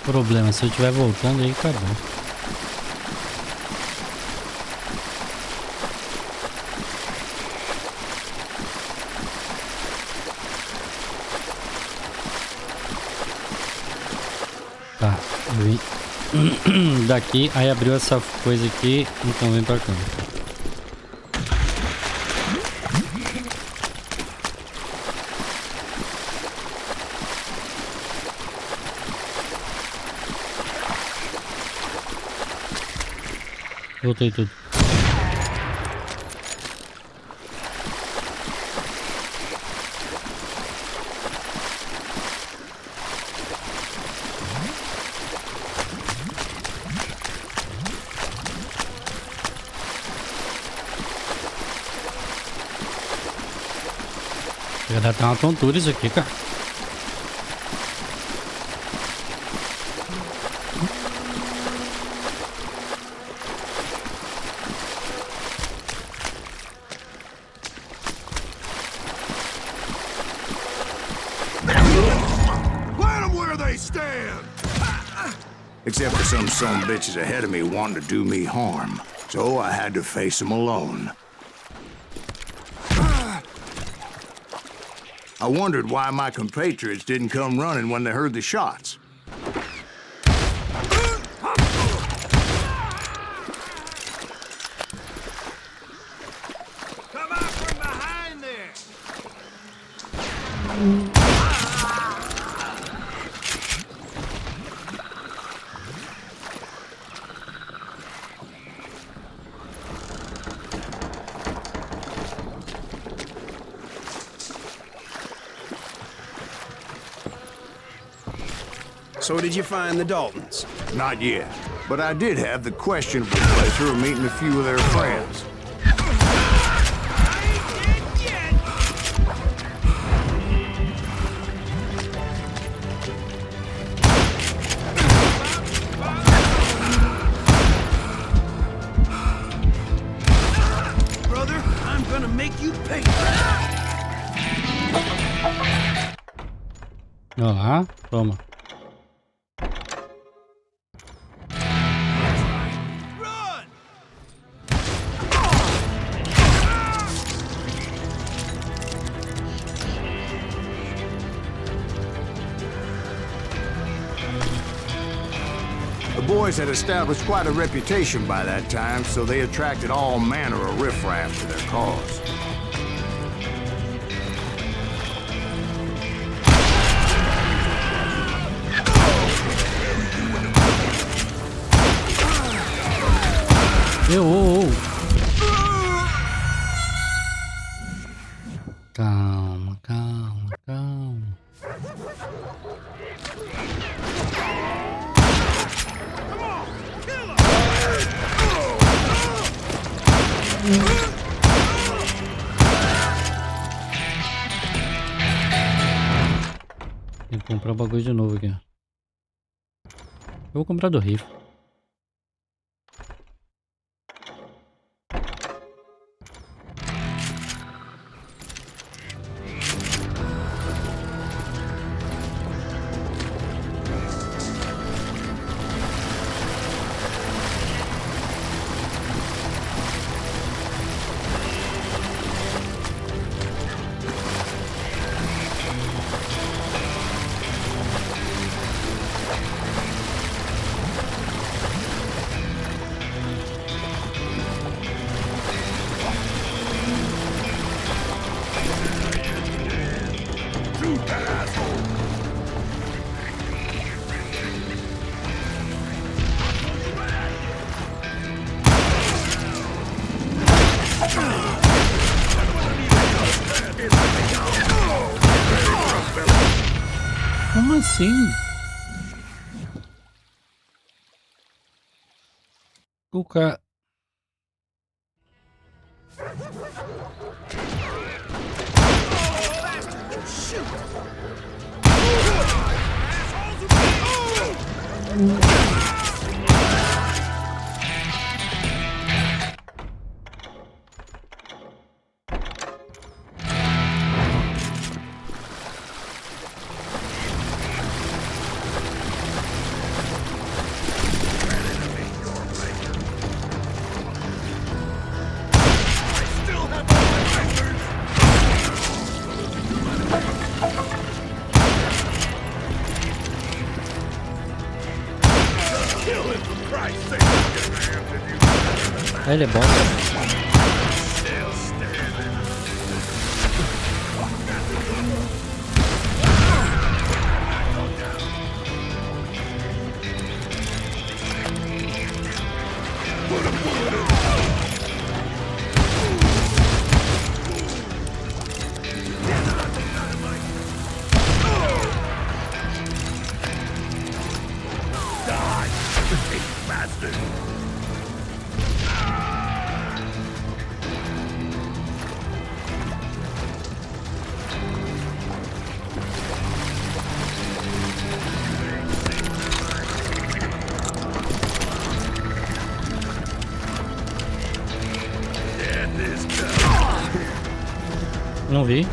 Problema, se eu estiver voltando aí, acabou. Tá, vim daqui, aí abriu essa coisa aqui, então vem pra cá. Voltei tudo. Já dá até uma tontura isso aqui, cara. Except for some son of bitches ahead of me wanting to do me harm. So I had to face them alone. I wondered why my compatriots didn't come running when they heard the shots. Come out from behind there! So did you find the Daltons? Not yet, but I did have the questionable pleasure of meeting a few of their friends. Brother, I'm gonna make you pay. Ó, toma. The boys had established quite a reputation by that time, so they attracted all manner of riffraff to their cause. Calma, calma, calma. Tem que comprar o bagulho de novo aqui. Eu vou comprar do rifle. Como assim? O cara... Ele é bom. Não vi.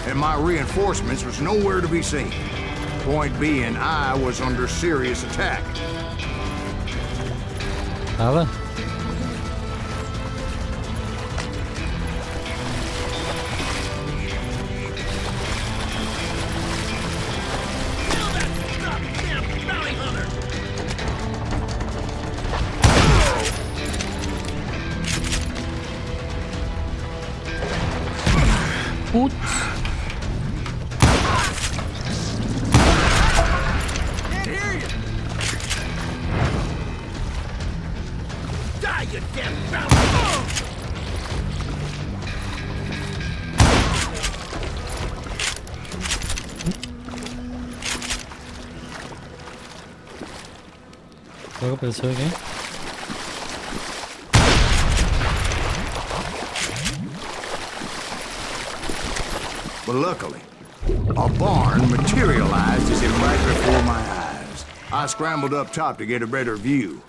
And my reinforcements was nowhere to be seen. Point being, I was under serious attack. Fala. Putz. Qual apareceu aqui? But luckily, a barn materialized as if right before my eyes. I scrambled up top to get a better view.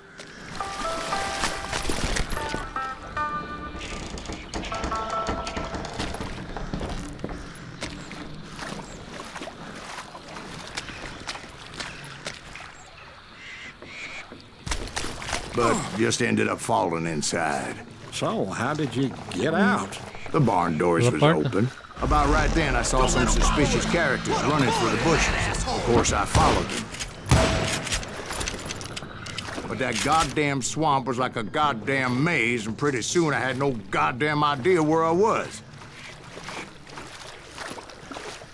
But just ended up falling inside. So, how did you get out? The barn doors was open. About right then, I saw some suspicious characters running through the bushes. Of course, I followed them. But that goddamn swamp was like a goddamn maze, and pretty soon I had no goddamn idea where I was.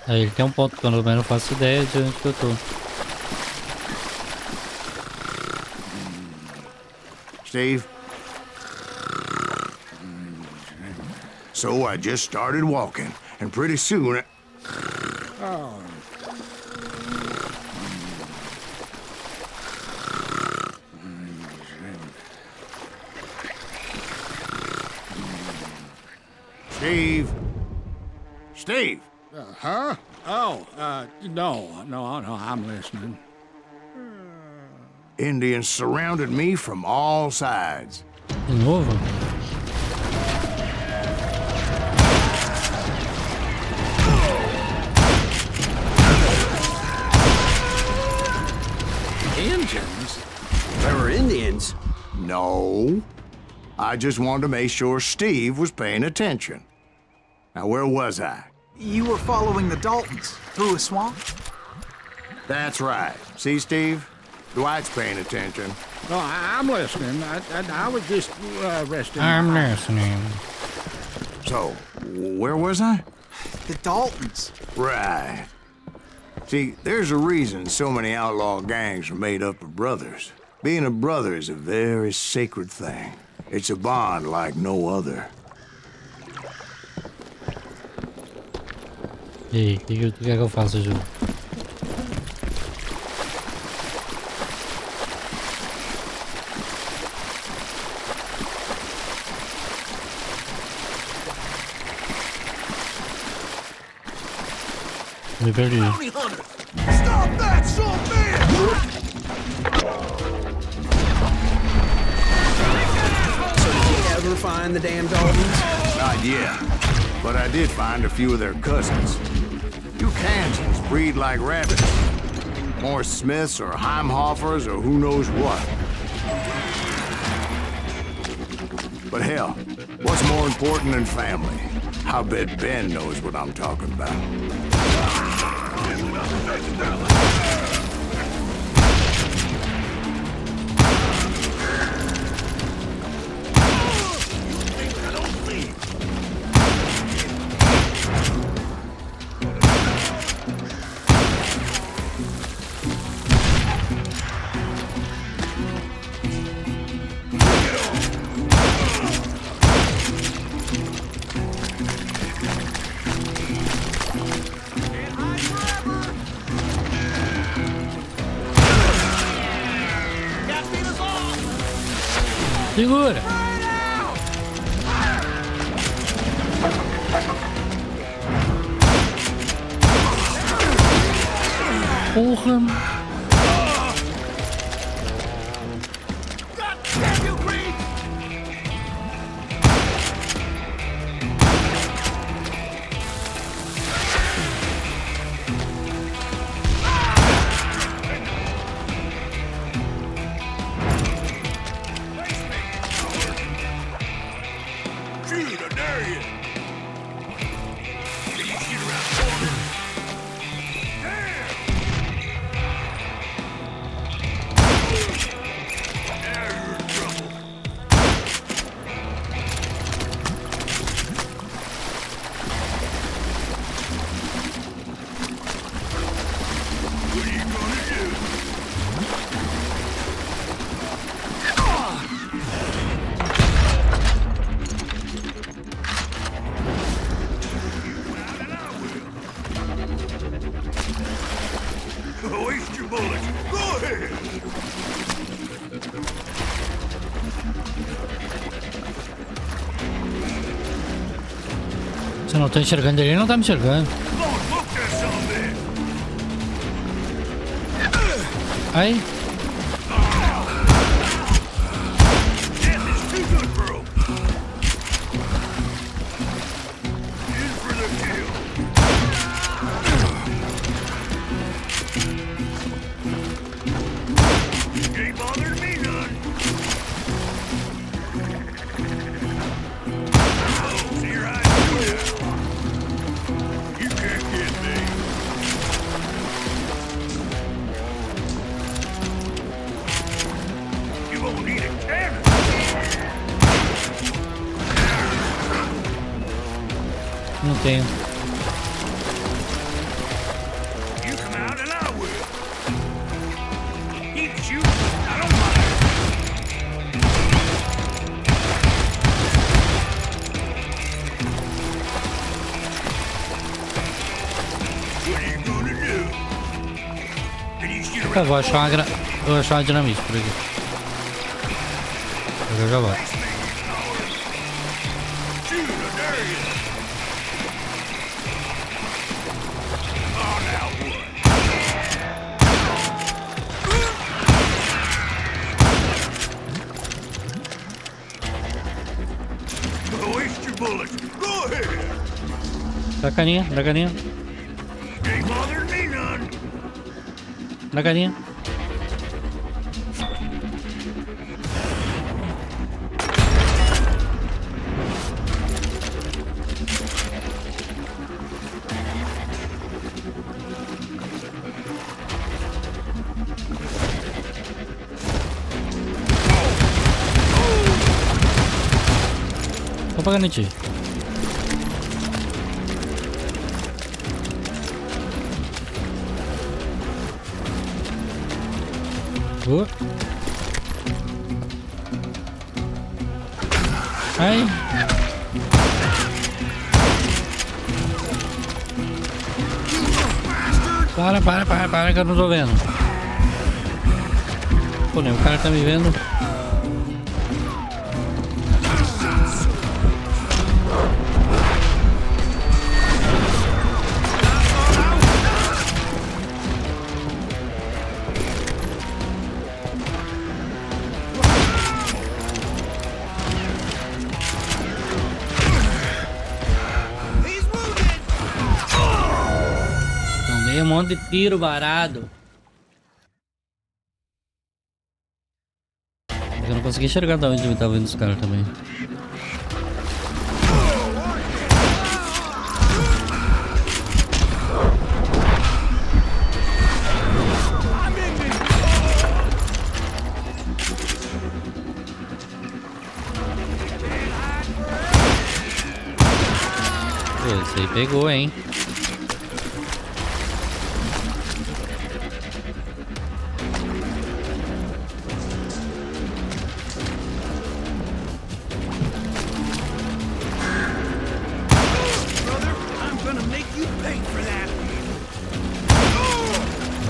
Aí ele tem um ponto, pelo menos eu faço ideia de onde que eu tô. Steve? So I just started walking, and pretty soon... Oh. Steve? Steve? Huh? Oh, no, I'm listening. Indians surrounded me from all sides. De novo? Indians? There were Indians? No. I just wanted to make sure Steve was paying attention. Now, where was I? You were following the Daltons through a swamp? That's right. See, Steve? Dwight's paying attention. No, I'm listening. I was just resting. I'm listening. So, where was I? The Daltons. Right. See, there's a reason so many outlaw gangs are made up of brothers. Being a brother is a very sacred thing. It's a bond like no other. E aí, o que tu quer que eu faça, Ju? Me perdi. Bounty hunter! Stop that, son man! So did you ever find the damn Daltons? Not yet, but I did find a few of their cousins. You Kansans breed like rabbits. More Smiths or Heimhoffers or who knows what. But hell, what's more important than family? I bet Ben knows what I'm talking about. Segura! Porra! Shoot, I dare you! Can you shoot around the corner? Damn! Now you're in trouble. What are you gonna do? Waste your bullets. Go ahead. Se eu não tô enxergando ele, não tá me enxergando. Look that son of a bitch. Ai! Death is too good for 'em. In for the kill. Ain't bothering me none. Oh, see your eyes do now. You can't get me. You won't need a cannon. Não tenho. Eu vou achar uma dinamite por aqui. Eu já volto. Dá carinha, dá carinha. Dá carinha. Tô pagando em ti. Ai. Para que eu não tô vendo. Pô, nem o cara tá me vendo. Um monte de tiro varado. Eu não consegui enxergar de onde tava vindo os caras também. Pô, esse aí pegou, hein?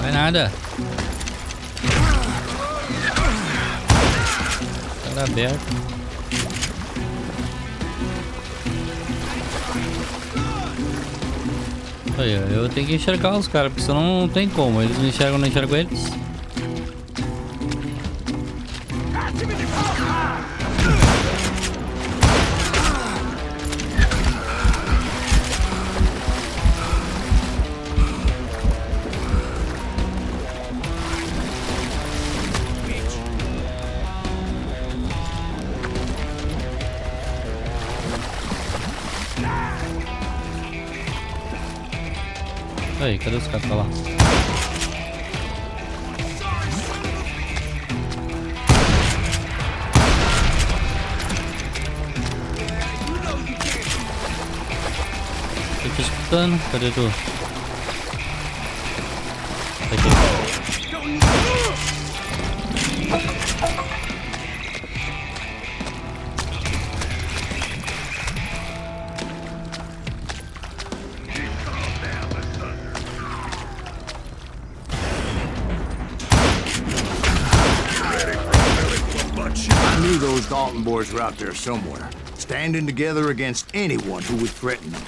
Vai nada. Tá aberto. Aí, eu tenho que enxergar os caras, porque senão não tem como. Eles me enxergam, não enxergo eles. Aí, cadê os caras pra lá? Tô te escutando, cadê tu? Aqui. Those Dalton boys were out there somewhere, standing together against anyone who would threaten them.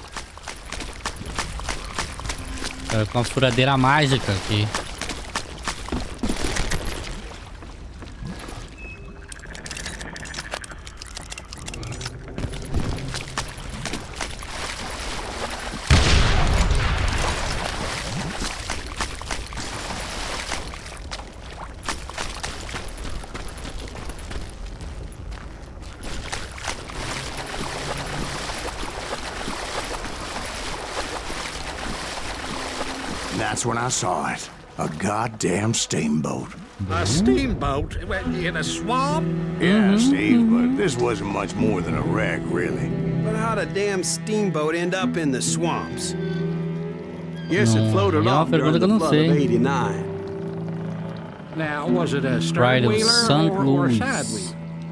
Cara, com uma furadeira mágica aqui. That's when I saw it. A goddamn steamboat. A steamboat in a swamp? Yeah, Steve, but this wasn't much more than a wreck, really. But how'd a damn steamboat end up in the swamps? Guess it floated off during the flood of '89. Now, was it a Right, it was stern-wheeler sunk or loose. side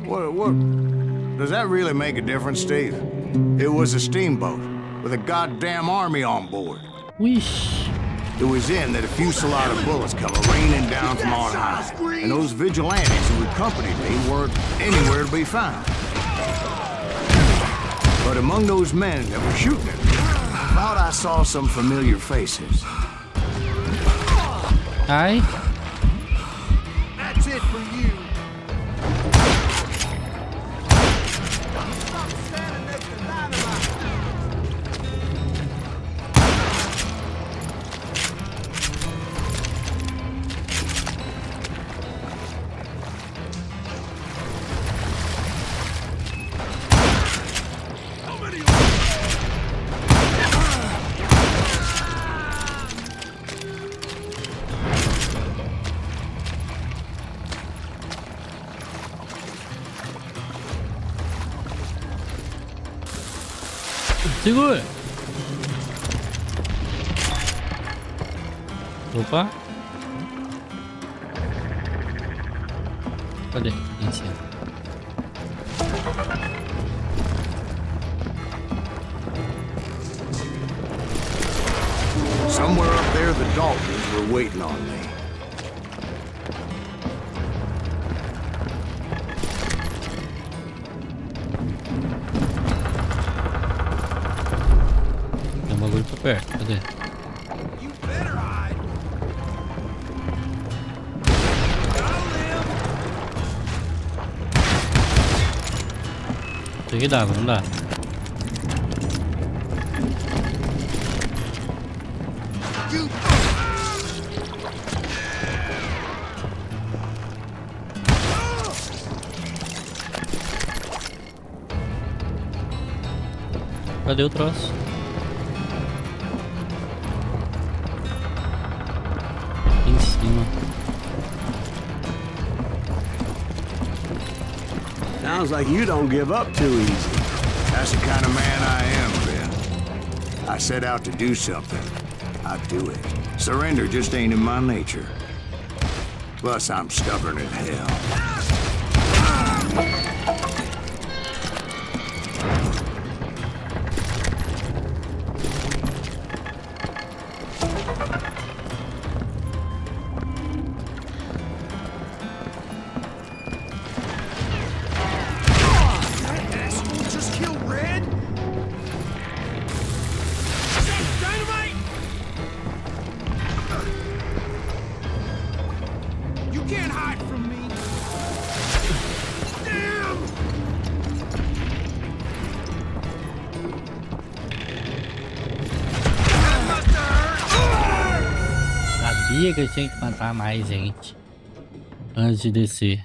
wheel? What? Does that really make a difference, Steve? It was a steamboat with a goddamn army on board. Wish. It was then that a fusillade of bullets come raining down from on high, and those vigilantes who accompanied me weren't anywhere to be found. But among those men that were shooting at me, I thought I saw some familiar faces. Ai. That's it for you. Stop standing next to dynamite. Segura. Opa. Cadê? Em cima. Somewhere up there, the Daltons were waiting on me. Tem um bagulho pra perto. Cadê? You better hide. Tem que dar, não dá. Cadê o troço? Em cima. Sounds like you don't give up too easy. That's the kind of man I am, Ben. I set out to do something. I do it. Surrender just ain't in my nature. Plus, I'm stubborn as hell. Just kill Red? Dynamite! You can't hide from me. Damn! That must have hurt. Sabia que eu tinha que matar mais gente antes de descer.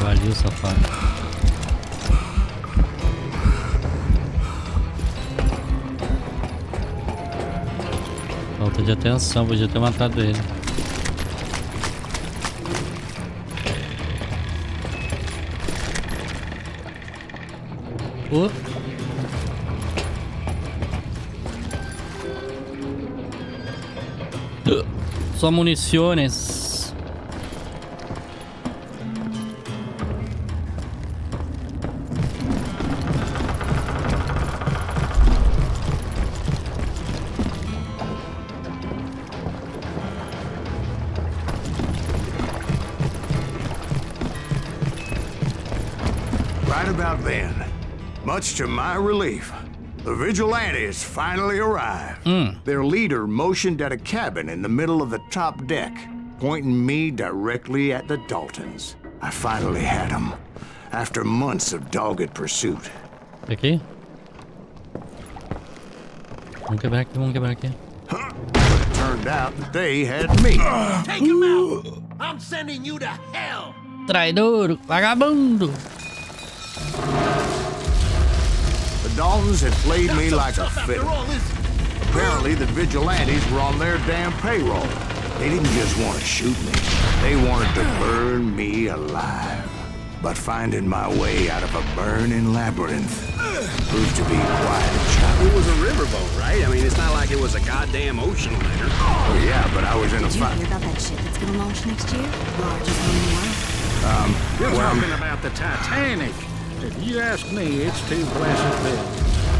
Valeu, safado. Falta de atenção, podia ter matado ele. Só municiones. Right about then, much to my relief, the vigilantes finally arrived. Their leader motioned at a cabin in the middle of the top deck, pointing me directly at the Daltons. I finally had them, after months of dogged pursuit. Aqui? Vamos quebrar aqui, vamos quebrar aqui. But it turned out that they had me. Take him out! I'm sending you to hell! Traidor, vagabundo. The Daltons had played me like a After fiddle. all this, Apparently, the vigilantes were on their damn payroll. They didn't just want to shoot me. They wanted to burn me alive. But finding my way out of a burning labyrinth proved to be quite a challenge. It was a riverboat, right? I mean, it's not like it was a goddamn ocean liner. Oh, yeah, but I was in a fight. Did you hear about that ship that's gonna launch next year? Largest one in the world. You're talking about the Titanic. If you ask me, it's too blessed big.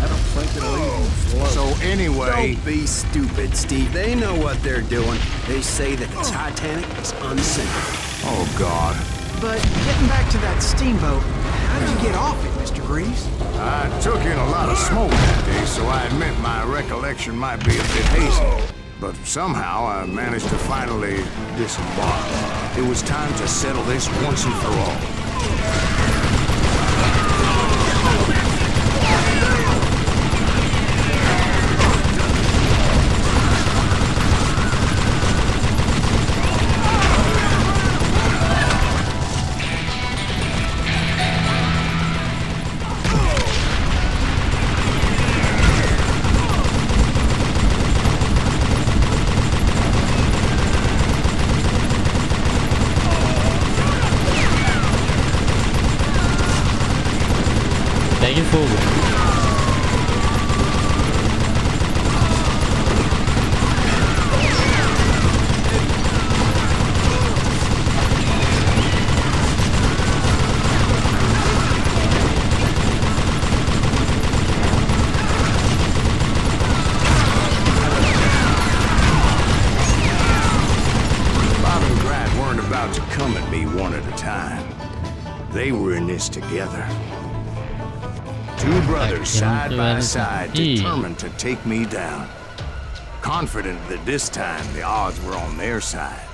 I don't think it'll even float. So anyway... Don't be stupid, Steve. They know what they're doing. They say that the Titanic is unsinkable. Oh, God. But getting back to that steamboat, how did you get off it, Mr. Greaves? I took in a lot of smoke that day, so I admit my recollection might be a bit hazy. But somehow I managed to finally disembark. It was time to settle this once and for all. Pegue fogo. Bob and Grant weren't about to come at me one at a time. They were in this together. Two brothers side by side, determined to take me down. Confident that this time the odds were on their side.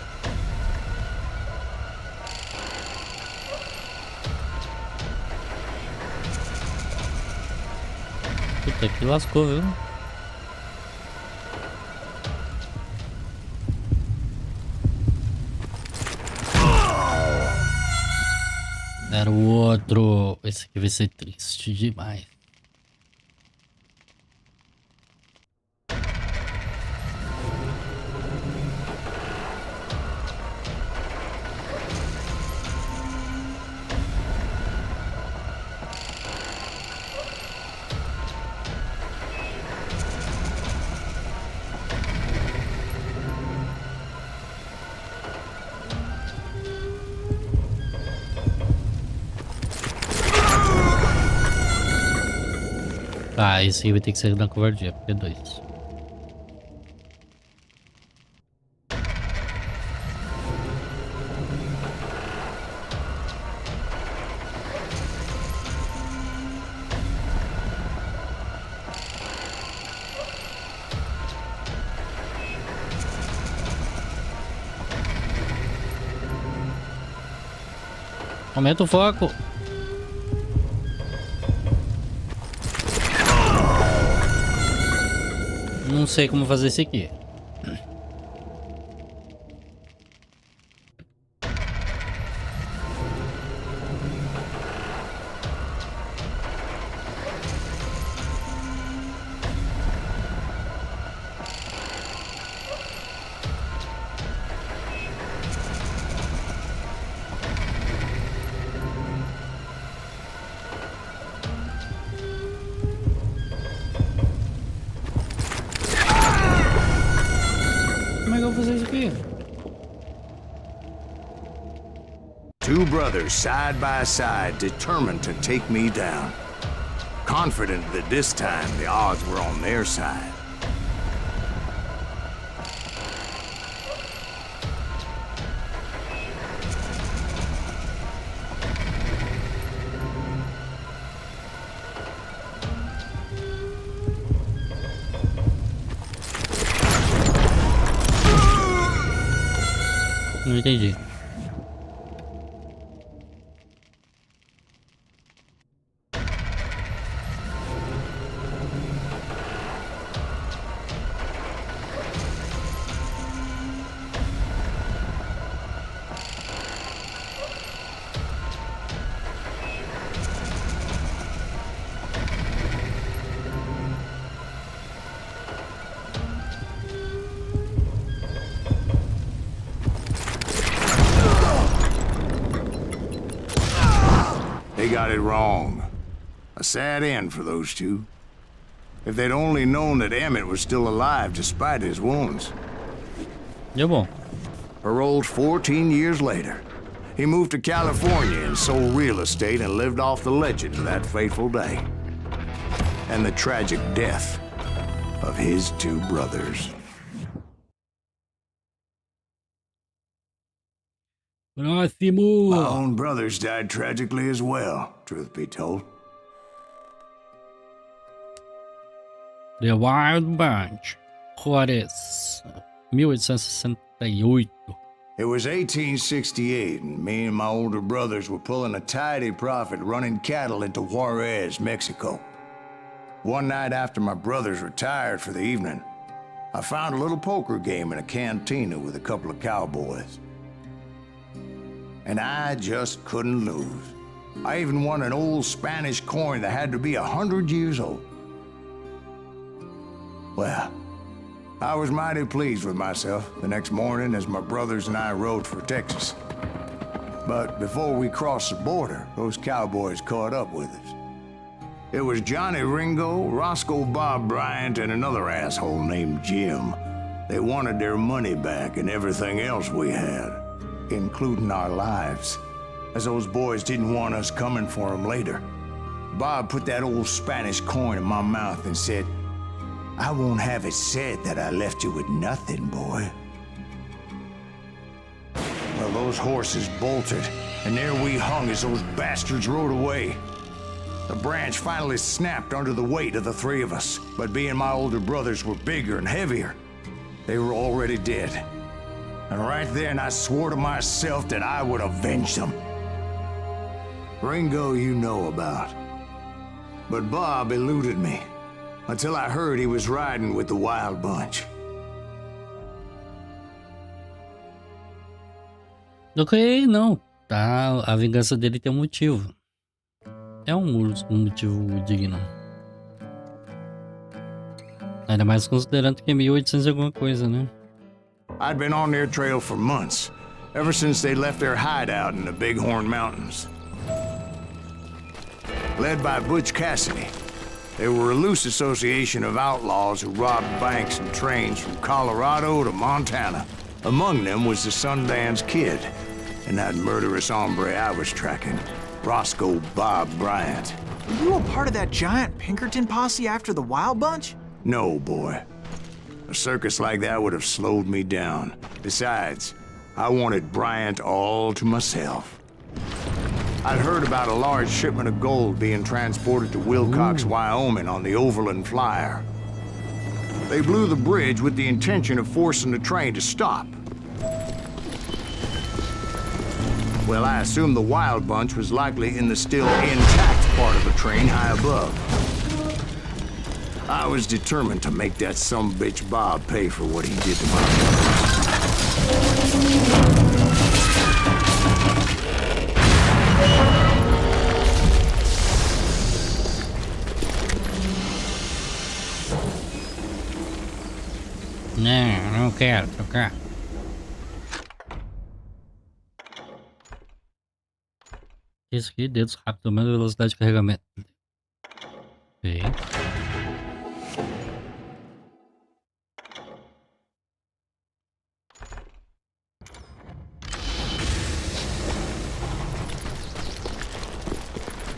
Puta que lascou, viu? Era o outro. Esse aqui vai ser triste demais. Ah, esse aí vai ter que ser na covardia, porque é 2. Aumenta o foco. Não sei como fazer isso aqui. Two brothers side by side, determined to take me down. Confident that this time the odds were on their side. Não entendi. got it wrong. A sad end for those two. If they'd only known that Emmett was still alive despite his wounds. Deu bom. Paroled 14 years later, he moved to California and sold real estate and lived off the legend of that fateful day. And the tragic death of his two brothers. Próximo. My own brothers died tragically as well, truth be told. The Wild Bunch. Juarez. 1868. It was 1868, and me and my older brothers were pulling a tidy profit running cattle into Juarez, Mexico. One night after my brothers retired for the evening, I found a little poker game in a cantina with a couple of cowboys. And I just couldn't lose. I even won an old Spanish coin that had to be 100 years old. Well, I was mighty pleased with myself the next morning as my brothers and I rode for Texas. But before we crossed the border, those cowboys caught up with us. It was Johnny Ringo, Roscoe Bob Bryant, and another asshole named Jim. They wanted their money back and everything else we had, including our lives, as those boys didn't want us coming for them later. Bob put that old Spanish coin in my mouth and said, "I won't have it said that I left you with nothing, boy." Well, those horses bolted, and there we hung as those bastards rode away. The branch finally snapped under the weight of the three of us, but being my older brothers were bigger and heavier, they were already dead. And right then I swore to myself that I would avenge them. Ringo you know about. But Bob eluded me, until I heard he was riding with the Wild Bunch. Ok, não. Tá, a vingança dele tem um motivo. É um motivo digno. Ainda mais considerando que é 1800 e alguma coisa, né? I'd been on their trail for months, ever since they left their hideout in the Bighorn Mountains. Led by Butch Cassidy, they were a loose association of outlaws who robbed banks and trains from Colorado to Montana. Among them was the Sundance Kid, and that murderous hombre I was tracking, Roscoe Bob Bryant. Were you a part of that giant Pinkerton posse after the Wild Bunch? No, boy. A circus like that would have slowed me down. Besides, I wanted Bryant all to myself. I'd heard about a large shipment of gold being transported to Wilcox, Wyoming on the Overland Flyer. They blew the bridge with the intention of forcing the train to stop. Well, I assumed the Wild Bunch was likely in the still intact part of the train high above. I was determined to make that sumbitch Bob pay for what he did to my Não quero trocar. Isso aqui, dedos rápidos, aumenta a velocidade de carregamento. Ok.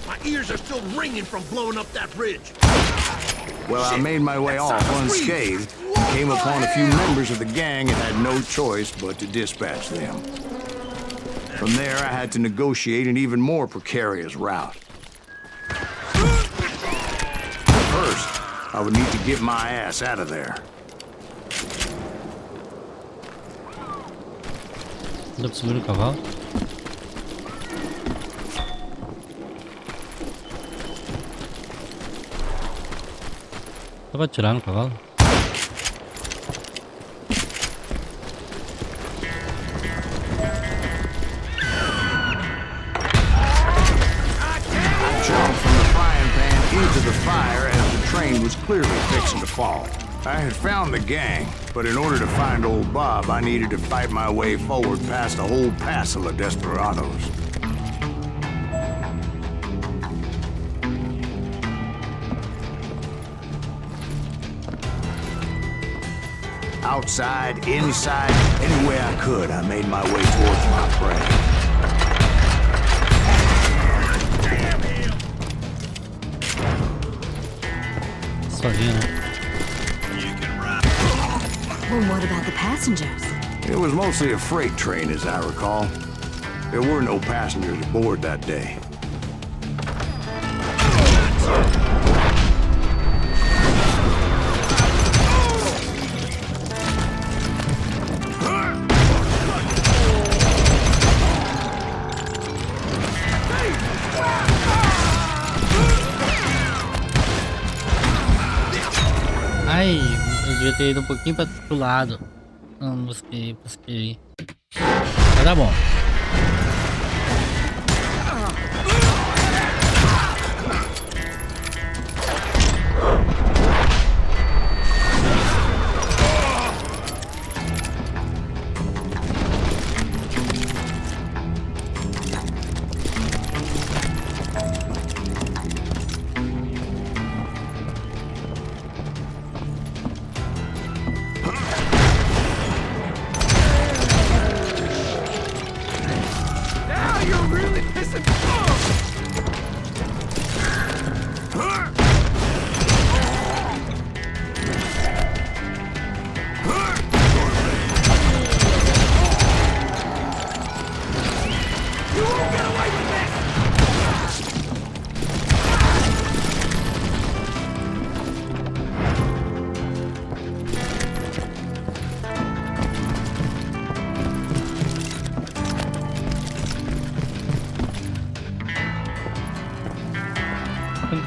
My ears are still ringing from blowing up that bridge. Well, I made my way off unscathed, came upon a few members of the gang and had no choice but to dispatch them. From there, I had to negotiate an even more precarious route. First, I would need to get my ass out of there. Dá pra subir no cavalo? Dá pra atirar no cavalo? Into the fire as the train was clearly fixing to fall. I had found the gang, but in order to find old Bob, I needed to fight my way forward past a whole passel of desperados. Outside, inside, any way I could, I made my way towards my prey. Well, what about the passengers? It was mostly a freight train, as I recall. There were no passengers aboard that day. Ai, eu devia ter ido um pouquinho pro lado. Não, busquei. Vai dar bom.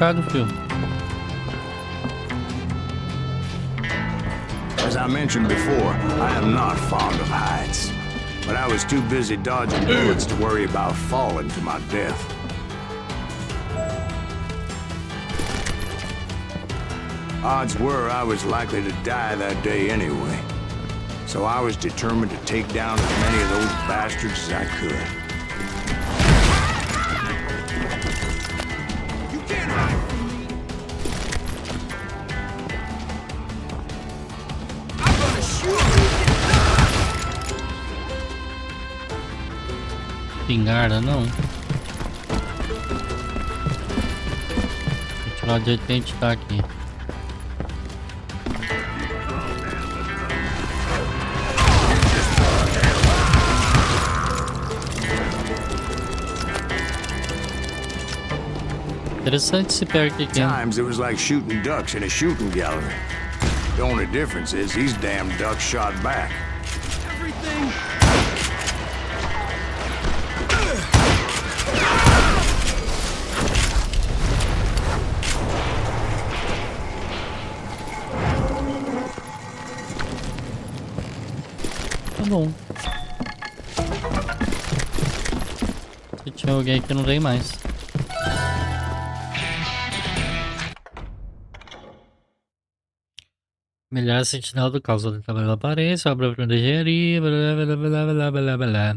Do filme. As I mentioned before, I am not fond of heights. But I was too busy dodging bullets to worry about falling to my death. Odds were I was likely to die that day anyway. So I was determined to take down as many of those bastards as I could. Espingarda não. Deixa eu tirar do jeito que a gente tá aqui. Interessante esse perk aqui. Times it was like shooting ducks in a shooting gallery. The only difference is these damn ducks shot back. Everything. Tá bom. Se tinha alguém que não tem mais. Melhor sentinela do caos, o trabalho da aparência, obra de engenharia, blá.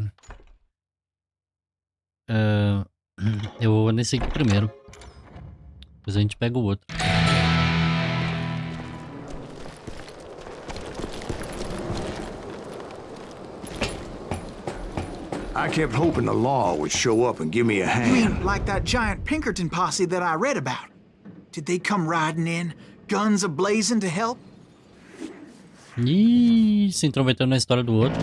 Eu vou nesse aqui primeiro. Depois a gente pega o outro. I kept hoping the law would show up and give me a hand. You mean like that giant Pinkerton posse that I read about? Did they come riding in, guns a-blazing to help? Ih, se intrometendo na história do outro.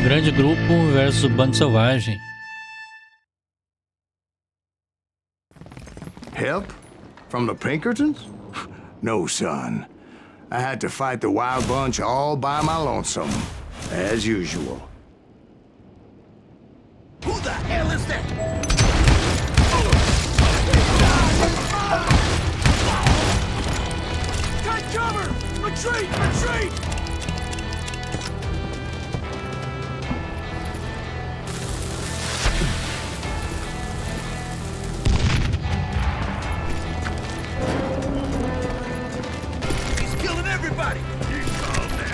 Grande grupo versus bando selvagem. Help? From the Pinkertons? No, son. I had to fight the wild bunch all by my lonesome, as usual. Who the hell is that? Got cover! Retreat! Retreat! He's killing everybody! You call them the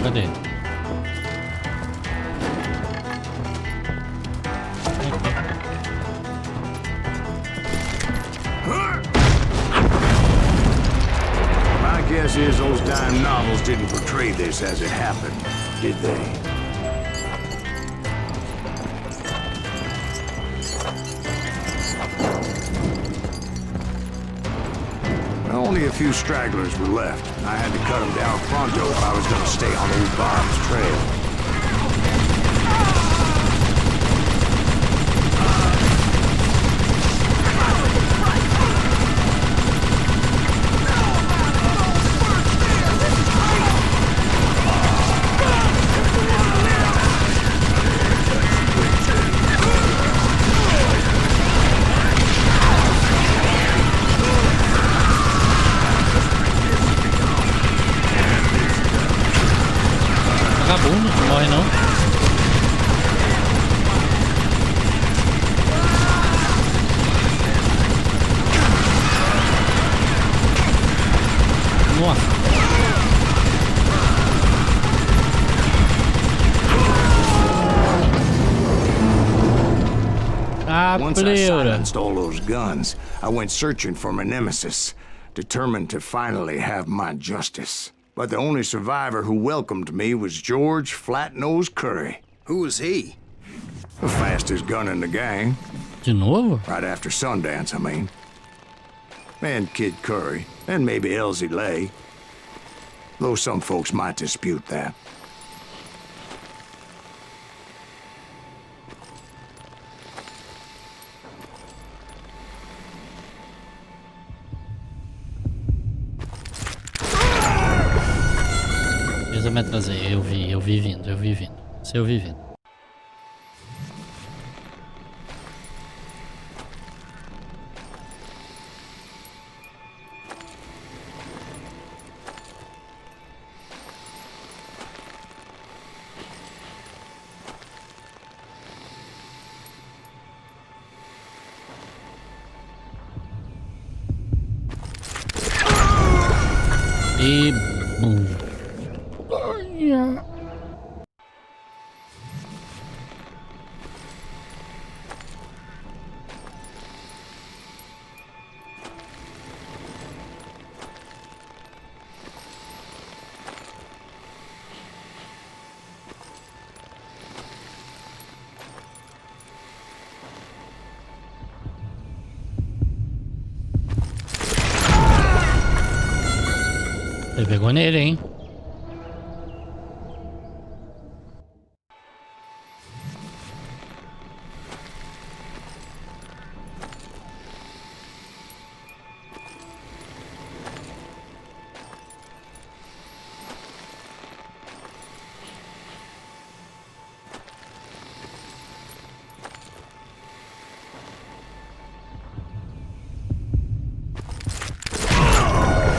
Cadê? My guess is those dime novels didn't portray this as it happened, did they? Only a few stragglers were left. I had to cut them down pronto if I was going to stay on old Bob's trail. Vagabundo, não morre não. Nossa. Once I silenced all those guns, I went searching for my nemesis, determined to finally have my justice. But the only survivor who welcomed me was George Flat-Nosed Curry. Who was he? The fastest gun in the gang. De novo? Right after Sundance, I mean. And Kid Curry, and maybe Elsie Lay. Though some folks might dispute that. Eu me atrasei, eu vi vindo. Se eu vi vindo. E bum. Ele pegou nele, hein?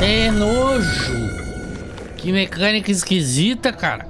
É nojo! Que mecânica esquisita, cara!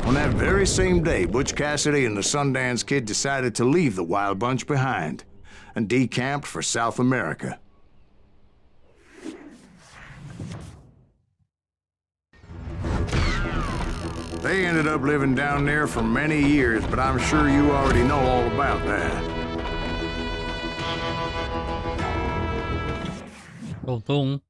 On that very same day, Butch Cassidy and the Sundance Kid decided to leave the Wild Bunch behind and decamped for South America. They ended up living down there for many years, but I'm sure you already know all about that. Faltou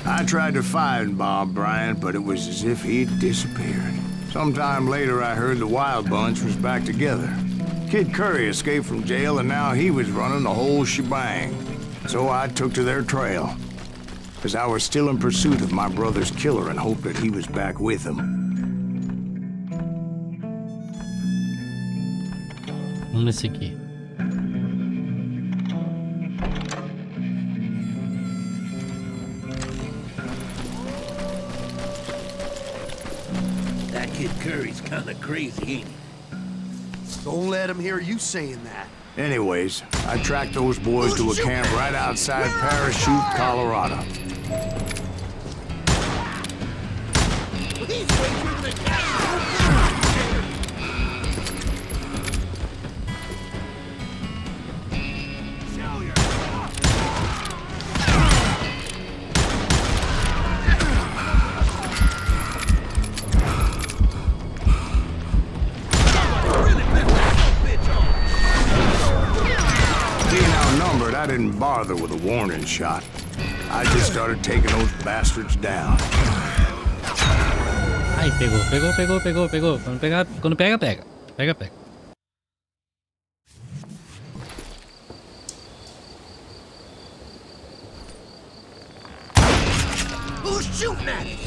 I tried to find Bob Bryant, but it was as if he'd disappeared. Sometime later, I heard the Wild Bunch was back together. Kid Curry escaped from jail, and now he was running the whole shebang. So I took to their trail, because I was still in pursuit of my brother's killer and hoped that he was back with him. Vamos nesse aqui. That kid Curry's kind of crazy, ain't he? Don't let him hear you saying that. Anyways, I tracked those boys to a camp right outside Parachute, Colorado. He's way through the I didn't bother with a warning shot. I just started taking those bastards down. Ai, pegou. Quando pega, pega. Pega. Who's shooting at us?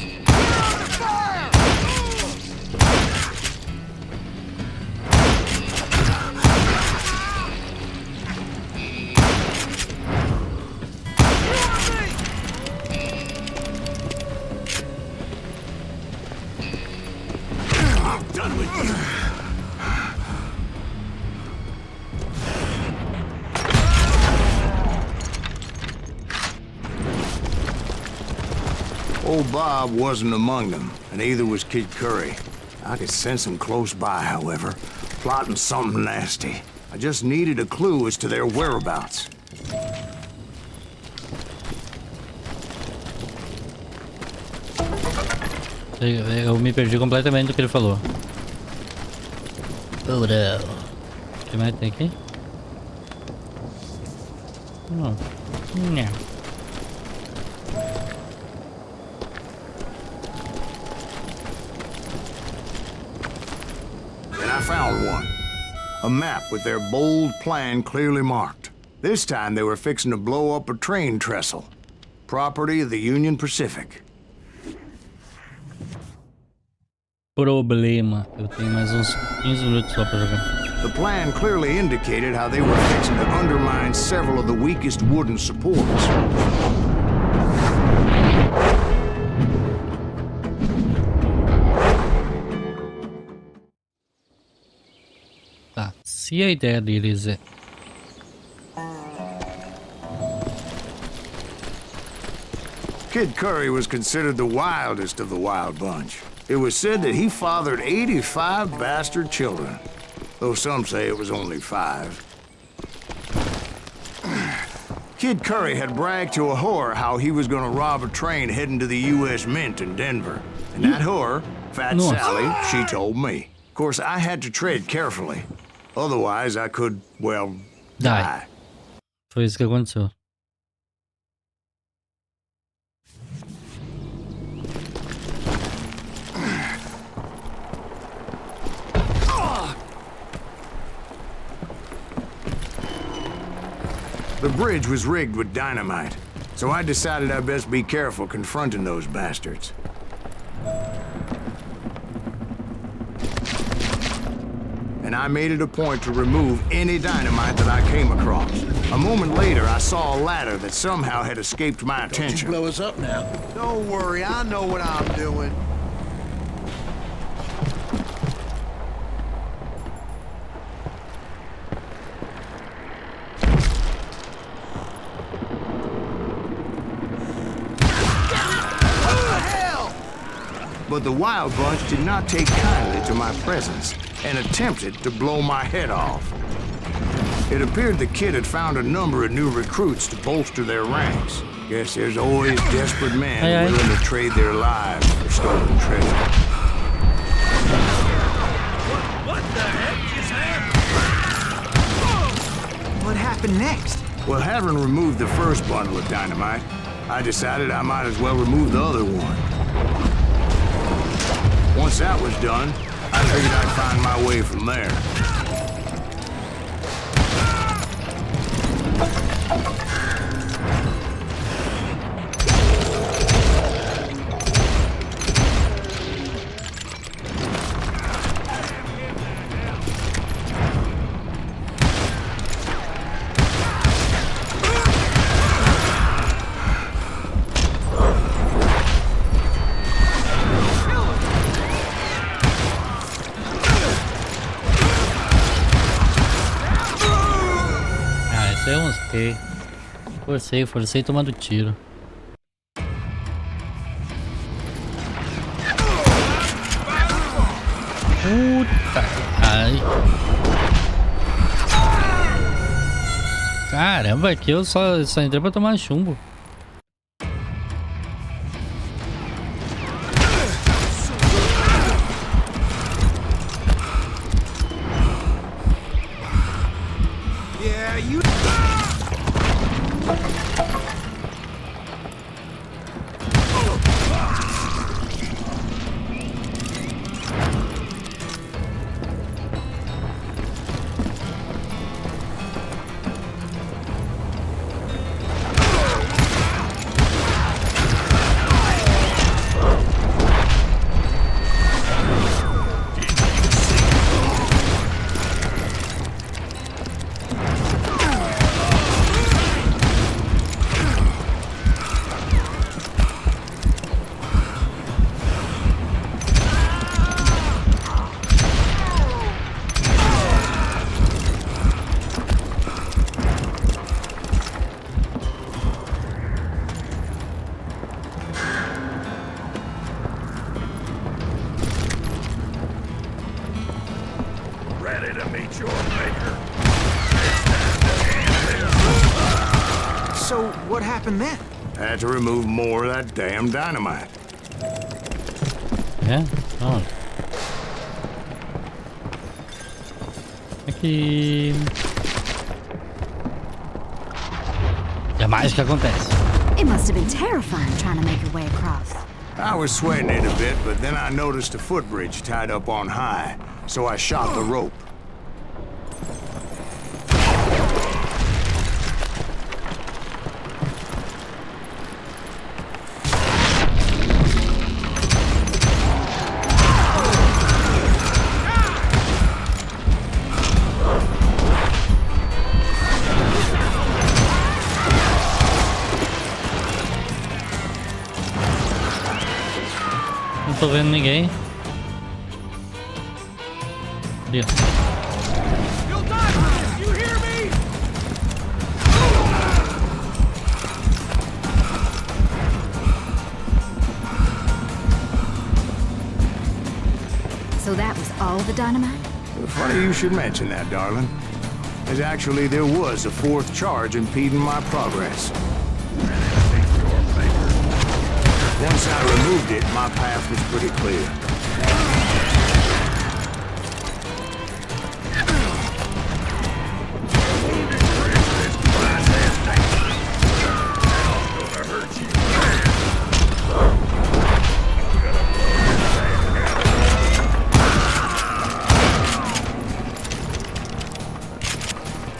Old Bob wasn't among them, and neither was Kid Curry. I could sense him close by, however, plotting something nasty. I just needed a clue as to their whereabouts. Eu me perdi completamente do que ele falou. Oh, não. O que mais tem aqui? Não. And I found one. A map with their bold plan clearly marked. This time they were fixing to blow up a train trestle. Property of the Union Pacific. Problema. Eu tenho mais uns 15 minutos só pra jogar. The plan clearly indicated how they were fixing to undermine several of the weakest wooden supports. Tá, se a ideia deles é... Kid Curry was considered the wildest of the wild bunch. It was said that he fathered 85 bastard children, though some say it was only 5. Kid Curry had bragged to a whore how he was gonna rob a train heading to the U.S. Mint in Denver. And that whore, Fat Sally, she told me. Of course, I had to tread carefully. Otherwise, I could, well, die. Foi isso que aconteceu. The bridge was rigged with dynamite, so I decided I'd best be careful confronting those bastards. And I made it a point to remove any dynamite that I came across. A moment later, I saw a ladder that somehow had escaped my attention. Don't you blow us up now. Don't worry, I know what I'm doing. But the Wild Bunch did not take kindly to my presence and attempted to blow my head off. It appeared the kid had found a number of new recruits to bolster their ranks. Guess there's always desperate men willing to trade their lives for stolen treasure. What the heck just happened? What happened next? Well, having removed the first bundle of dynamite, I decided I might as well remove the other one. Once that was done, I figured I'd find my way from there. Forcei tomando tiro. Puta. Ai. Caramba, aqui eu só entrei pra tomar chumbo. So, what happened then? Had to remove more of that damn dynamite. É? Ó. Aqui. Jamais que acontece. It must have been terrifying trying to make your way across. I was sweating it a bit, but then I noticed a footbridge tied up on high, so I shot the rope. Não tô vendo ninguém. Ali, ó. So that was all the dynamite? Funny you should mention that, darling. As actually, there was a fourth charge impeding my progress. Once I removed it, my path was pretty clear.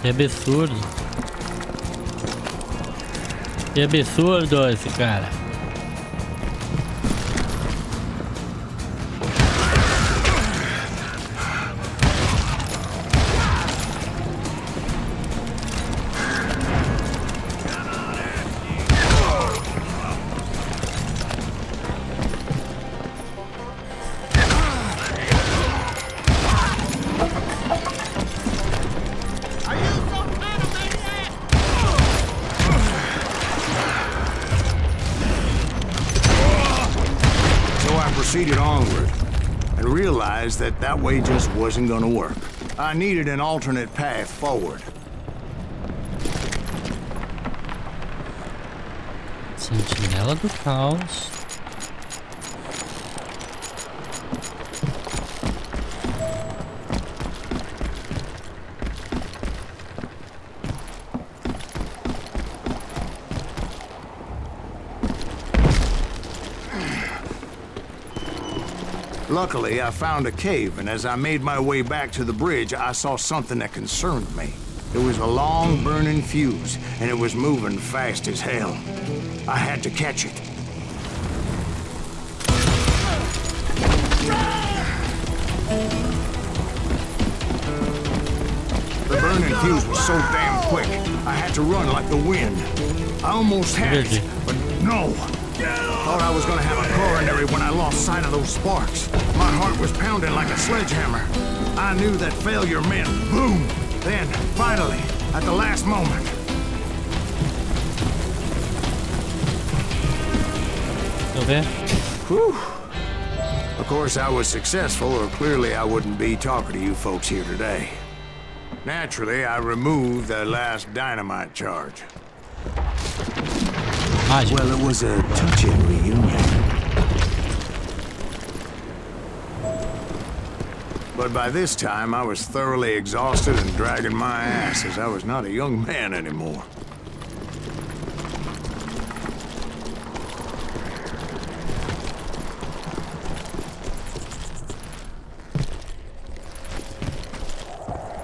Que absurdo. Que absurdo esse cara. Proceeded onward and realized that that way just wasn't gonna work. I needed an alternate path forward. Sentinela do Caos. Luckily, I found a cave, and as I made my way back to the bridge, I saw something that concerned me. It was a long, burning fuse, and it was moving fast as hell. I had to catch it. The burning fuse was so damn quick, I had to run like the wind. I almost had it, but no. Thought I was gonna have a coronary when I lost sight of those sparks. My heart was pounding like a sledgehammer. I knew that failure meant boom. Then, finally, at the last moment, eu ver. Whew. Of course, I was successful, or clearly I wouldn't be talking to you folks here today. Naturally, I removed the last dynamite charge. Well, it was a touching reunion. But by this time, I was thoroughly exhausted and dragging my ass, as I was not a young man anymore.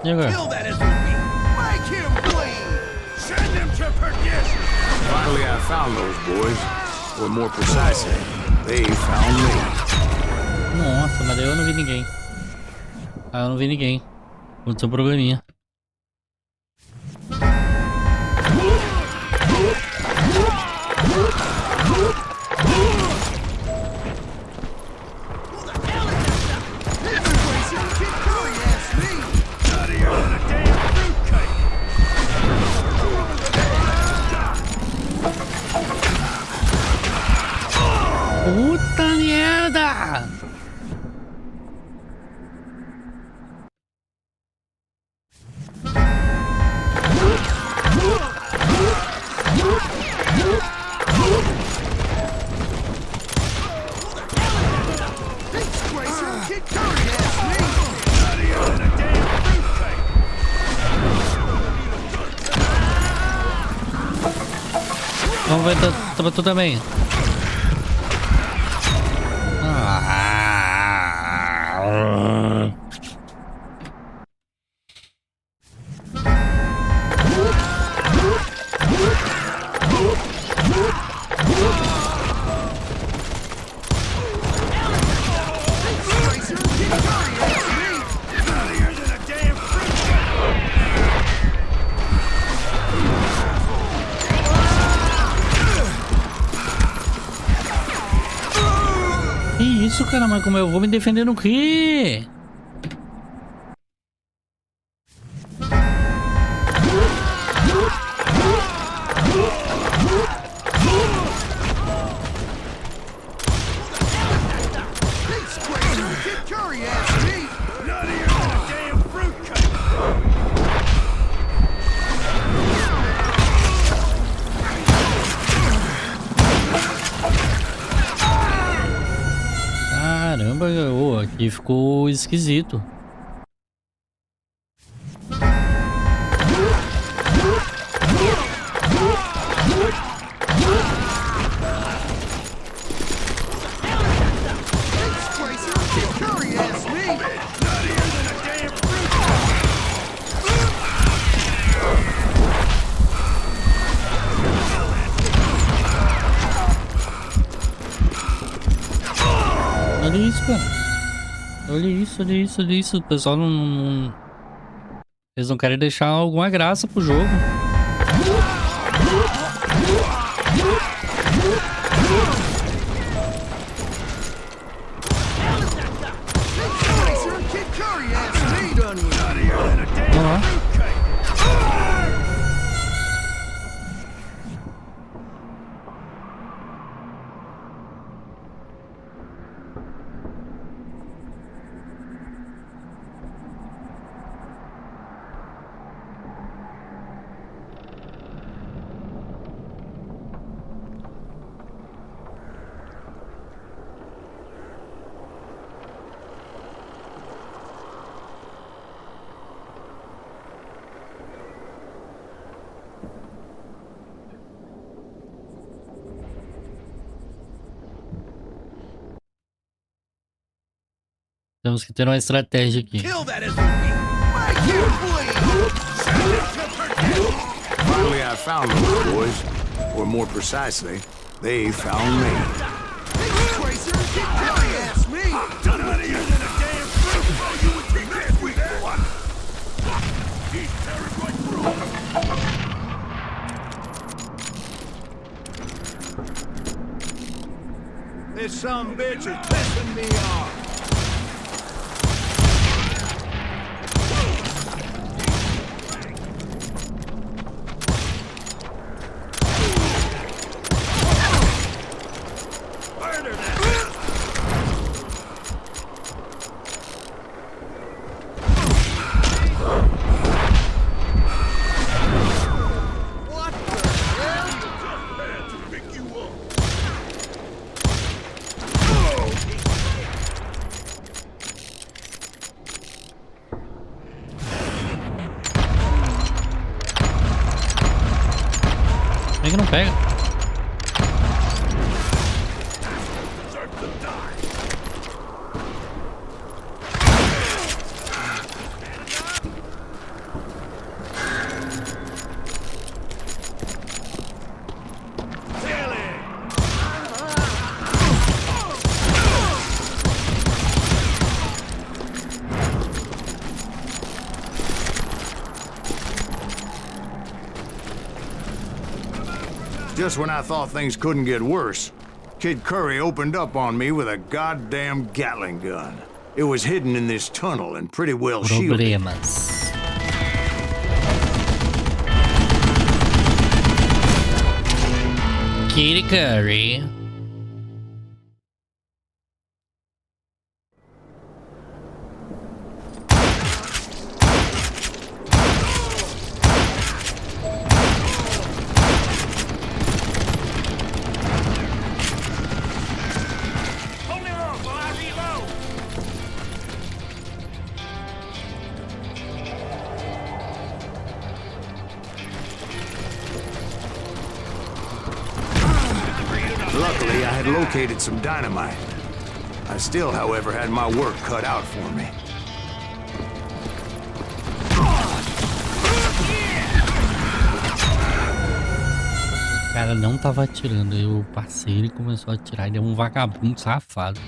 E agora? Kill that SOB! Make him bleed! Send him to perdition! Finally, I found those boys. Or more precisely, they found me. Nossa, mas daí eu não vi ninguém. Ah, eu não vi ninguém. Aconteceu um probleminha. Puta merda! Vamos ver, tava tu também. Que isso, cara, mas como eu vou me defender no quê? Caramba, oh, aqui ficou esquisito. Olha isso, cara. Olha isso, olha isso, olha isso. O pessoal não... Eles não querem deixar alguma graça pro jogo. Vamos lá. Temos que ter uma estratégia aqui. Finally, I found those boys. Or more precisely, they found me. This some bitch is pissing me off. que não pega? Just when I thought things couldn't get worse, Kid Curry opened up on me with a goddamn Gatling gun. It was hidden in this tunnel and pretty well shielded. Problemas. Kid Curry. Luckily, I had located some dynamite. I still, however, had my work cut out for me. O cara não tava atirando, eu passei, ele começou a atirar, ele é um vagabundo safado.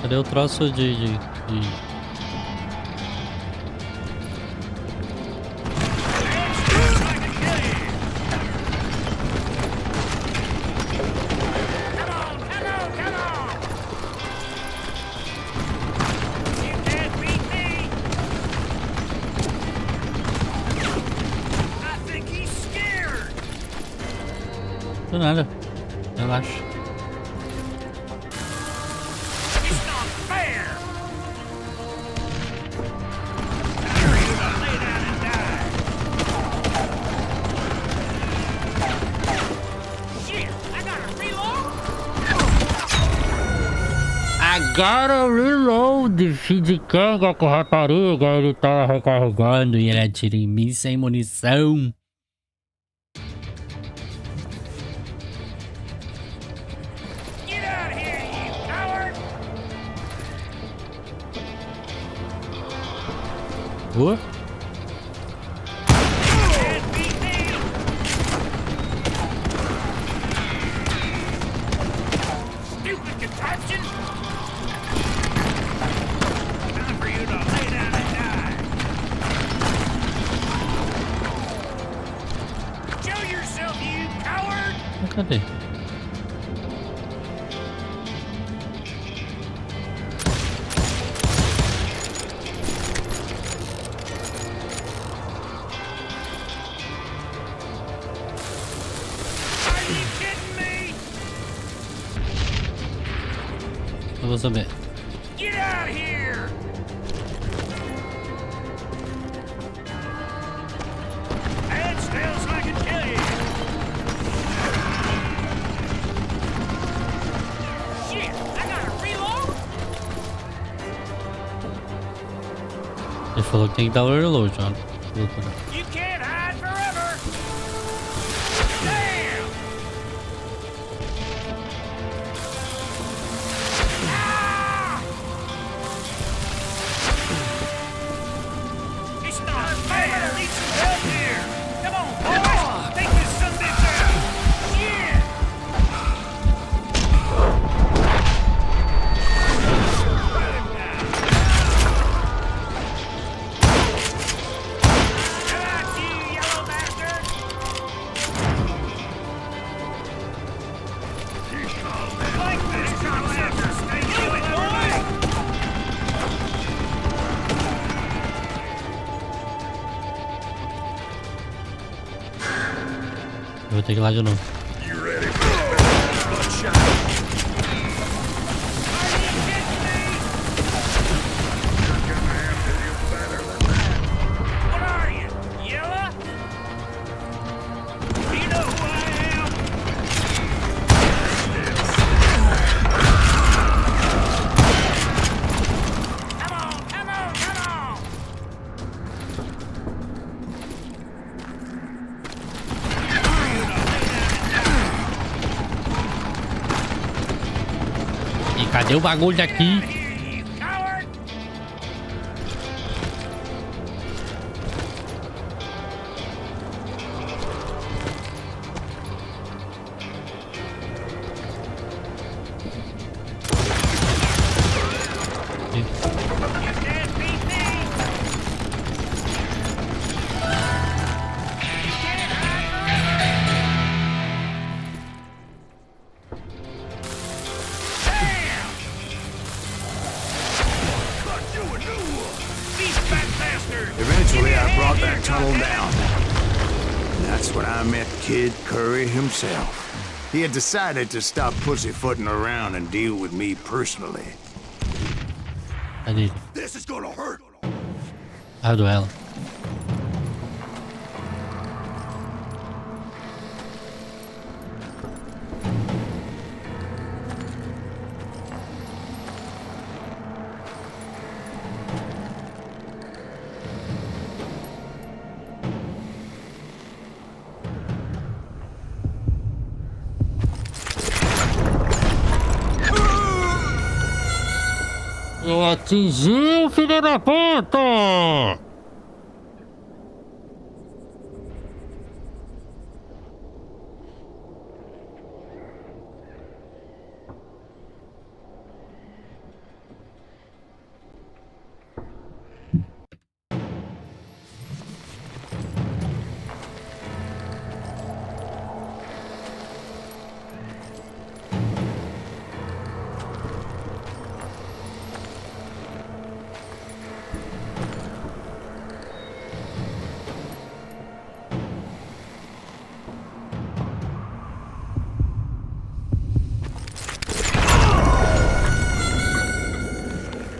Cadê o troço de... Do nada, relaxa. Agora o reload, filho de canga com rapariga, ele tá recarregando e ele atira em mim sem munição. Boa. Cadê? Eu vou saber. Get out here! Head still so I can kill you. Shit, I gotta reload. Ele falou que tem que dar o reload, ó. You can't hide forever. Damn! It's not fair. I need some help here. Come on, boys. Take this son of a bitch out. Shit! Come out, you yellow bastard! Like this, Gunslinger. Stay with it, boy! Eu vou ter que ir lá de novo. You ready for bloodshot? Deu bagulho daqui. Eventually, I brought that tunnel down. And that's when I met Kid Curry himself. He had decided to stop pussyfooting around and deal with me personally. I did. This is gonna hurt. A duelo. Eu atingi o filho da puta!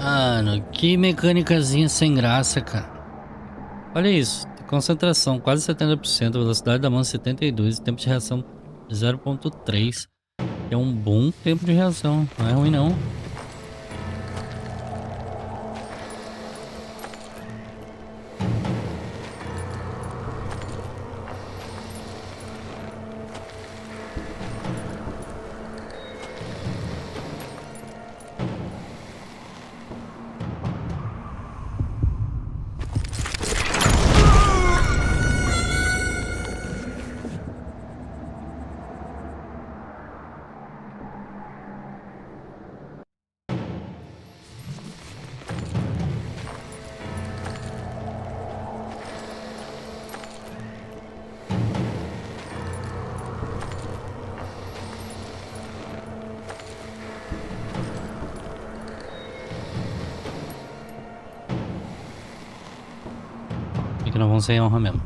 Mano, que mecânicazinha sem graça, cara. Olha isso, concentração quase 70%, velocidade da mão 72, tempo de reação 0.3. É um bom tempo de reação, não é ruim não. Que não vão sem honra mesmo.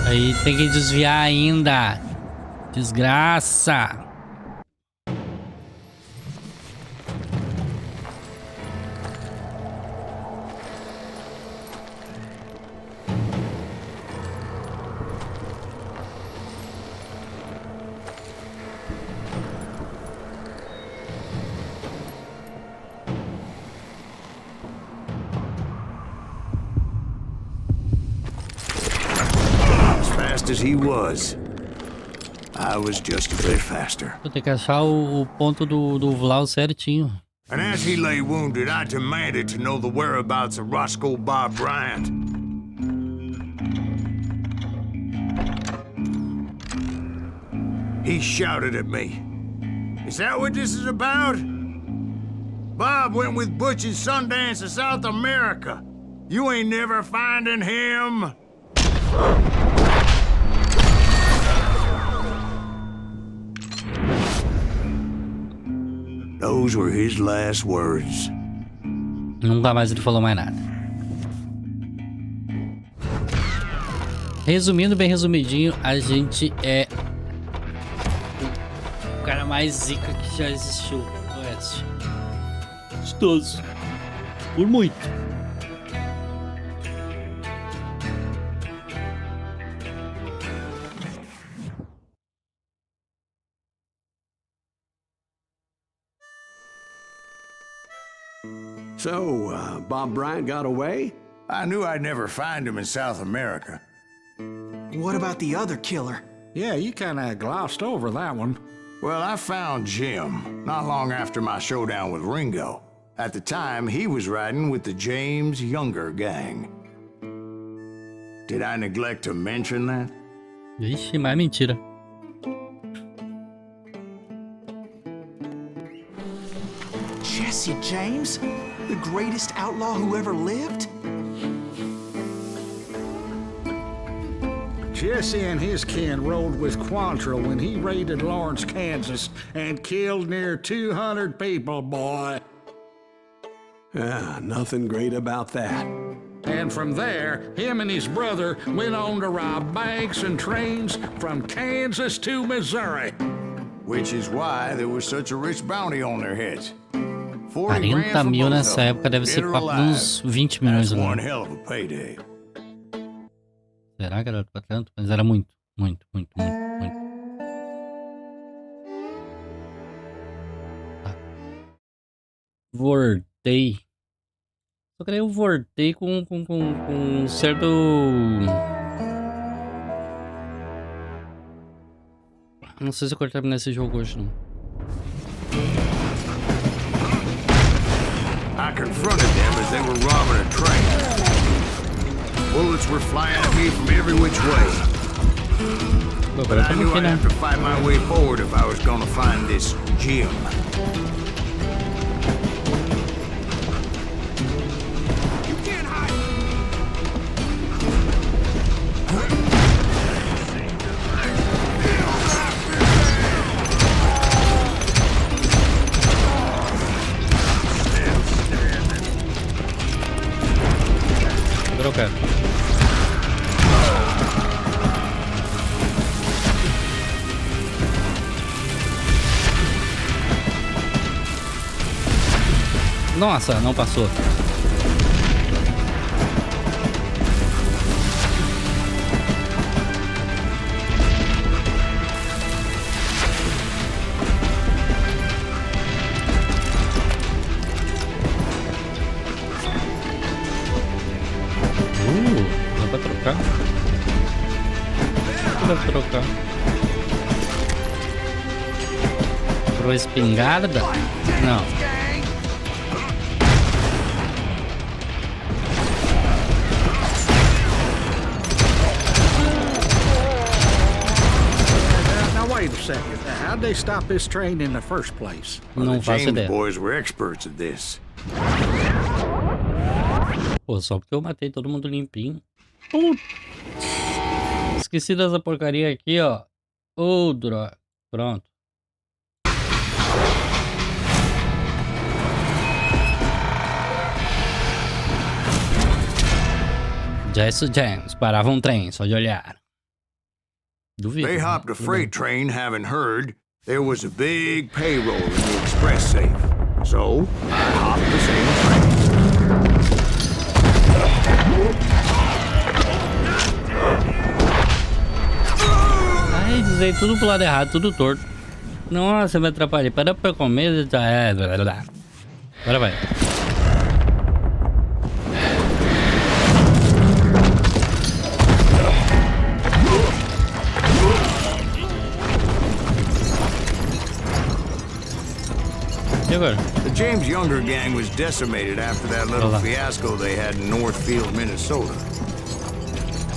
Aí tem que desviar ainda. Desgraça. As he was, I was just a bit faster. Vou ter que achar o ponto do Vlau certinho. And as he lay wounded, I demanded to know the whereabouts of Roscoe Bob Bryant. He shouted at me. Is that what this is about? Bob went with Butch and Sundance to South America. You ain't never finding him. Those were his last words. Nunca mais ele falou mais nada. Resumindo, bem resumidinho, a gente é o cara mais zica que já existiu no Oeste. De todos. Por muito. So, Bob Bryant got away? I knew I'd never find him in South America. What about the other killer? Yeah, you kinda glossed over that one. Well, I found Jim not long after my showdown with Ringo. At the time, he was riding with the James Younger gang. Did I neglect to mention that? Vixe, mais mentira. Jesse James? The greatest outlaw who ever lived? Jesse and his kin rode with Quantrill when he raided Lawrence, Kansas, and killed near 200 people, boy. Nothing great about that. And from there, him and his brother went on to rob banks and trains from Kansas to Missouri. Which is why there was such a rich bounty on their heads. 40 grand 40 for mil both nessa of them, época deve ser dead or papo de alive. uns 20 milhões. That's one hell of a payday. Será que era pra tanto? Mas era muito, muito, muito, muito, muito. Tá. Voltei. Só que daí eu voltei com um certo... Não sei se eu quero terminar esse jogo hoje, não. I confronted them as they were robbing a train. Bullets were flying at me from every which way. But I knew I'd have to fight my way forward if I was gonna find this Jim. You can't hide! Trocar. Nossa, não passou. Dá pra trocar. Dá pra trocar. Pro espingarda? Não. Wait a second. How'd they stop this train in the first place? Well, the James boys were experts at this. Pô, só porque eu matei todo mundo limpinho. Putz. Esqueci dessa porcaria aqui, ó. Ô, droga. Pronto. Jesse James parava um trem só de olhar. Duvido. They hopped a freight train, having heard there was a big payroll in the express safe. So, I hopped the same train. Ai, usei tudo pro lado errado, tudo torto. Nossa, me atrapalhei. Para percorremos já é. Agora vai. The James Younger gang was decimated after that little fiasco they had in Northfield, Minnesota.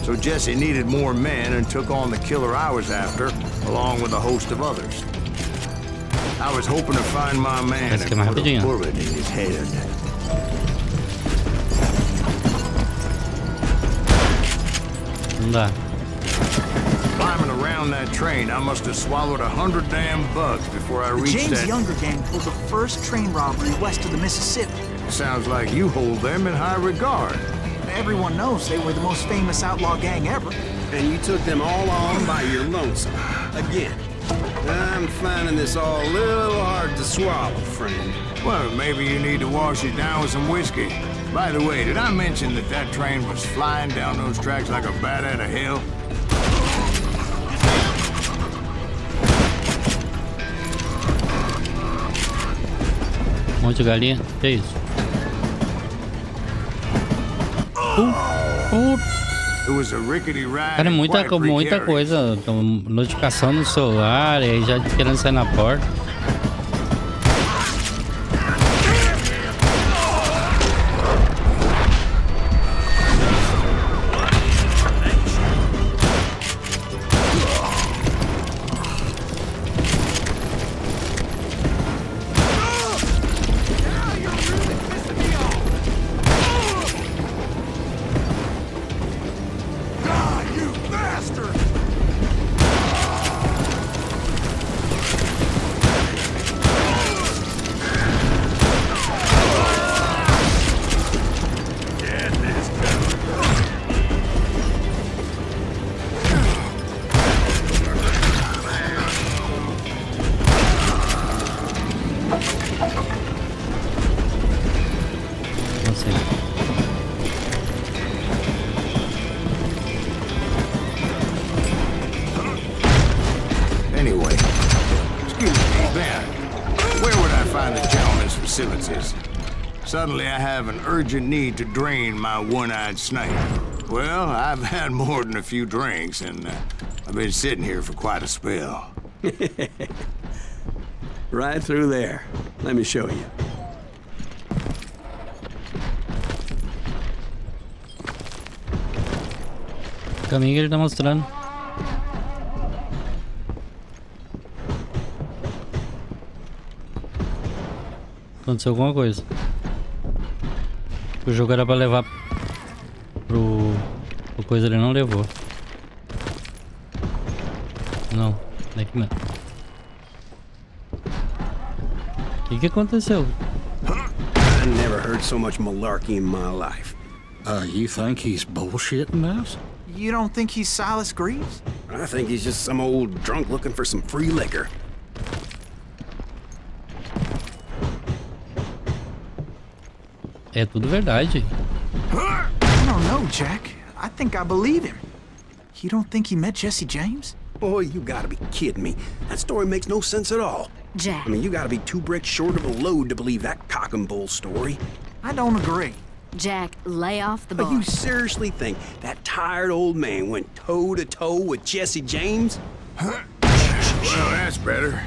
So Jesse needed more men and took on the killer I was after, along with a host of others. I was hoping to find my man and put a bullet in his head. Climbing around that train, I must have swallowed 100 damn bugs before I reached the James Younger gang pulled the first train robbery west of the Mississippi. Sounds like you hold them in high regard. Everyone knows they were the most famous outlaw gang ever. And you took them all on by your lonesome. Again. I'm finding this all a little hard to swallow, friend. Well, maybe you need to wash it down with some whiskey. By the way, did I mention that that train was flying down those tracks like a bat out of hell? Monte de galinha, que é isso? Cara, muita coisa. Notificação no celular, e aí já querendo sair na porta. Suddenly I have an urgent need to drain my one-eyed snake. Well, I've had more than a few drinks, and I've been sitting here for quite a spell. Right through there. Let me show you. O caminho que ele tá mostrando. Aconteceu alguma coisa. O jogo era pra levar pro coisa, ele não levou. Não, daqui mesmo. O que aconteceu? I never heard so much malarkey in my life. You think he's bullshitting us? You don't think he's Silas Greaves? I think he's just some old drunk looking for some free liquor. É tudo verdade. I don't know, Jack. I think I believe him. You don't think he met Jesse James? Boy, you gotta be kidding me. That story makes no sense at all. Jack. I mean, you gotta be 2 bricks short of a load to believe that cock and bull story. I don't agree. Jack, lay off the But bar. you seriously think that tired old man went toe-to-toe with Jesse James? Well, that's better.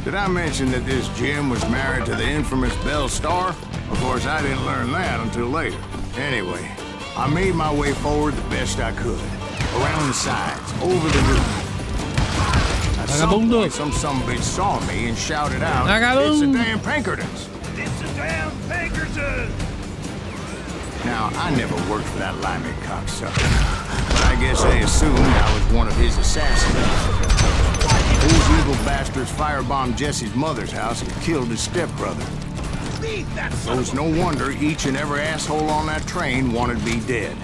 Did I mention that this Jim was married to the infamous Belle Starr? Of course, I didn't learn that until later. Anyway, I made my way forward the best I could. Around the sides, over the roof. At some point, some bitch saw me and shouted out, "It's the damn Pinkertons!" It's the damn Pinkertons! Now, I never worked for that limey cocksucker, but I guess they assumed I was one of his assassins. Those evil bastards firebombed Jesse's mother's house and killed his stepbrother. So it's no wonder each and every asshole on that train wanted me dead.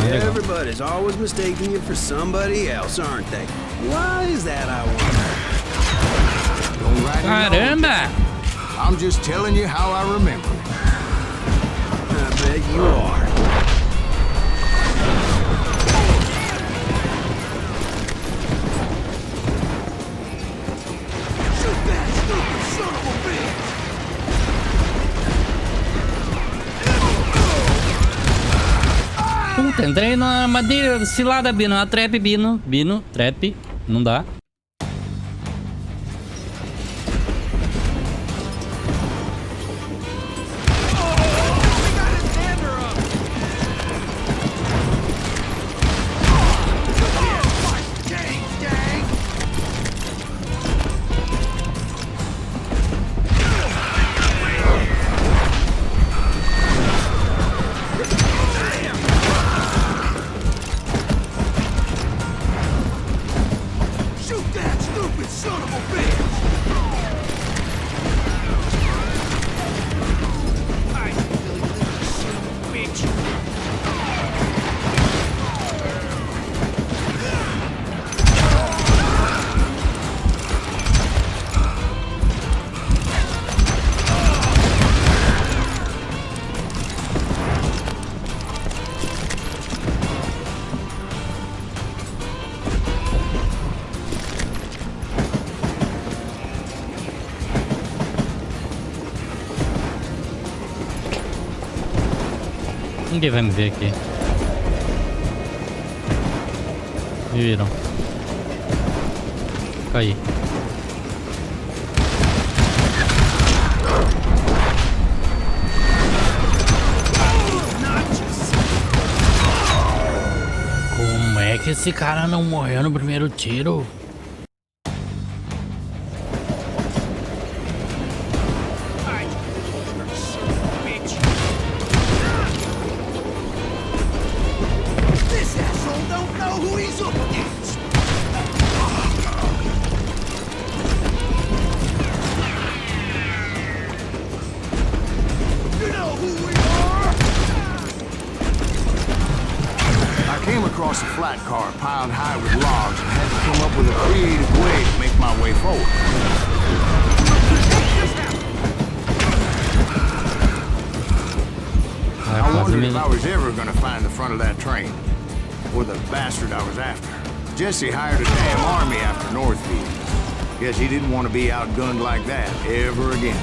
Everybody's always mistaking you for somebody else, aren't they? Why is that, I wonder? Don't write Caramba! I'm just telling you how I remember it. I bet you are. Shoot that stupid son of a bitch! Puta, entrei na armadilha, cilada, Bino, a trap, Bino, trap, não dá. Ninguém vai me ver aqui. Me viram. Caí. Como é que esse cara não morreu no primeiro tiro? Across a flat car piled high with logs and had to come up with a creative way to make my way forward. I wondered if I was ever going to find the front of that train, or the bastard I was after. Jesse hired a damn army after Northfield. Guess he didn't want to be outgunned like that ever again.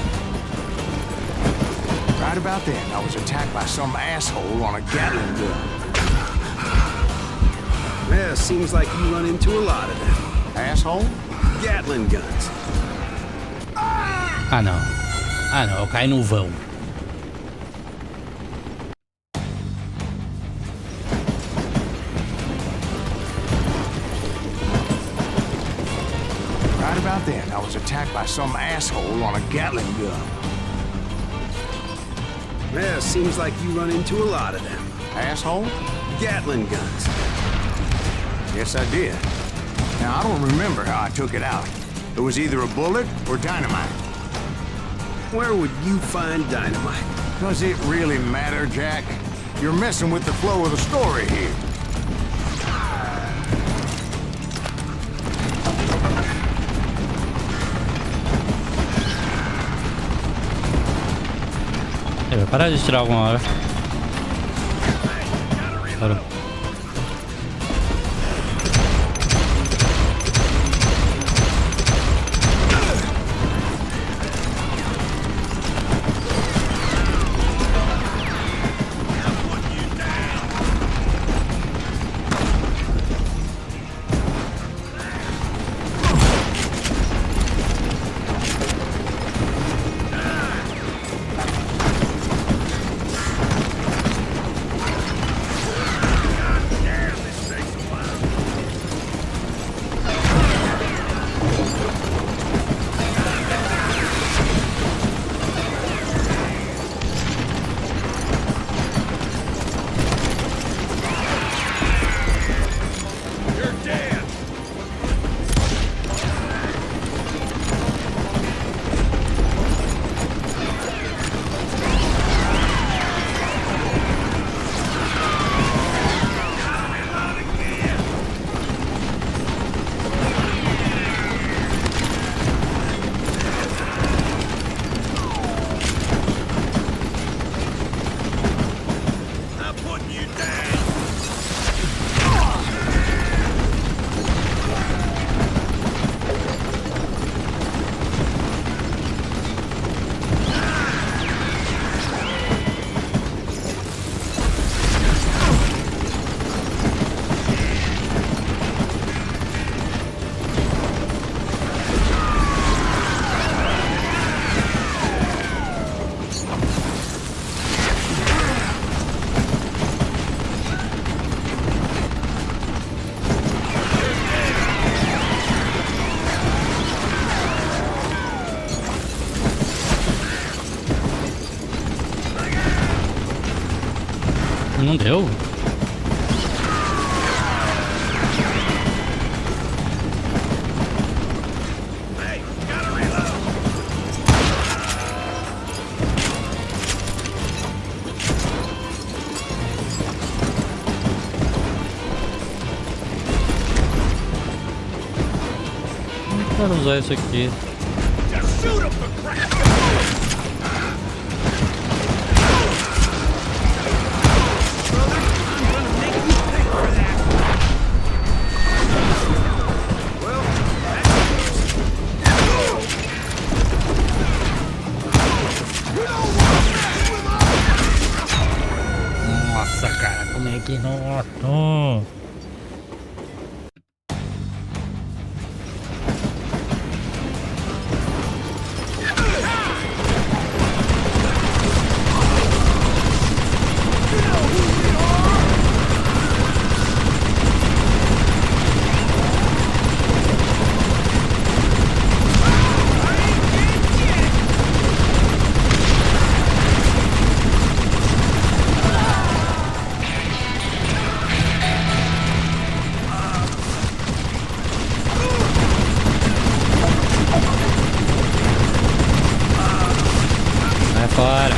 Right about then, I was attacked by some asshole on a Gatling gun. Yeah, seems like you run into a lot of them. Asshole? Gatling guns. Ah, não. Ah, não. Eu caí no vão. Right about then, I was attacked by some asshole on a Gatling gun. Yeah, seems like you run into a lot of them. Asshole? Gatling guns. Yes, I did. Now, I don't remember how I took it out. It was either a bullet or dynamite. Where would you find dynamite? Does it really matter, Jack? You're messing with the flow of the story here. Vai parar de tirar alguma hora. Parou. Não deu? Não quero usar isso aqui. Nossa, cara, como é que não? fora.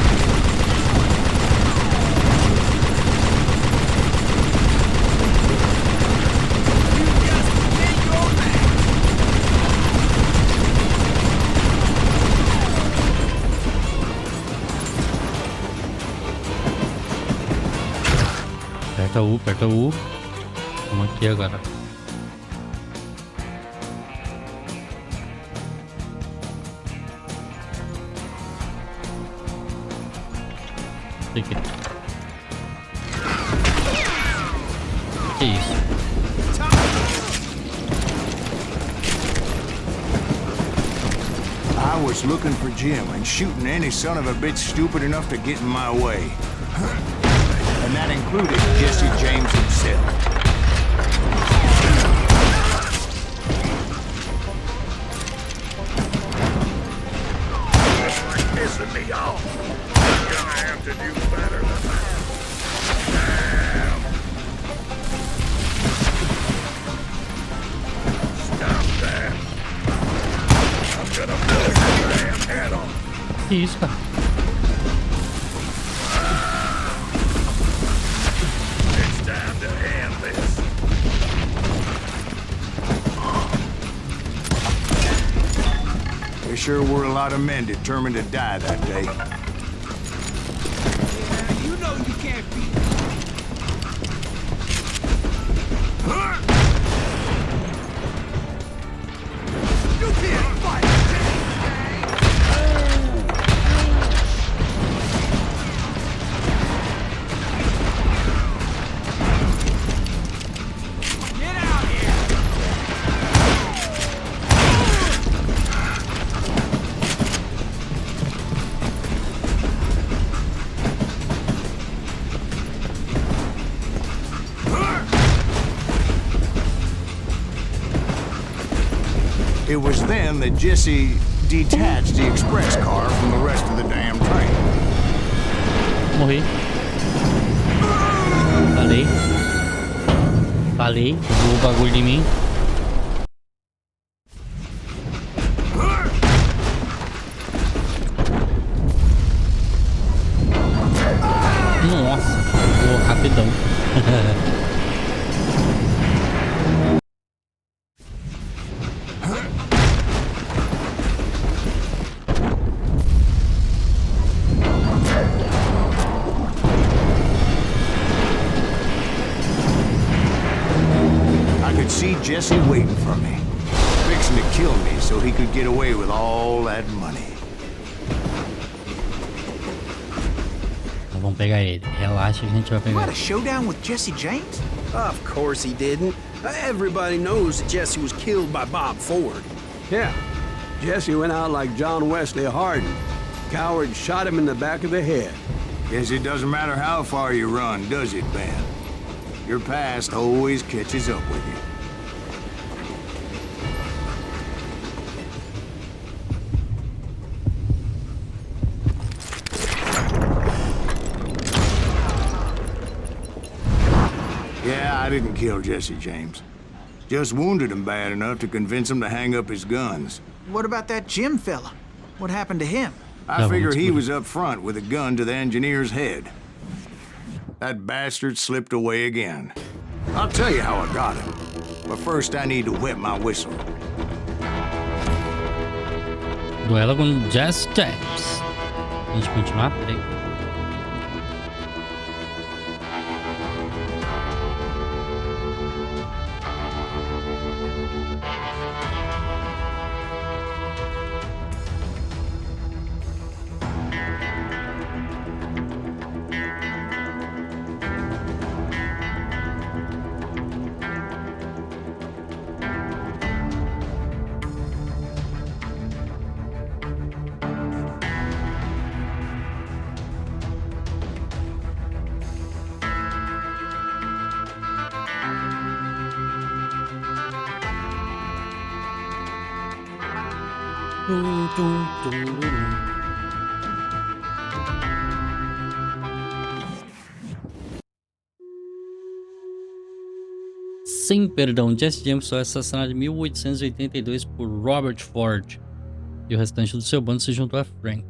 Aperta U, aperta U. Vamos aqui agora. Aqui. Que isso? I was looking for Jim and shooting any son of a bitch stupid enough to get in my way. And that included Jesse James himself. Pissing me off. You're gonna have to do better than that. Damn. Stop that. I'm gonna blow your damn head off. Que isso, cara? It's time to end this. There sure were a lot of men determined to die that day. Yeah, you know you can't beat me. You can't fight Get out here! It was then that Jesse detached the express car from the rest of the damn train. Morri. Falei. Falei. Jogou o bagulho de mim. Nossa, jogou rapidão. I could see Jesse waiting for me, fixing to kill me so he could get away with all that money. Vamos pegar ele. Relaxa, a gente vai You pegar had a ele. showdown with Jesse James? Of course he didn't. Everybody knows that Jesse was killed by Bob Ford. Yeah, Jesse went out like John Wesley Hardin. Coward shot him in the back of the head. Guess it doesn't matter how far you run, does it, Ben? Your past always catches up with you. Yeah, I didn't kill Jesse James. Just wounded him bad enough to convince him to hang up his guns. What about that Jim fella? What happened to him? I figure he was up front with a gun to the engineer's head. That bastard slipped away again. I'll tell you how I got him. But first I need to wet my whistle. Duelo com Jesse James. A gente continuar? Peraí. Sem perdão, Jesse James foi assassinado em 1882 por Robert Ford e o restante do seu bando se juntou a Frank.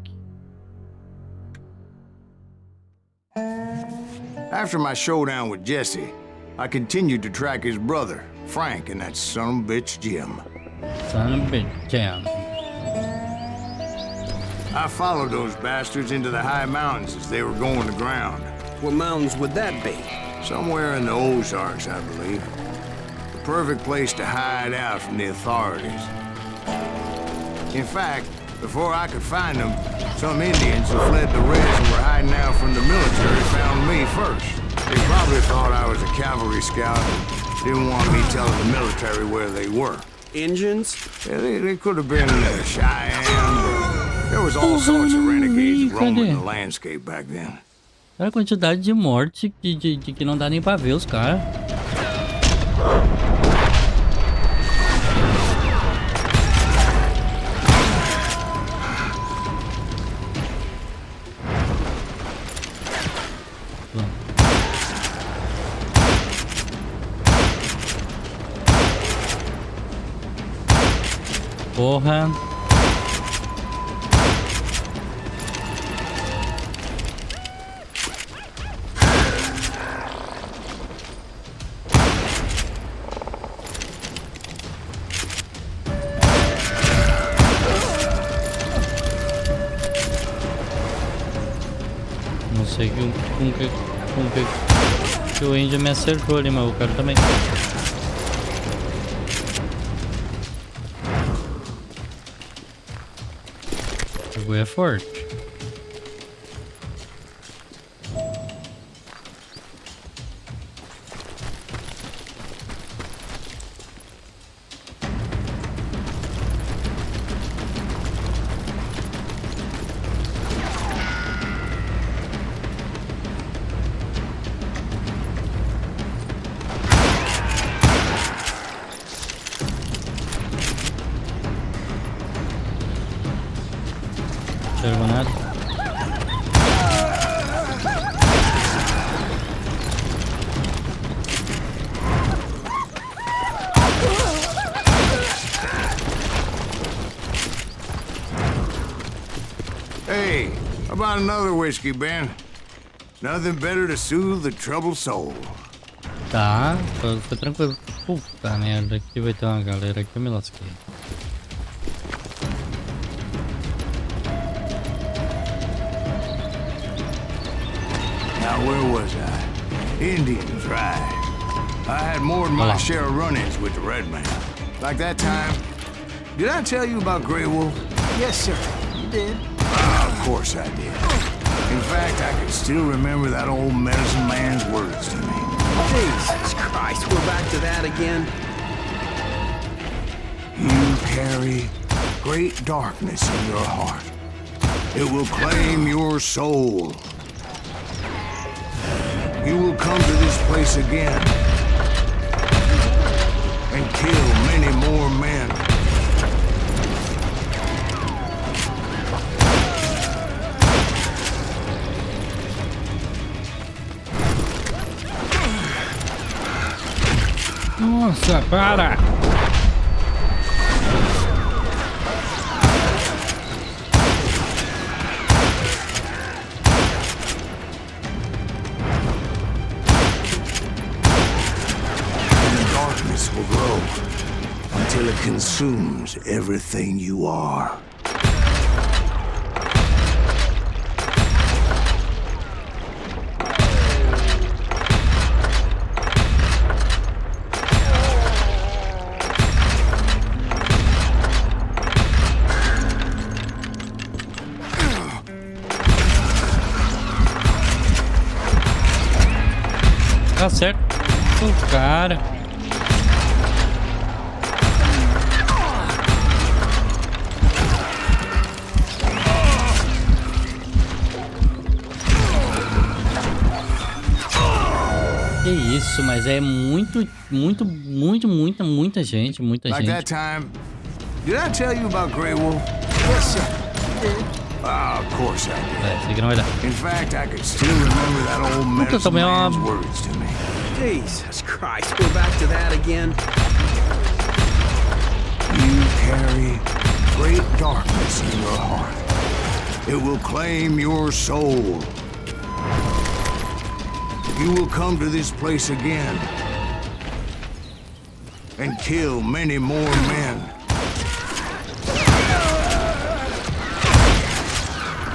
After my showdown with Jesse, I continued to track his brother, Frank, and that son of a bitch, Jim. Son of a bitch, Jim. I followed those bastards into the high mountains as they were going to ground. What mountains would that be? Somewhere in the Ozarks, I believe. The perfect place to hide out from the authorities. In fact, before I could find them, some Indians who fled the res and were hiding out from the military found me first. They probably thought I was a cavalry scout and didn't want me telling the military where they were. Indians? Yeah, they could have been Cheyenne. There was all sorts of renegades roaming the landscape back then. Olha a quantidade de morte de que não dá nem pra ver os caras. Porra. Não sei que o índio me acertou ali, mas o cara também. O jogo é forte. Observa nada. Hey, how about another whiskey, Ben? Nothing better to soothe the troubled soul. Tá, foi tranquilo. Puta merda, aqui vai ter uma galera que eu me lasquei. Now, where was I? Indians, right. I had more than my share of run-ins with the red man. Like that time. Did I tell you about Grey Wolf? Yes, sir. You did. Of course I did. In fact, I can still remember that old medicine man's words to me. Jesus Christ, we're back to that again. You carry great darkness in your heart. It will claim your soul. You will come to this place again and kill many more men. Nossa, para! Will grow until it consumes everything you are. Tá certo, o cara. Que isso, mas é muita gente, Like that time. Did I tell you about Grey Wolf? Yes, sir. You did. Of course I did. Isso aqui não vai dar. In fact, I could still remember that old medicine man's words to me. Jesus Christ, we're back to that again. You carry great darkness in your heart. It will claim your soul. you will come to this place again and kill many more men.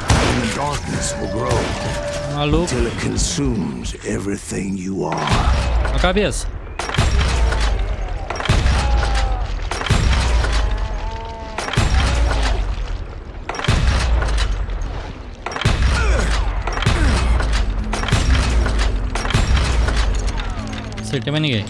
And the darkness will grow until it consumes everything you are. A cabeça. Acertei mais ninguém.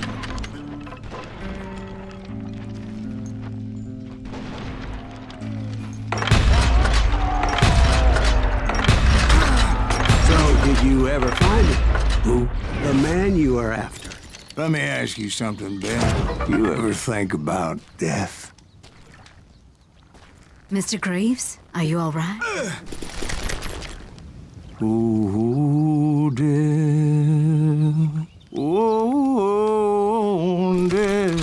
Did you ever find it? Who? The man you are after. Let me ask you something, Ben. You ever think about death? Mr. Greaves, are you all right? Oh, death. Oh, death.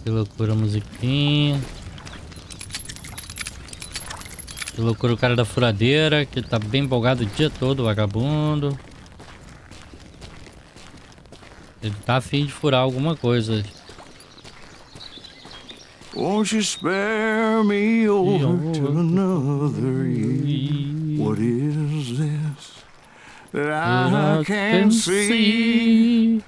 Que loucura a musiquinha. Que loucura o cara da furadeira, que tá bem empolgado o dia todo, vagabundo. Ele tá a fim de furar alguma coisa. Won't you spare me over till another year? What is this that I can't see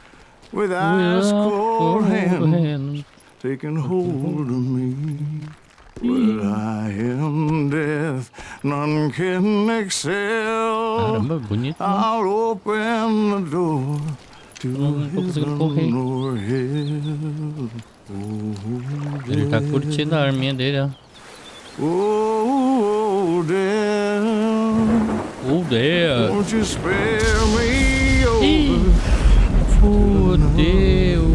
with ice cold hands taking hold of me? Well, I am death, none can excel. Caramba, bonito. I'll open the door to heaven or hell. Ele tá curtindo a arminha dele, ó. Oh, death. Oh, death. Won't you spare me over? Fudeu.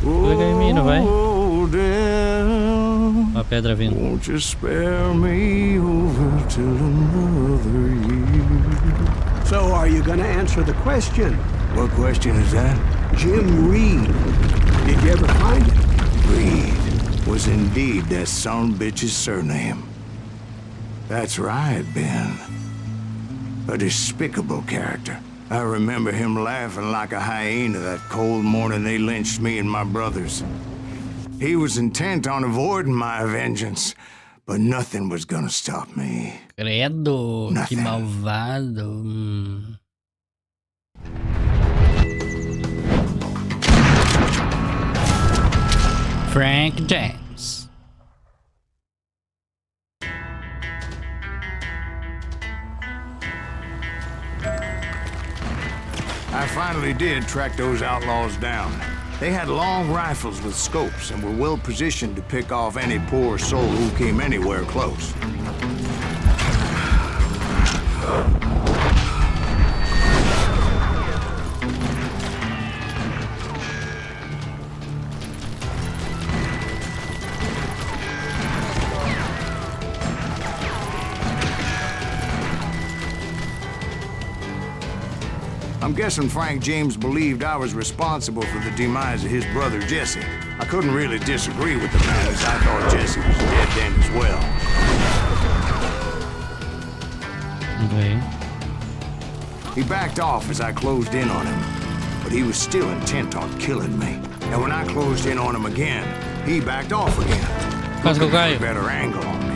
Pega em mim, não vai? Uma pedra vindo. Won't you spare me over till another year? So are you gonna answer the question? What question is that? Jim Reed. Did you ever find him? Reed was indeed that son bitch's surname. That's right, Ben. A despicable character. I remember him laughing like a hyena that cold morning they lynched me and my brothers. He was intent on avoiding my vengeance, but nothing was gonna stop me. Credo, Nothing. que malvado. Frank James. I finally did track those outlaws down. They had long rifles with scopes and were well positioned to pick off any poor soul who came anywhere close. I'm guessing Frank James believed I was responsible for the demise of his brother Jesse. I couldn't really disagree with the man, as I thought Jesse was dead then as well. Okay. He backed off as I closed in on him, but he was still intent on killing me. And when I closed in on him again, he backed off again. Looking for a better angle on me.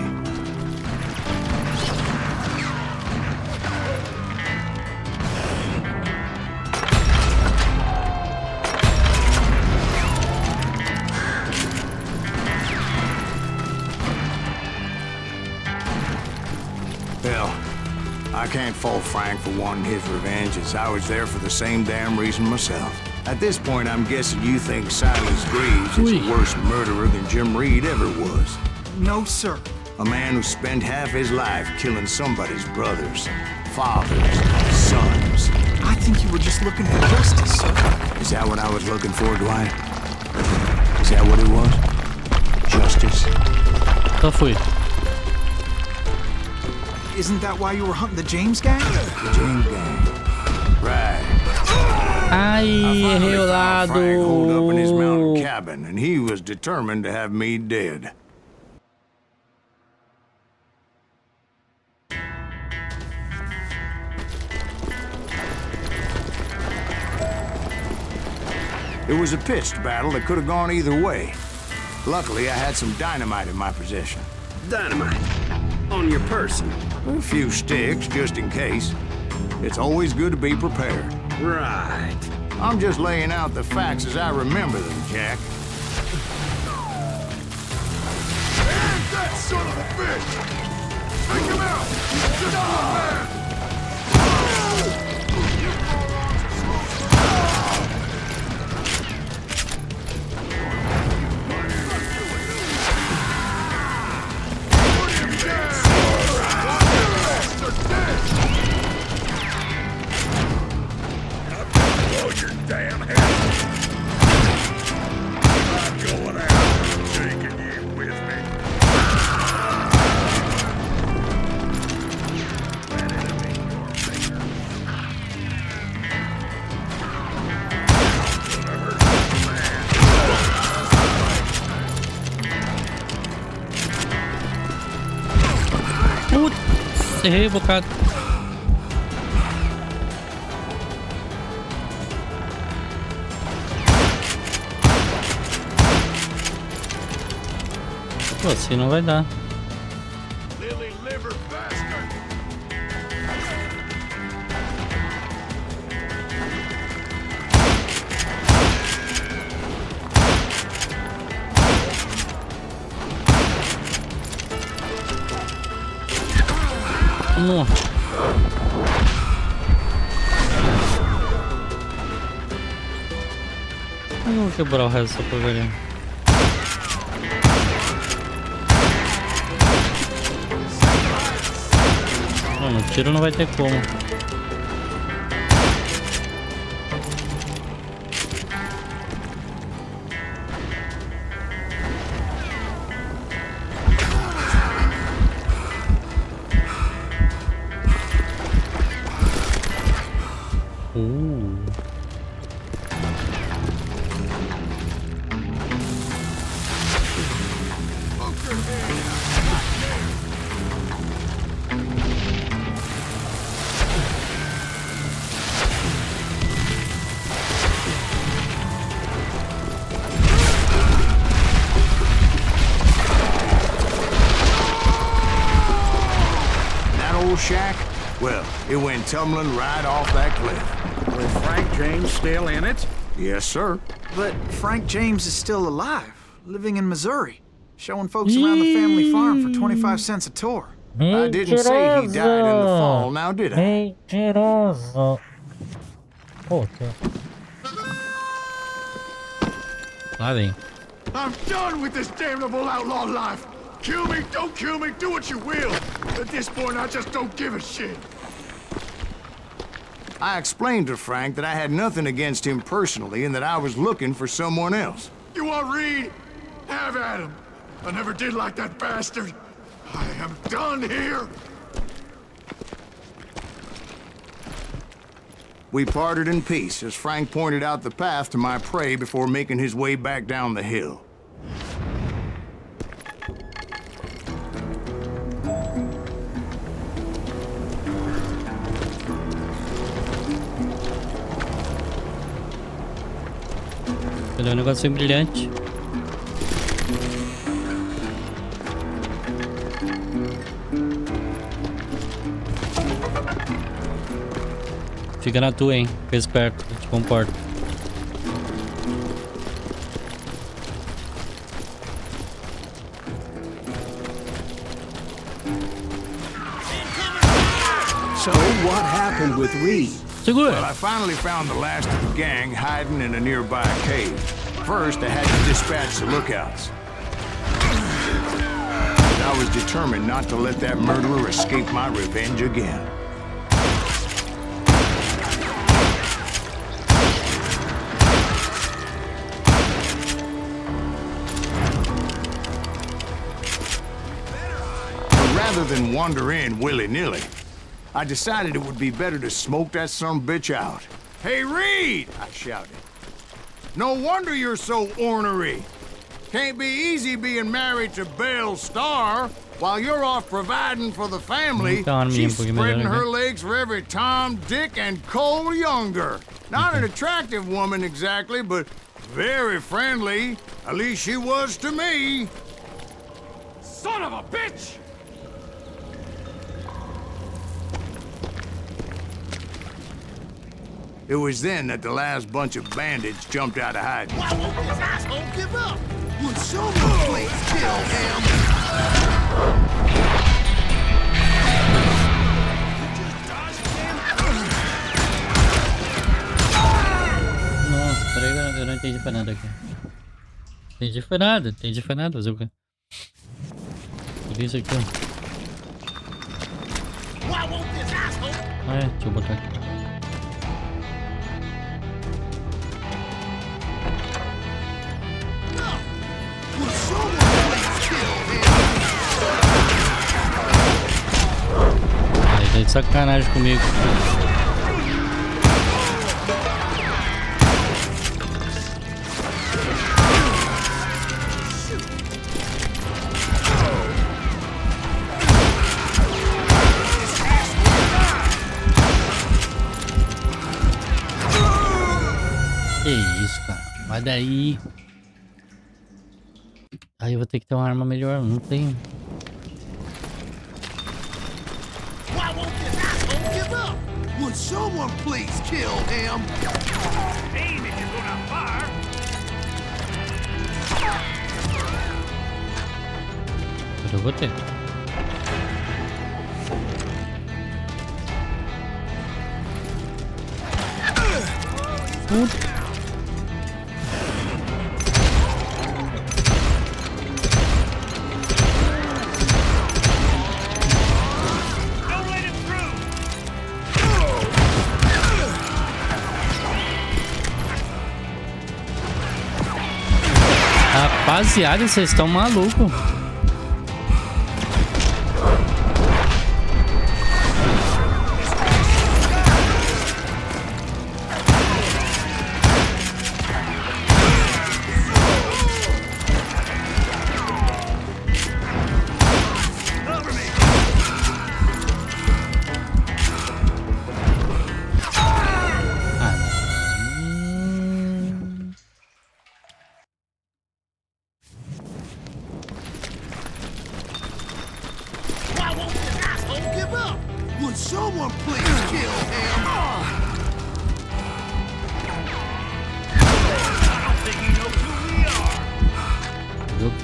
Well, I can't fault Frank for wanting his revenge, as I was there for the same damn reason myself. At this point, I'm guessing you think Silas Greaves is a worse murderer than Jim Reed ever was. No, sir. A man who spent half his life killing somebody's brothers, fathers, sons. I think you were just looking for justice, sir. Is that what I was looking for, Dwight? Is that what it was? Justice? Só fui. Isn't that why you were hunting the James gang? The James gang. Right. Ai, errei o lado. Frank holed up in his mountain cabin, and he was determined to have me dead. It was a pitched battle that could have gone either way. Luckily, I had some dynamite in my possession. Dynamite? On your person? A few sticks, just in case. It's always good to be prepared. Right. I'm just laying out the facts as I remember them, Jack. And that son of a bitch! Take him out! He's just one man! Damn head. I'm going out, taking you with me. That enemy your finger. Gonna hurt you, man. Putz, errei um bocado. Pô, assim não vai dar. Lily liver bastard. Nossa. Eu não vou quebrar o resto dessa porcaria. No tiro não vai ter como. Shack? Well, it went tumbling right off that cliff. With Frank James still in it? Yes, sir. But Frank James is still alive, living in Missouri, showing folks around the family farm for 25 cents a tour. I didn't say he died in the fall, now did I? Mentiroso. Puta. Lá vem. I'm done with this damnable outlaw life. Kill me, don't kill me, do what you will. At this point, I just don't give a shit. I explained to Frank that I had nothing against him personally and that I was looking for someone else. You want Reed? Have at him. I never did like that bastard. I am done here. We parted in peace as Frank pointed out the path to my prey before making his way back down the hill. Ele é um negocinho brilhante. Fica na tua, hein? Fica esperto, te comporta. So, what happened with Reed? Segura! Well, I finally found the last of the gang hiding in a nearby cave. First, I had to dispatch the lookouts. But I was determined not to let that murderer escape my revenge again. But rather than wander in willy-nilly, I decided it would be better to smoke that son of a bitch out. Hey, Reed! I shouted. No wonder you're so ornery. Can't be easy being married to Belle Starr while you're off providing for the family. She's spreading her legs for every Tom, Dick, and Cole Younger. Not an attractive woman exactly, but very friendly. At least she was to me. Son of a bitch! It was then that the last bunch of bandits jumped out of hiding. Why won't this asshole give up? Would someone please kill him? Nossa, peraí, eu não entendi foi nada aqui. Entendi foi nada, fazer o quê? Por isso aqui, ó. Ah, é, deixa eu botar aqui. Aí tá de sacanagem comigo. Que isso, cara. Vai daí. Aí eu vou ter que ter uma arma melhor. Não tenho. Would someone please kill him? Aim if you're gonna fire. Eu vou ter. Rapaziada, vocês estão malucos.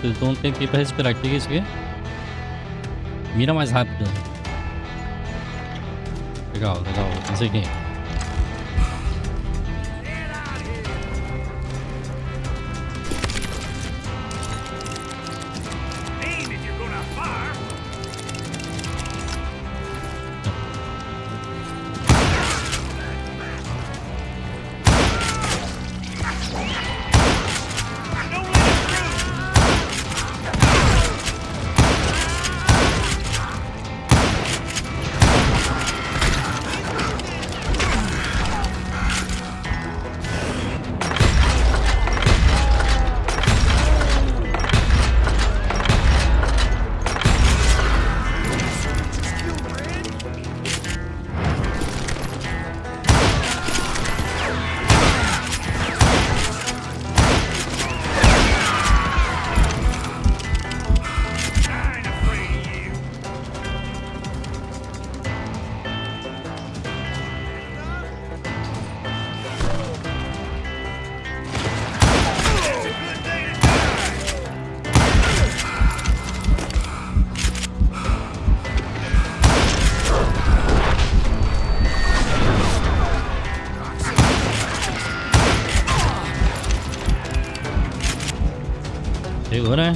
Eu tô um tempinho pra respirar. O que é isso aqui? Mira mais rápido. Legal, legal. Não sei quem. Chegou, né?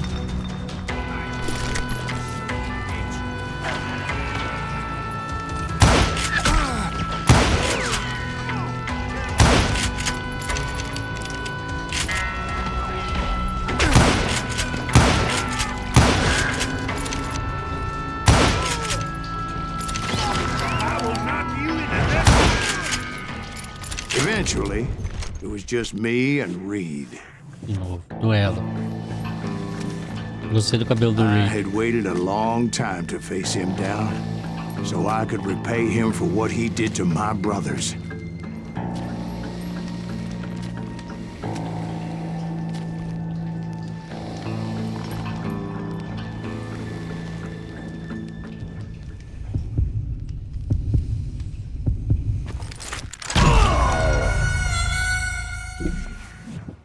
Eventually, It was just me and Reed. De novo, duelo. Gostei do cabelo do I Reed. had waited a long time to face him down, so I could repay him for what he did to my brothers.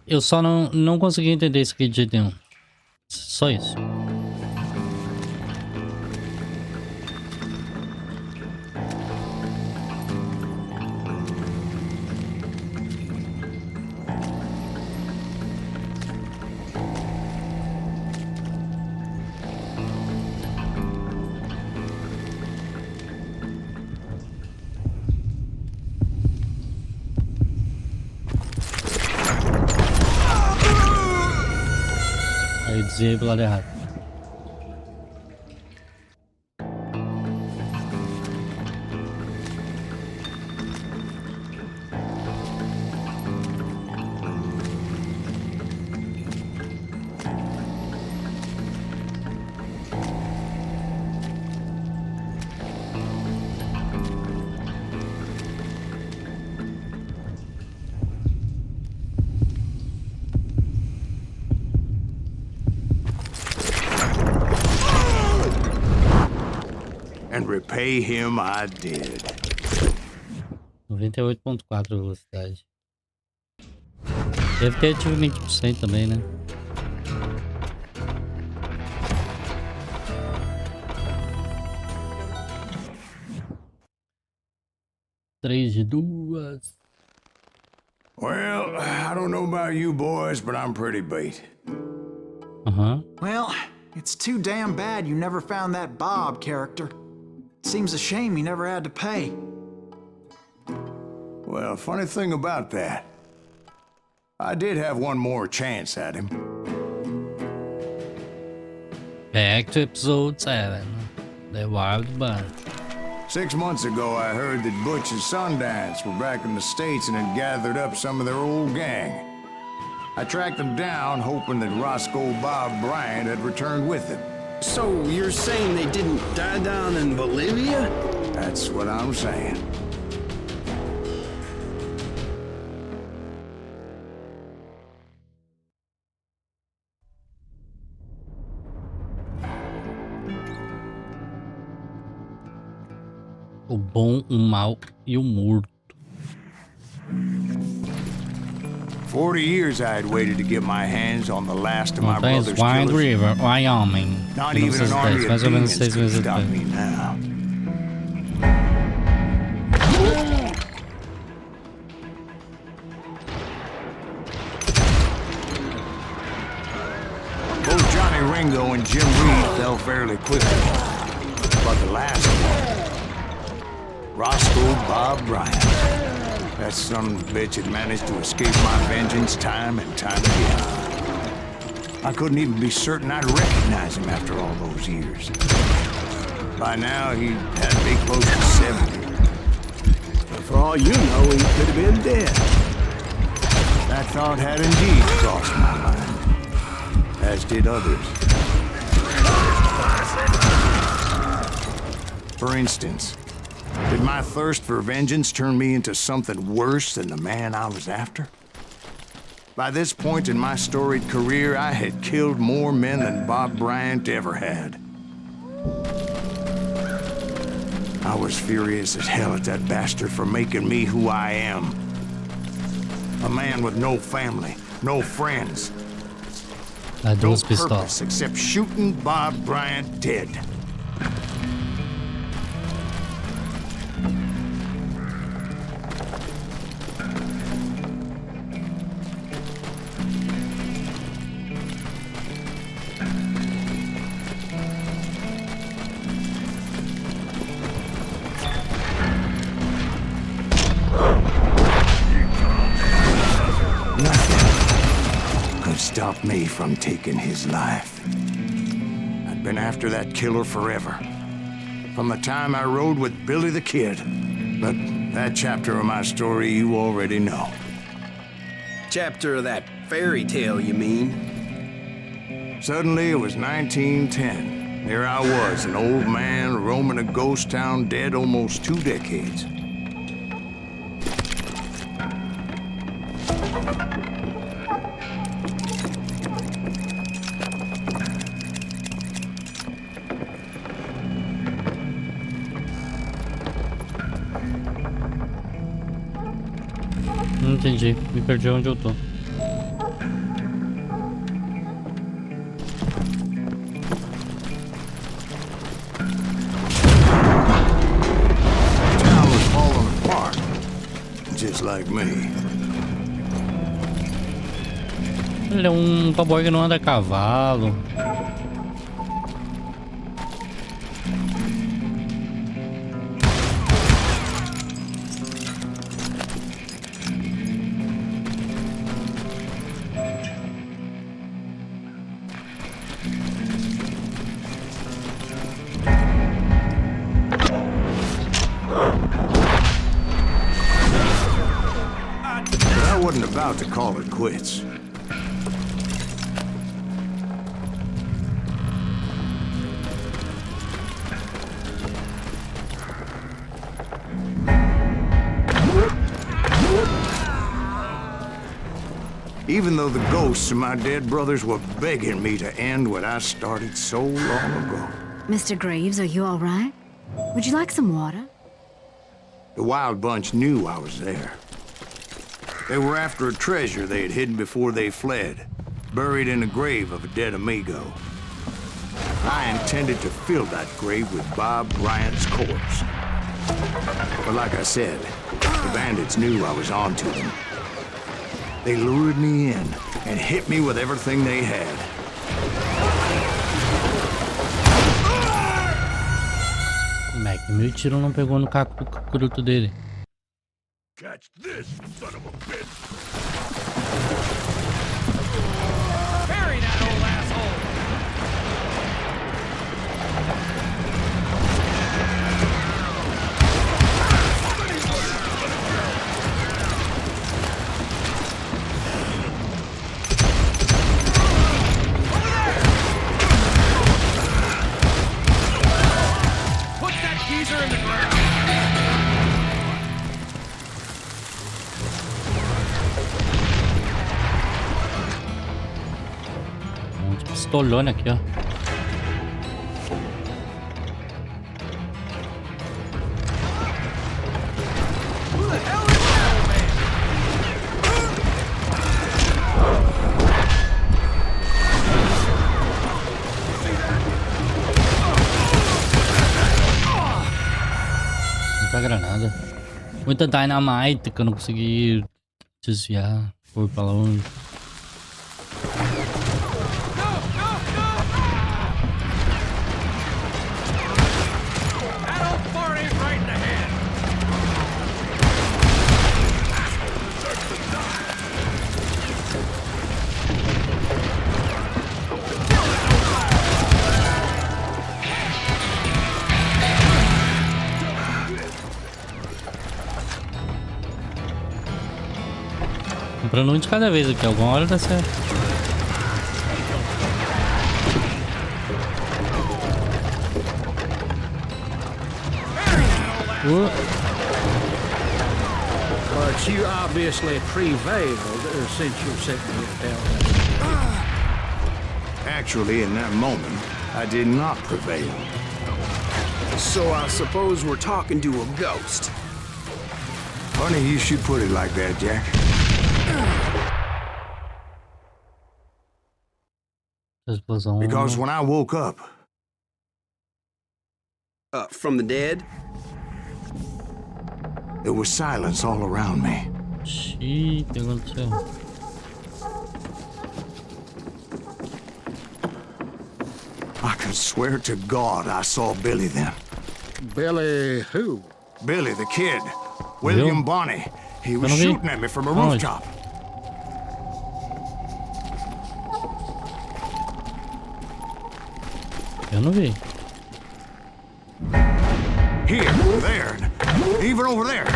Eu só não consegui entender isso aqui de jeito nenhum. Só isso. Aí desviei pro lado errado. And repay him I did. 98.4 velocidade. Deve ter tido 20% também, né? Três de duas. Well, I don't know about you boys, but I'm pretty beat. Well, it's too damn bad you never found that Bob character. Seems a shame he never had to pay. Well, funny thing about that, I did have one more chance at him. Back to episode 7. The Wild Bunch. 6 months ago, I heard that Butch and Sundance were back in the States and had gathered up some of their old gang. I tracked them down, hoping that Roscoe Bob Bryant had returned with them. So you're saying they didn't die down in Bolivia? That's what I'm saying. O bom, o mal e o morto. 40 years I had waited to get my hands on the last of my Montanhas brother's Wild killers. River, Wyoming. Not even an army of mais ou menos demons 6 could meses stop depois. me now. Both Johnny Ringo and Jim Reed fell fairly quickly. But the last one, Roscoe Bob Bryant, that son of a bitch had managed to escape my vengeance time and time again. I couldn't even be certain I'd recognize him after all those years. By now, he had to be close to 70. For all you know, he could have been dead. That thought had indeed crossed my mind, as did others. For instance, did my thirst for vengeance turn me into something worse than the man I was after? By this point in my storied career, I had killed more men than Bob Bryant ever had. I was furious as hell at that bastard for making me who I am. A man with no family, no friends, no purpose except shooting Bob Bryant dead. Stop me from taking his life. I'd been after that killer forever. From the time I rode with Billy the Kid. But that chapter of my story you already know. Chapter of that fairy tale, you mean? Suddenly, it was 1910. There I was, an old man roaming a ghost town dead almost 2 decades. Não entendi, me perdi onde eu tô. Town was falling apart, just like me. Ele é cowboy que não anda a cavalo. About to call it quits. Even though the ghosts of my dead brothers were begging me to end what I started so long ago. Mr. Greaves, are you all right? Would you like some water? The Wild Bunch knew I was there. They were after a treasure they had hidden before they fled, buried in the grave of a dead amigo. I intended to fill that grave with Bob Bryant's corpse. But like I said, the bandits knew I was onto them. They lured me in and hit me with everything they had. Mac, meu tiro não pegou no cacuruto dele. Catch this, son of a bitch! Bury that old asshole! Put that geezer in the ground! Pistolona aqui, ó. Muita granada. Muita dynamite que eu não consegui desviar. Foi pra longe. Comprando um de cada vez aqui, alguma hora dá certo. But you obviously prevailed since you're sitting here telling us. Actually, in that moment, I did not prevail. So I suppose we're talking to a ghost. Funny you should put it like that, Jack. Because when I woke up... From the dead? There was silence all around me. Xiii, o que aconteceu? I could swear to God I saw Billy then. Billy who? Billy, the kid. William Bonney. He was shooting at me from a rooftop. Eu não vi. Here, there, even over there.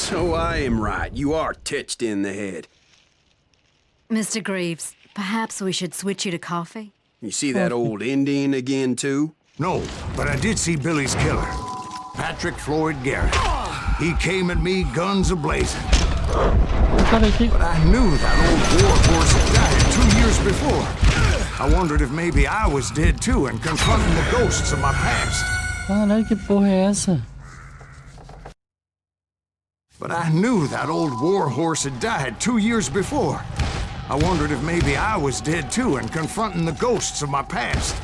So I am right. You are titched in the head. Mr. Greaves, perhaps we should switch you to coffee? You see that old Indian again, too? No, but I did see Billy's killer, Patrick Floyd Garrett. He came at me guns a-blazing. But I knew that old war horse had died 2 years before. I wondered if maybe I was dead too and confronting the ghosts of my past. Caralho, que porra é essa? But I knew that old war horse had died 2 years before. I wondered if maybe I was dead too and confronting the ghosts of my past.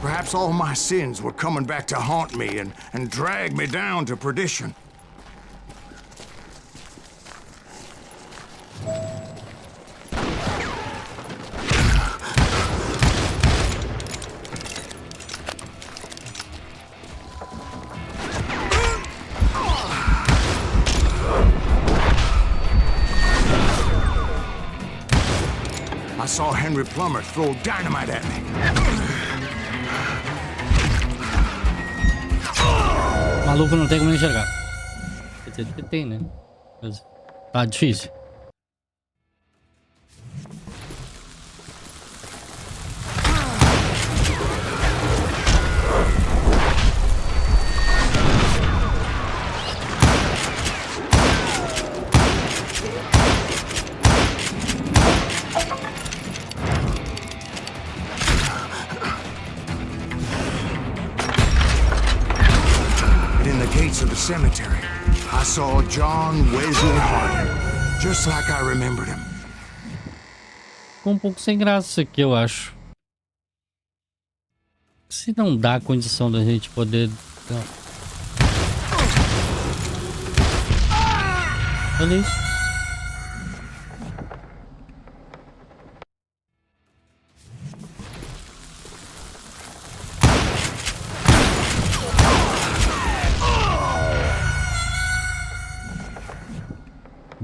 Perhaps all my sins were coming back to haunt me and drag me down to perdition. I saw Henry Plummer throw dynamite at me. Maluco não tem como enxergar. Quer dizer que tem, né? Mas tá difícil. Of the cemetery, I saw John Wesley Harding, just like I remembered him. Ficou um pouco sem graça isso aqui, eu acho. Se não dá a condição da gente poder... Olha isso.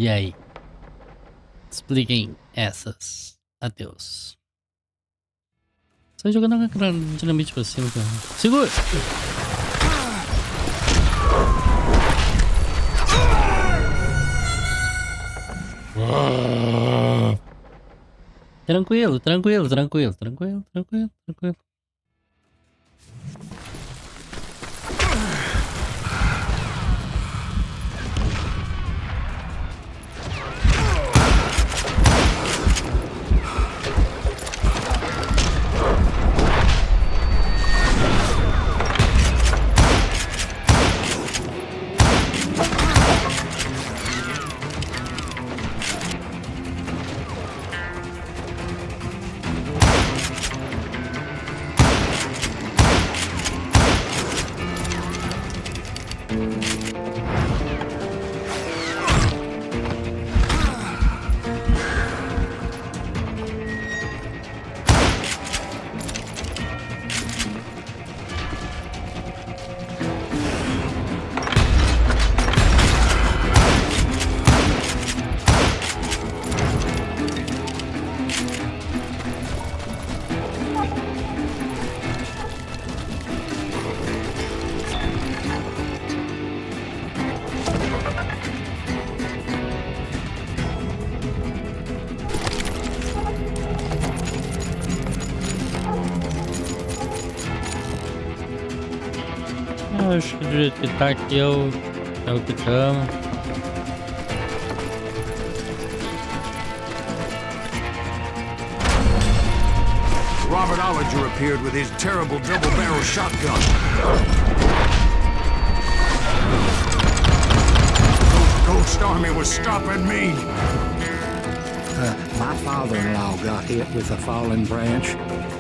E aí? Expliquem essas. Adeus. Sai jogando a dinamite pra cima, cara. Segura! Tranquilo, tranquilo, tranquilo, tranquilo, tranquilo, tranquilo. Eu acho que do jeito que tá aqui é o que tamo. Robert Ollinger appeared with his terrible double-barrel shotgun. Ghost Army was stopping me. My father-in-law got hit with a fallen branch.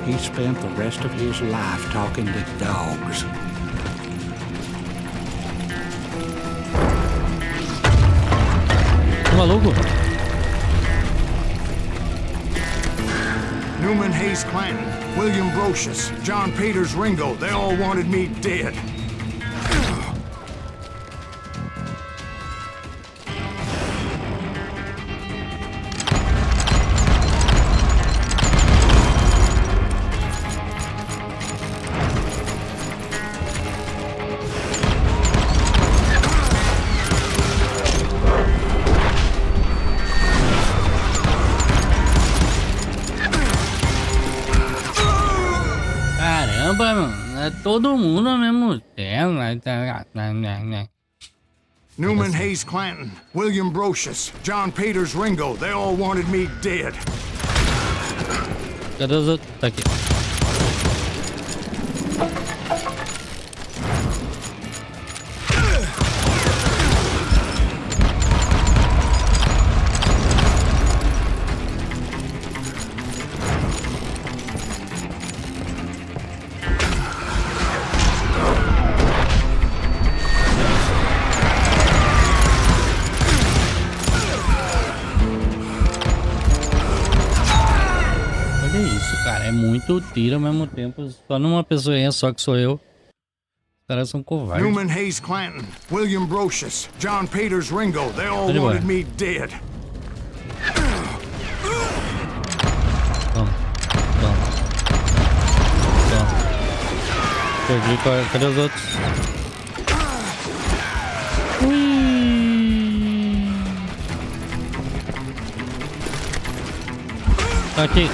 He spent the rest of his life talking to dogs. Maluco? Newman Hayes Clanton, William Brocious, John Peters Ringo, they all wanted me dead. mano. É todo mundo ao mesmo tempo. Newman Hayes Clanton, William Brocious, John Peters Ringo, they all wanted me dead. Cadê os outros? Tá aqui. É muito tiro ao mesmo tempo, só numa pessoinha só que sou eu. Os caras são covardes. Newman Hayes Clanton, William Brocious, John Peters Ringo, they all wanted me dead. Toma. Perdi, cadê os outros? Tá aqui.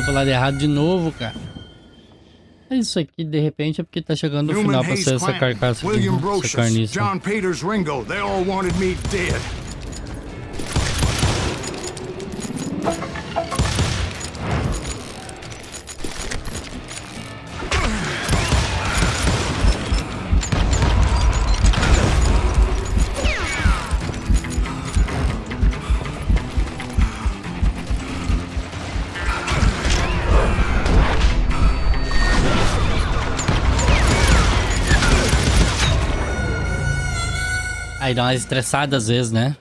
Pro lado errado de novo, cara. Isso aqui, de repente, é porque tá chegando no final pra ser essa carcaça aqui, essa carniça. John Peters Ringo, they all wanted me dead. Aí dá uma estressada às vezes, né?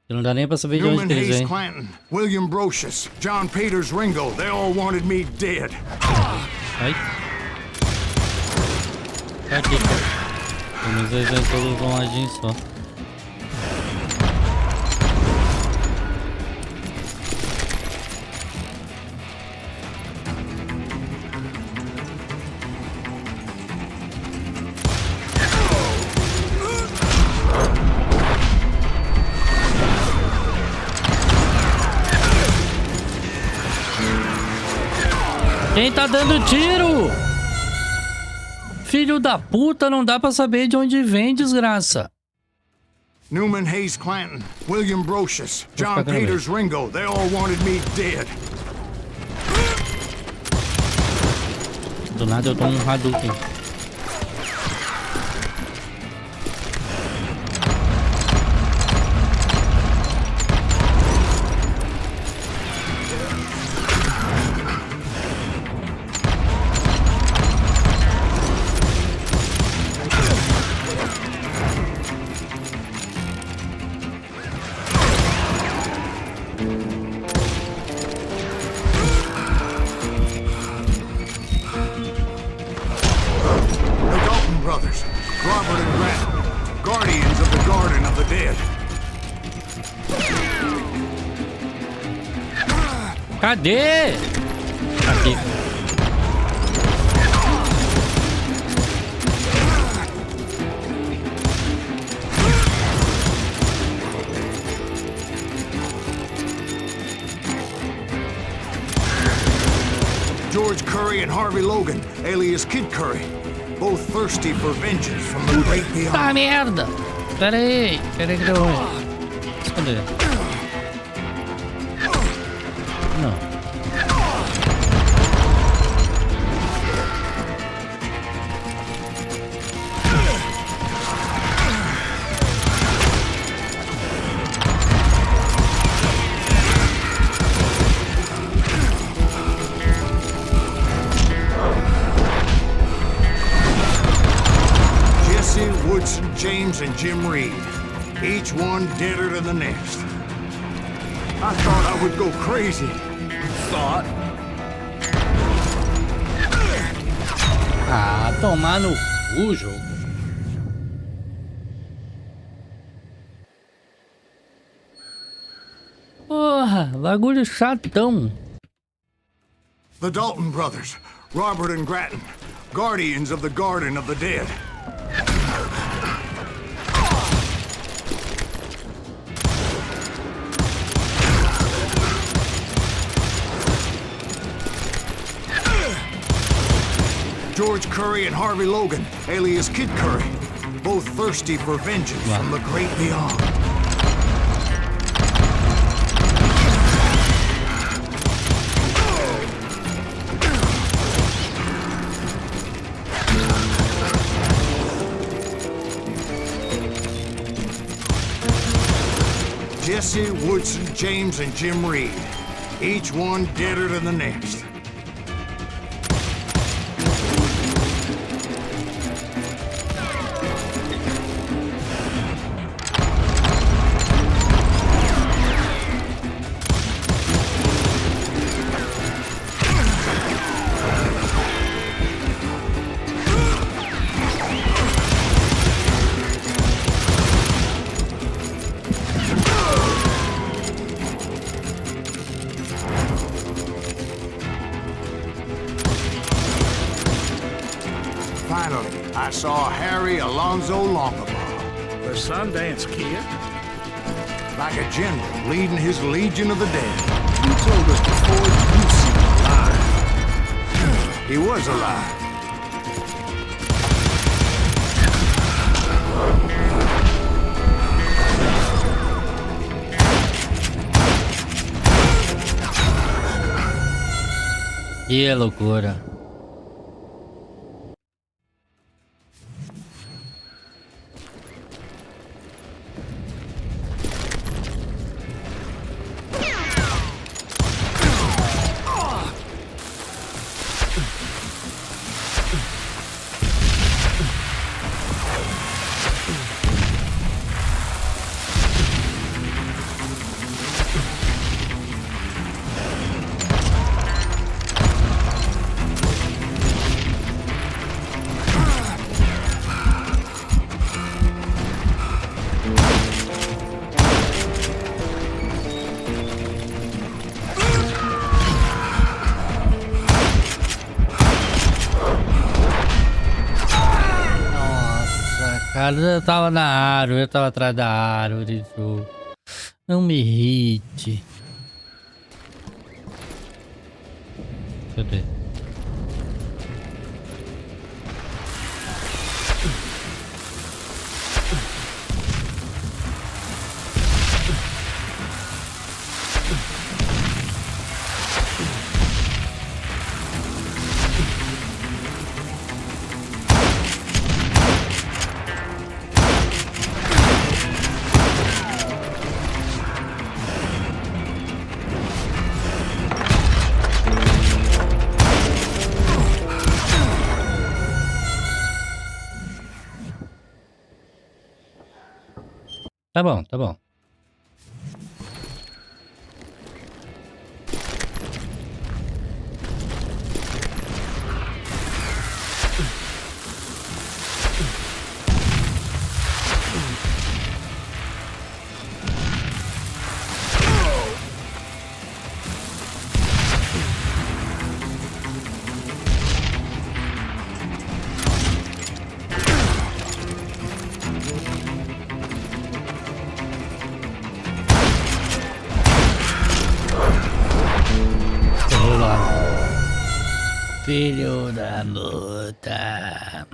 Não dá nem pra saber de onde que eles vêm. Clanton, William Brocious, John Peters Ringo, they all wanted me dead. Ai. Tá aqui, cara. Pelo menos eles vêm todos de um ladinho só. Quem tá dando tiro? Filho da puta, não dá pra saber de onde vem, desgraça. Newman Hayes Clanton, William Brocious, John Peters Ringo, they all wanted me dead. Do nada eu tomo um Hadouken. Cadê? Aqui. George Curry and Harvey Logan, alias Kid Curry, both thirsty for vengeance from the great beyond. Ah, merda! Pera aí que deu ruim. Esconder. Não. Woodson, James, and Jim Reed, each one deader than the next. I thought I would go crazy. Thought. Ah, tomar no cu, jogo. Porra, bagulho chatão. The Dalton brothers, Robert and Grattan, guardians of the Garden of the Dead. George Curry and Harvey Logan, alias Kid Curry, both thirsty for vengeance from the great beyond. Jesse, Woodson, James, and Jim Reed, each one deader than the next. Finally, I saw Harry Alonzo Longabaugh. The Sundance Kid? Like a general leading his legion of the dead. You told us before you'd seen him alive. He was alive. Que loucura. Cara, eu tava na árvore, eu tava atrás da árvore, jogo. Não me irrite. Cadê? Tá bom, tá bom. Filho da puta.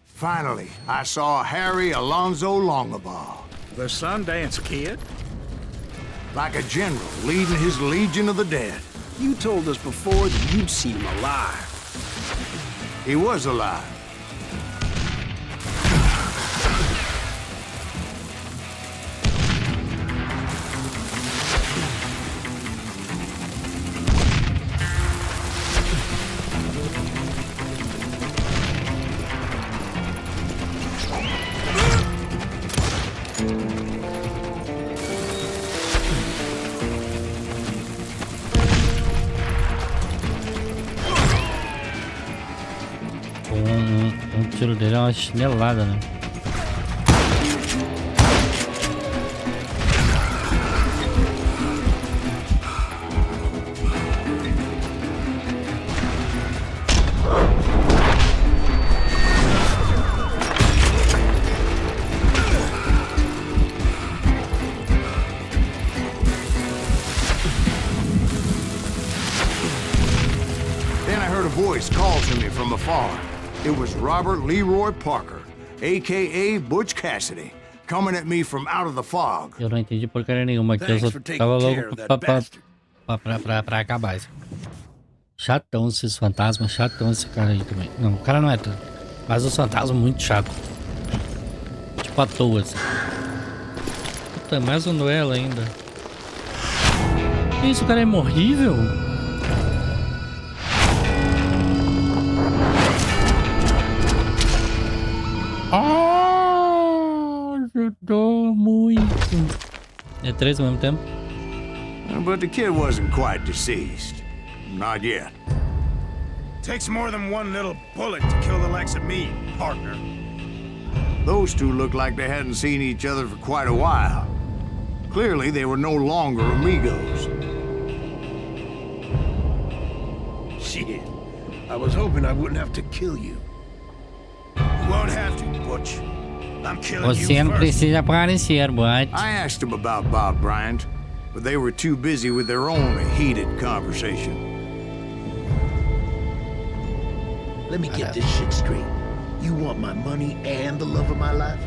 Finally, I saw Harry Alonzo Longabaugh. The Sundance Kid? Like a general leading his legion of the dead. You told us before that you'd seen him alive. He was alive. Um tiro dele é uma chinelada, né? from afar. It was Robert Leroy Parker, a.k.a. Butch Cassidy, coming at me from out of the fog. Eu não entendi porcaria nenhuma aqui, eu só tava louco pra acabar isso. Chatão esses fantasmas, chatão esse cara aí também. Não, o cara não é tanto. Mas os fantasmas muito chato. Tipo à toa, assim. Puta, mais um duelo ainda. Que isso, o cara é imorrível? Ajudou muito. É 3 ao mesmo tempo? But the kid wasn't quite deceased. Not yet. Takes more than one little bullet to kill the likes of me, partner. Those two looked like they hadn't seen each other for quite a while. Clearly, they were no longer amigos. Shit. I was hoping I wouldn't have to kill you. You won't have to, Butch. I'm killing Você you não first. precisa aparecer, Butch. I asked them about Bob Bryant, but they were too busy with their own heated conversation. Let me get this shit straight. You want my money and the love of my life?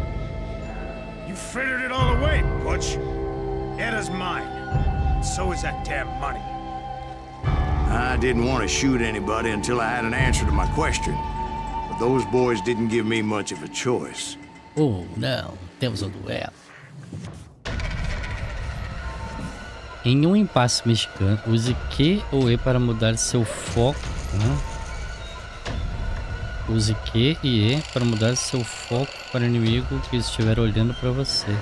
You frittered it all away, Butch. Edda's mine. So is that damn money. I didn't want to shoot anybody until I had an answer to my question, but those boys didn't give me much of a choice. Oh, não. Temos um duelo. Em um impasse mexicano, use Q ou E para mudar seu foco. Use Q e E para mudar seu foco para o inimigo que estiver olhando para você.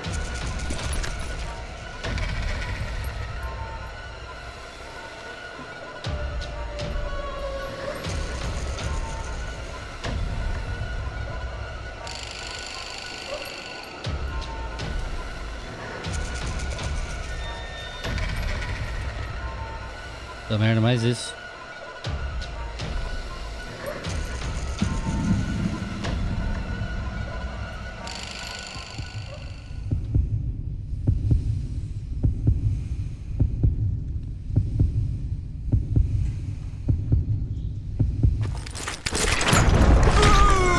Da merda, mais isso.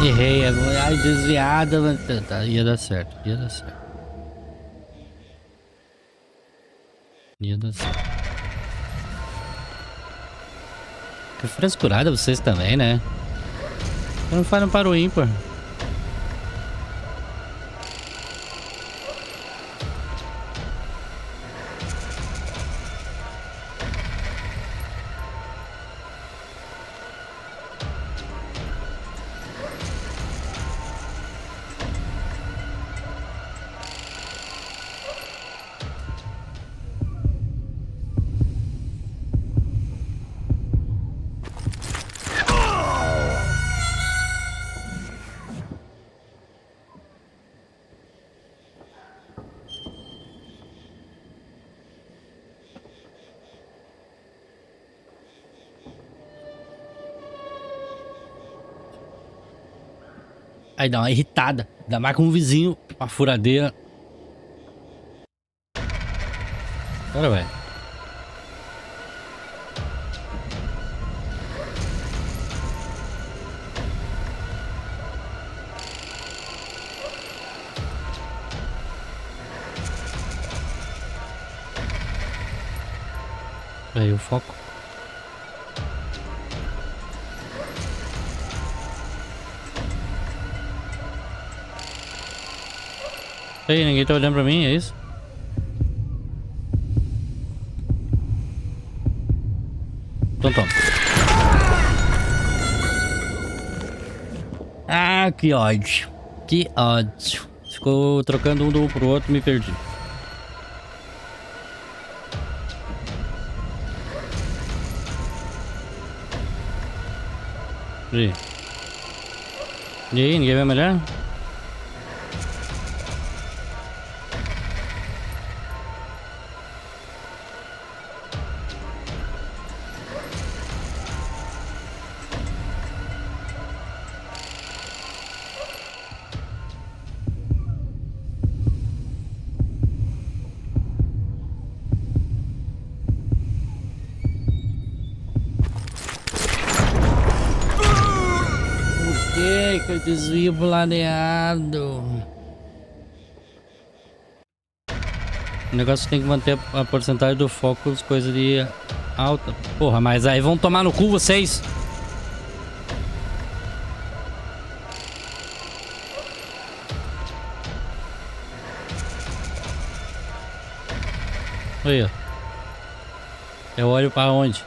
Errei, ai, desviada, mas tá, ia dar certo, ia dar certo. Ia dar certo. Que frescurada vocês também, né? Não falham para o ímpar. Aí dá uma irritada. Ainda mais com um vizinho, uma furadeira. Bora, velho. Aí o foco. Ei, ninguém tá olhando pra mim, é isso? Então toma. Ah, que ódio. Que ódio. Ficou trocando um pro outro, me perdi. E aí, ninguém vai me olhar? desvio planeado. O negócio tem que manter a porcentagem do foco, coisas de alta. Porra, mas aí vão tomar no cu vocês. Olha. Eu olho pra onde?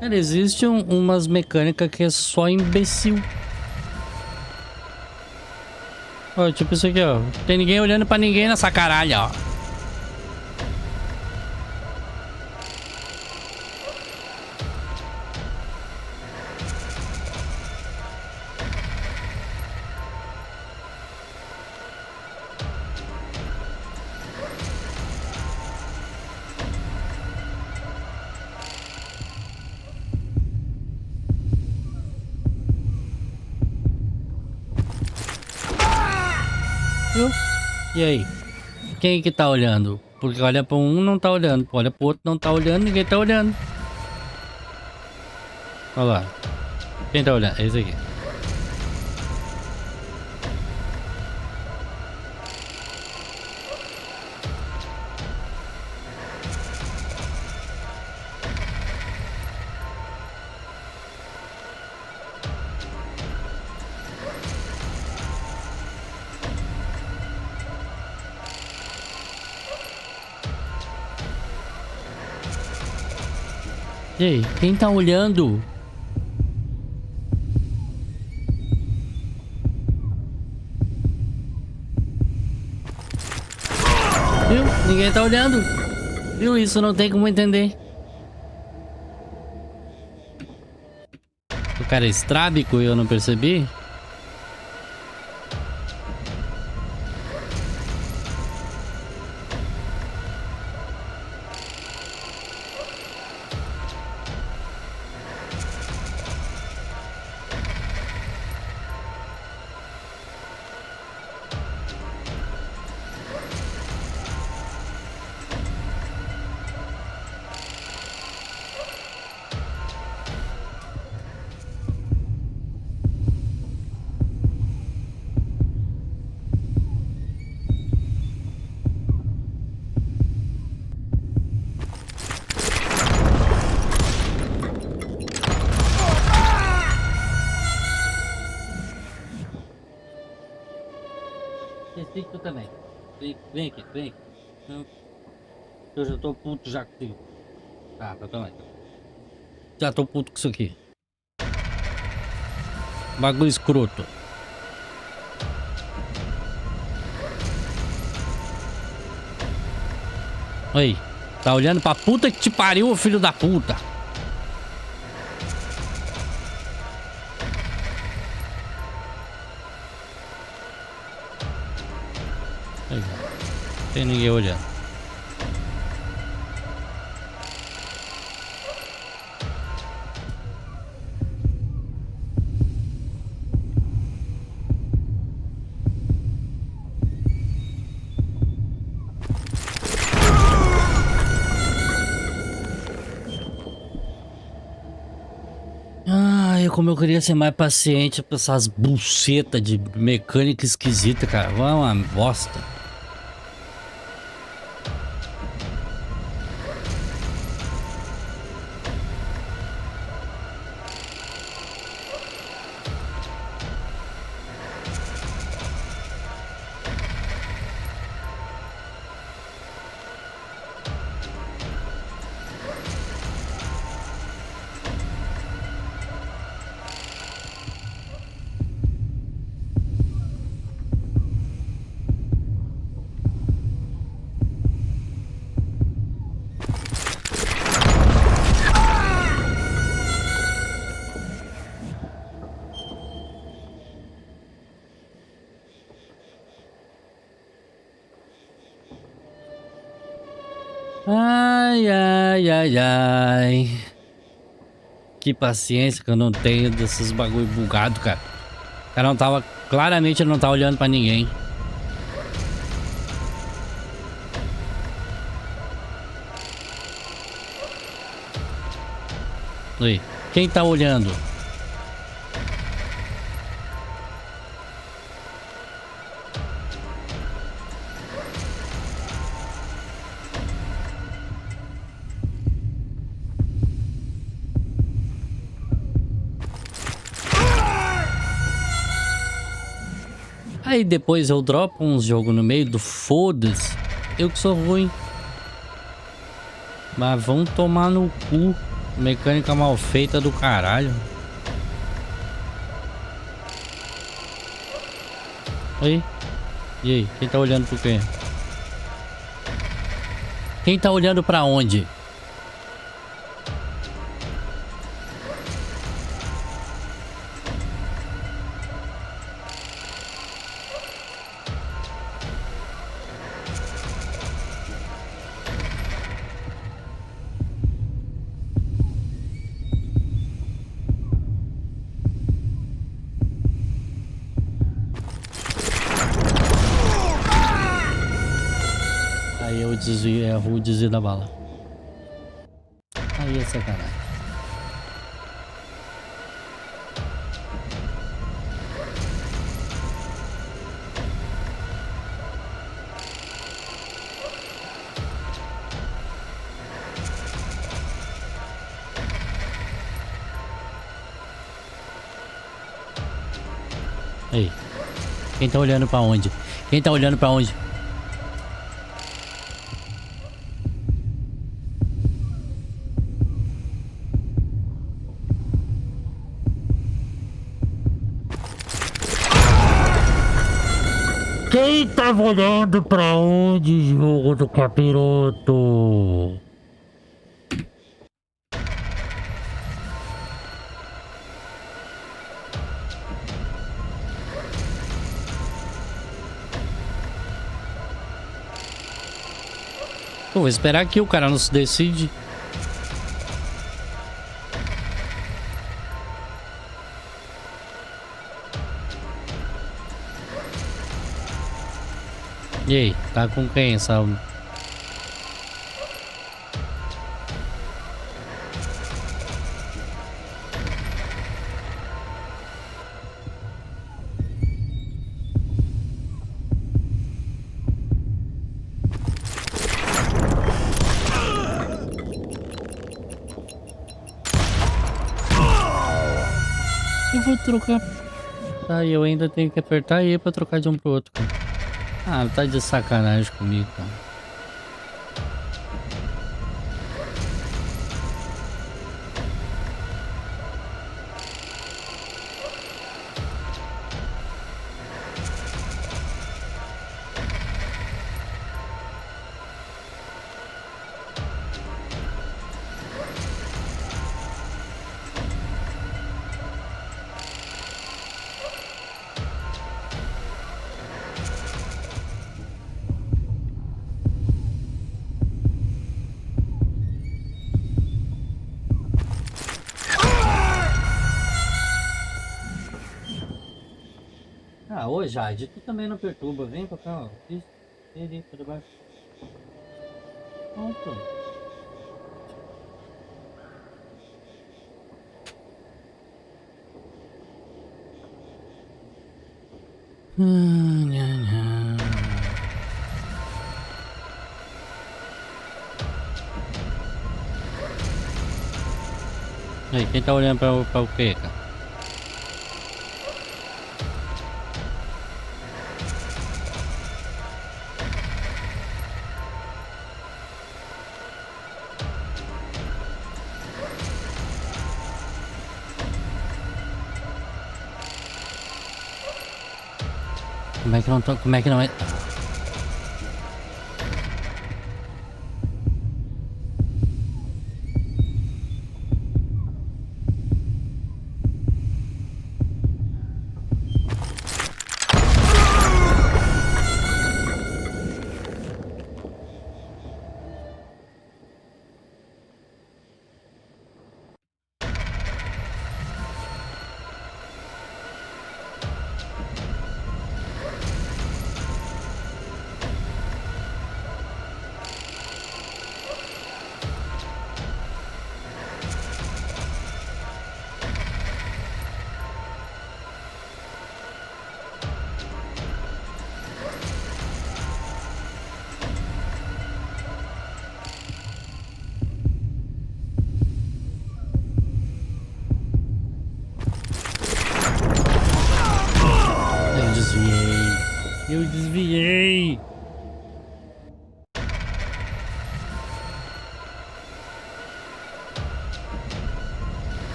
Cara, existe umas mecânicas que é só imbecil. Ó, tipo isso aqui, ó. Tem ninguém olhando pra ninguém nessa caralho, ó. Viu? E aí? Quem que tá olhando? Porque olha pra um, não tá olhando. Olha pro outro, não tá olhando. Ninguém tá olhando. Olha lá. Quem tá olhando? É esse aqui. E aí, quem tá olhando? Viu? Ninguém tá olhando. Viu? Isso não tem como entender. O cara é estrábico e eu não percebi? Esse tu também. Vem aqui, vem aqui. Eu já tô puto já contigo. Tá, eu também. Já tô puto com isso aqui. Bagulho escroto. Oi, tá olhando pra puta que te pariu, ô filho da puta. Aí, ó. Tem ninguém olhando. Como eu queria ser mais paciente pra essas bucetas de mecânica esquisita, cara. É uma bosta. Ai, ai, ai, ai. Que paciência que eu não tenho desses bagulho bugado, cara. O cara não tava... Claramente ele não tá olhando pra ninguém. Oi. Quem tá olhando? Aí depois eu dropo uns jogos no meio do foda-se. Eu que sou ruim. Mas vão tomar no cu. Mecânica mal feita do caralho. Aí. E aí? Quem tá olhando pro quê? Quem tá olhando pra onde? Desvio, é o desvio da bala. Aí é sacanagem. Aí. Quem tá olhando pra onde? Quem tá olhando pra onde? Quem tava olhando pra onde, jogo do capiroto? Pô, vou esperar aqui, o cara não se decide. E aí, tá com quem, Salmo? Eu vou trocar. Tá, eu ainda tenho que apertar E pra trocar de um pro outro, cara. Ah, tá de sacanagem comigo, cara. Ah, ô Jade, tu também não perturba. Vem pra cá, ó. Isso, ele pra baixo. Pronto. Aí, quem tá olhando pra o quê, cara? Como é que não tô, como é que não é? Eu desviei.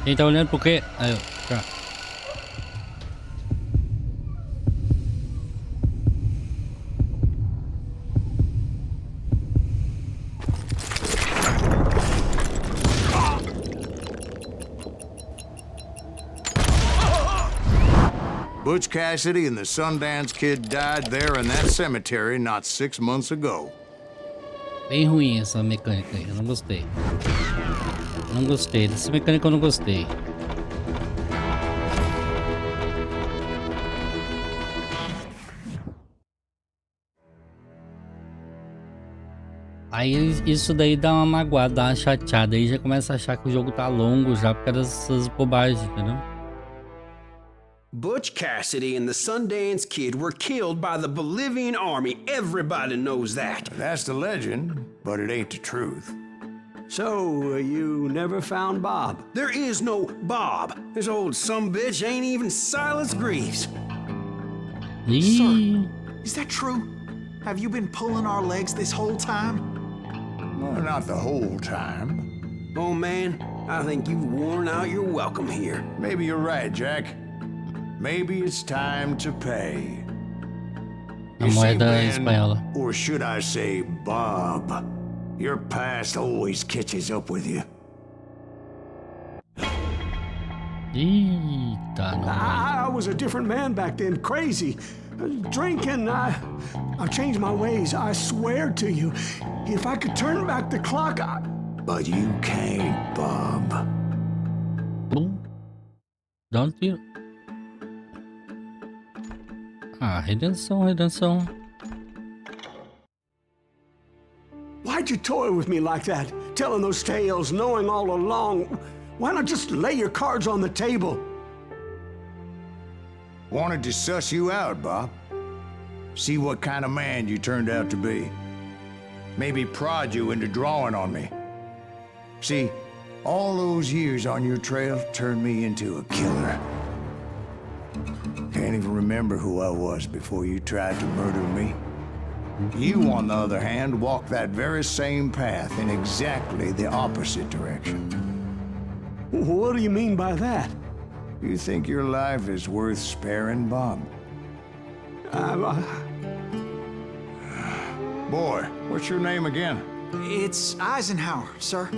Quem tá olhando por quê? Aí, tá. Butch Cassidy and the Sundance Kid died there in that cemetery not 6 months ago. Bem ruim essa mecânica aí, eu não gostei. Não gostei, dessa mecânica eu não gostei. Aí isso daí dá uma magoada, dá uma chateada, aí já começa a achar que o jogo tá longo já por causa dessas bobagens, entendeu? Butch Cassidy and the Sundance Kid were killed by the Bolivian army. Everybody knows that. That's the legend, but it ain't the truth. So, you never found Bob? There is no Bob. This old sumbitch ain't even Silas Greaves. Sir, is that true? Have you been pulling our legs this whole time? Well, not the whole time. Oh, man, I think you've worn out your welcome here. Maybe you're right, Jack. Maybe it's time to pay. A moeda espanhola. Or should I say Bob? Your past always catches up with you. Eita, não. I was a different man back then, crazy. Drinking, I've changed my ways, I swear to you. If I could turn back the clock, But you can't, Bob. Dá um tiro. Ah, redenção, redenção. Why'd you toy with me like that? Telling those tales, knowing all along. Why not just lay your cards on the table? Wanted to suss you out, Bob. See what kind of man you turned out to be. Maybe prod you into drawing on me. See, all those years on your trail turned me into a killer. Can't even remember who I was before you tried to murder me. You, on the other hand, walked that very same path in exactly the opposite direction. What do you mean by that? You think your life is worth sparing, Bob? Boy, what's your name again? It's Eisenhower, sir.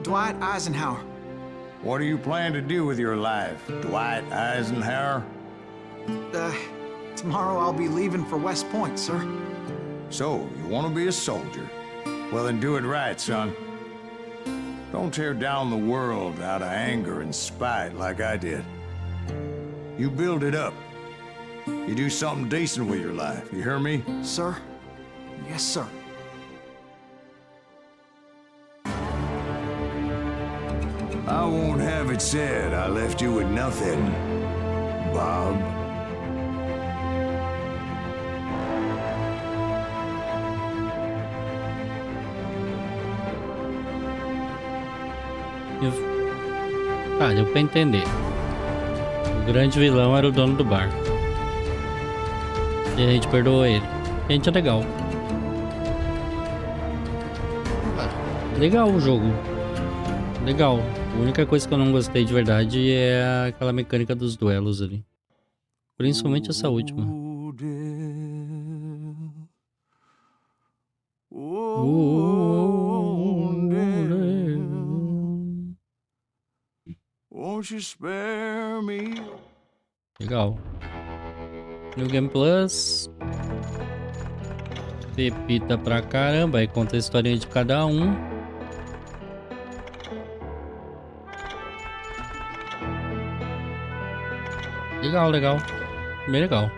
Dwight Eisenhower. What do you plan to do with your life, Dwight Eisenhower? Tomorrow I'll be leaving for West Point, sir. So, you want to be a soldier? Well, then do it right, son. Don't tear down the world out of anger and spite like I did. You build it up. You do something decent with your life, you hear me? Sir? Yes, sir. I won't have it said I left you with nothing, Bob. Tá, deu pra entender. O grande vilão era o dono do bar. E a gente perdoou ele. A gente é legal. Legal o jogo. Legal. A única coisa que eu não gostei de verdade é aquela mecânica dos duelos ali. Principalmente essa última. Won't you spare me? Legal. New Game Plus. Pepita pra caramba. Aí conta a historinha de cada um. Legal, legal. Bem legal.